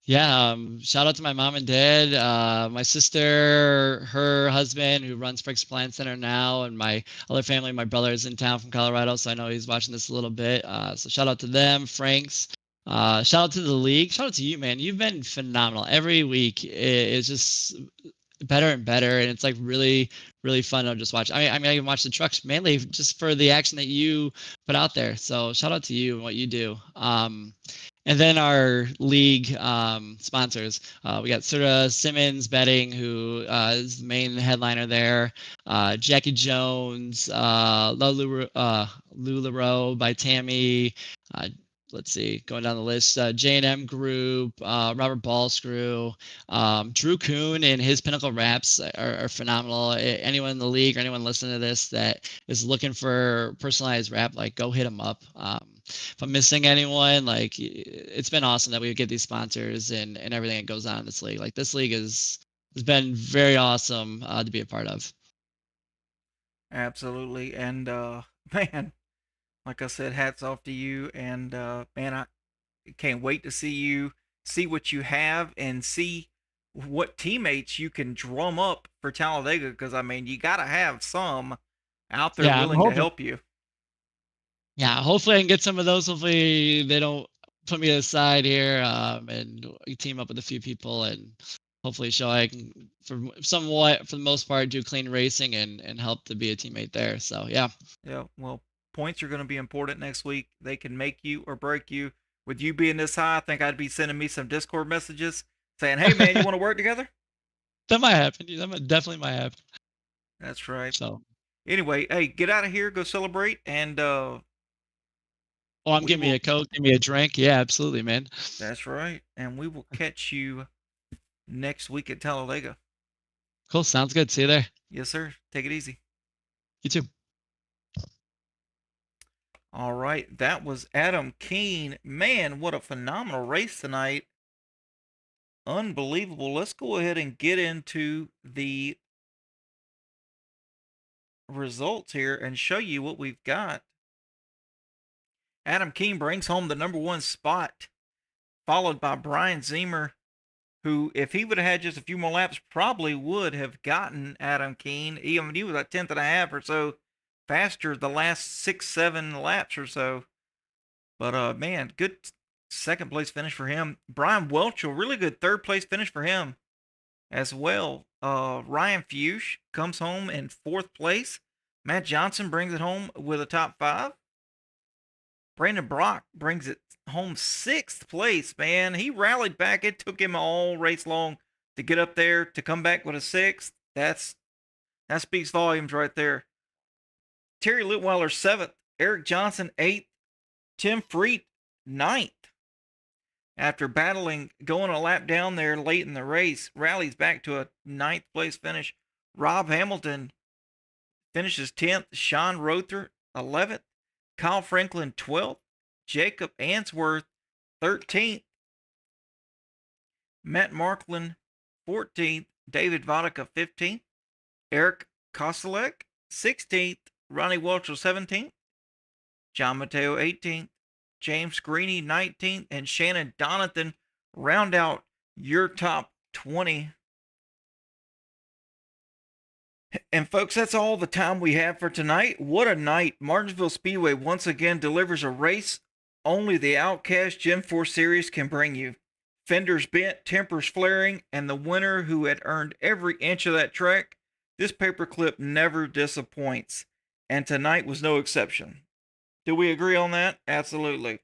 Yeah, shout out to my mom and dad, my sister, her husband who runs Frank's Appliance Center now, and my other family. My brother is in town from Colorado, so I know he's watching this a little bit. So shout out to them, Frank's. Shout out to the league. Shout out to you, man. You've been phenomenal. Every week is just better and better, and it's like really, really fun to just watch. I can watch the trucks mainly just for the action that you put out there. So shout out to you and what you do. And then our league sponsors, we got Sura Simmons Betting, who is the main headliner there. Jackie Jones, LuLaRoe by Tammy. Let's see, going down the list, J&M Group, Robert Ballscrew, Drew Kuhn and his Pinnacle Wraps are phenomenal. Anyone in the league or anyone listening to this that is looking for personalized wrap, like go hit them up. If I'm missing anyone, like it's been awesome that we get these sponsors and everything that goes on in this league. Like this league has been very awesome to be a part of. Absolutely, and man, like I said, hats off to you. And man, Can't wait to see what you have, and see what teammates you can drum up for Talladega. Because I mean, you got to have some out there willing to help you. Yeah, hopefully I can get some of those. Hopefully they don't put me aside here, and we team up with a few people, and hopefully show I can, for the most part, do clean racing and help to be a teammate there. So yeah. Yeah, well, points are going to be important next week. They can make you or break you. With you being this high, I think I'd be sending me some Discord messages saying, "Hey man, you want to work together?" That might happen. That definitely might happen. That's right. So anyway, hey, get out of here, go celebrate, and give me a Coke, give me a drink. Yeah, absolutely, man. That's right. And we will catch you next week at Talladega. Cool. Sounds good. See you there. Yes, sir. Take it easy. You too. All right. That was Adam Keene. Man, what a phenomenal race tonight. Unbelievable. Let's go ahead and get into the results here and show you what we've got. Adam Keene brings home the #1 spot, followed by Brian Zemer, who, if he would have had just a few more laps, probably would have gotten Adam Keene. Even he was a 10th and a half or so faster the last 6-7 laps or so. But man, good second place finish for him. Brian Welchel, really good third place finish for him as well. Ryan Fuchs comes home in 4th place. Matt Johnson brings it home with a top 5. Brandon Brock brings it home 6th place, man. He rallied back. It took him all race long to get up there, to come back with a 6th. That speaks volumes right there. Terry Litweiler 7th. Eric Johnson 8th. Tim Freet 9th. After battling, going a lap down there late in the race, rallies back to a 9th place finish. Rob Hamilton finishes 10th. Sean Rother 11th. Kyle Franklin 12th. Jacob Answorth 13th. Matt Marklin 14th. David Vodka 15th. Eric Koselek 16th. Ronnie Welchel 17th. John Mateo 18th. James Greeny 19th. And Shannon Donathan round out your top 20. And folks, that's all the time we have for tonight. What a night. Martinsville Speedway once again delivers a race only the Outcast Gen4 series can bring you. Fenders bent, tempers flaring, and the winner who had earned every inch of that track. This paperclip never disappoints. And tonight was no exception. Do we agree on that? Absolutely.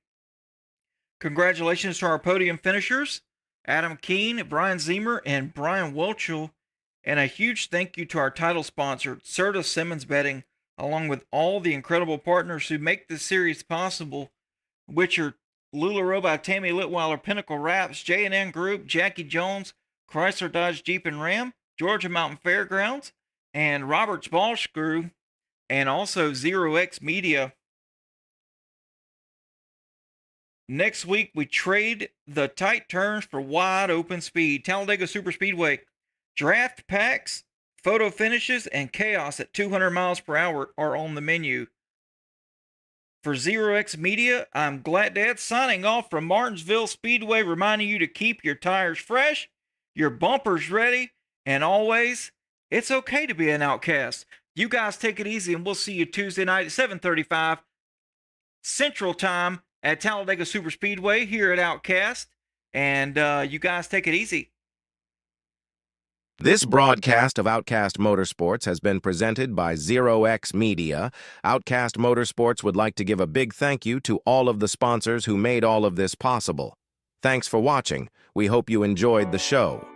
Congratulations to our podium finishers, Adam Keene, Brian Zemer, and Brian Welchel. And a huge thank you to our title sponsor, Serta Simmons Betting, along with all the incredible partners who make this series possible, which are LuLaRoe by Tammy Litweiler, Pinnacle Wraps, J&N Group, Jackie Jones, Chrysler Dodge Jeep and Ram, Georgia Mountain Fairgrounds, and Roberts Ball Screw, and also 0X Media. Next week, we trade the tight turns for wide open speed. Talladega Superspeedway. Draft packs, photo finishes, and chaos at 200 miles per hour are on the menu. For 0X Media, I'm Glad Dad signing off from Martinsville Speedway, reminding you to keep your tires fresh, your bumpers ready, and always, it's okay to be an outcast. You guys take it easy, and we'll see you Tuesday night at 7:35 Central Time at Talladega Superspeedway here at Outcast. And you guys take it easy. This broadcast of Outcast Motorsports has been presented by 0X Media. Outcast Motorsports would like to give a big thank you to all of the sponsors who made all of this possible. Thanks for watching. We hope you enjoyed the show.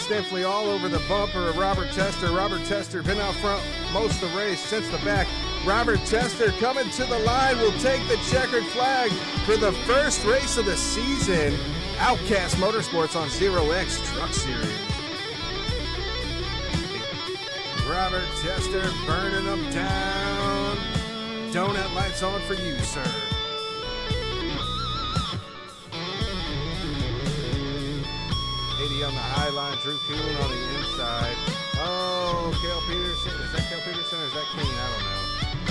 stiffly all over the bumper of Robert Tester. Robert Tester been out front most of the race, since the back. Robert Tester coming to the line will take the checkered flag for the first race of the season. Outcast Motorsports on 0X Truck Series. Robert Tester burning them down. Donut lights on for you, sir. On the high line, Drew Kuhn on the inside. Oh, Cale Peterson. Is that Cale Peterson or is that Kuhn? I don't know.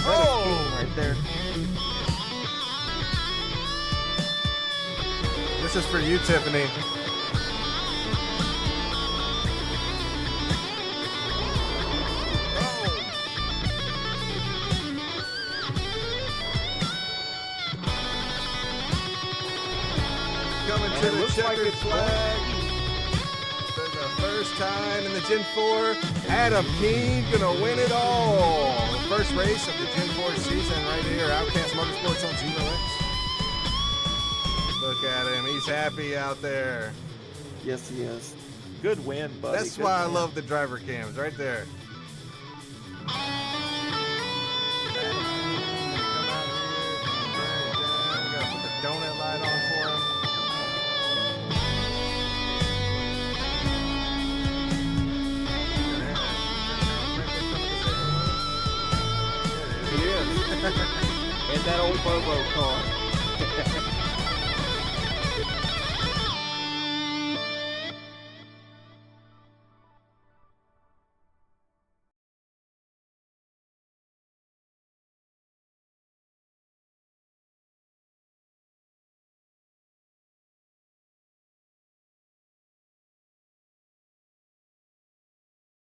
That is Kuhn right there. This is for you, Tiffany. Coming to the checkered flag. First time in the Gen4, Adam Keene gonna win it all. First race of the Gen4 season right here, Outcast Motorsports on 0X. Look at him, he's happy out there. Yes, he is. Good win, buddy. That's Good why I win. love the driver cams, right there. Come out here, we gotta put the donut light on for him. He is. In that old Bobo car.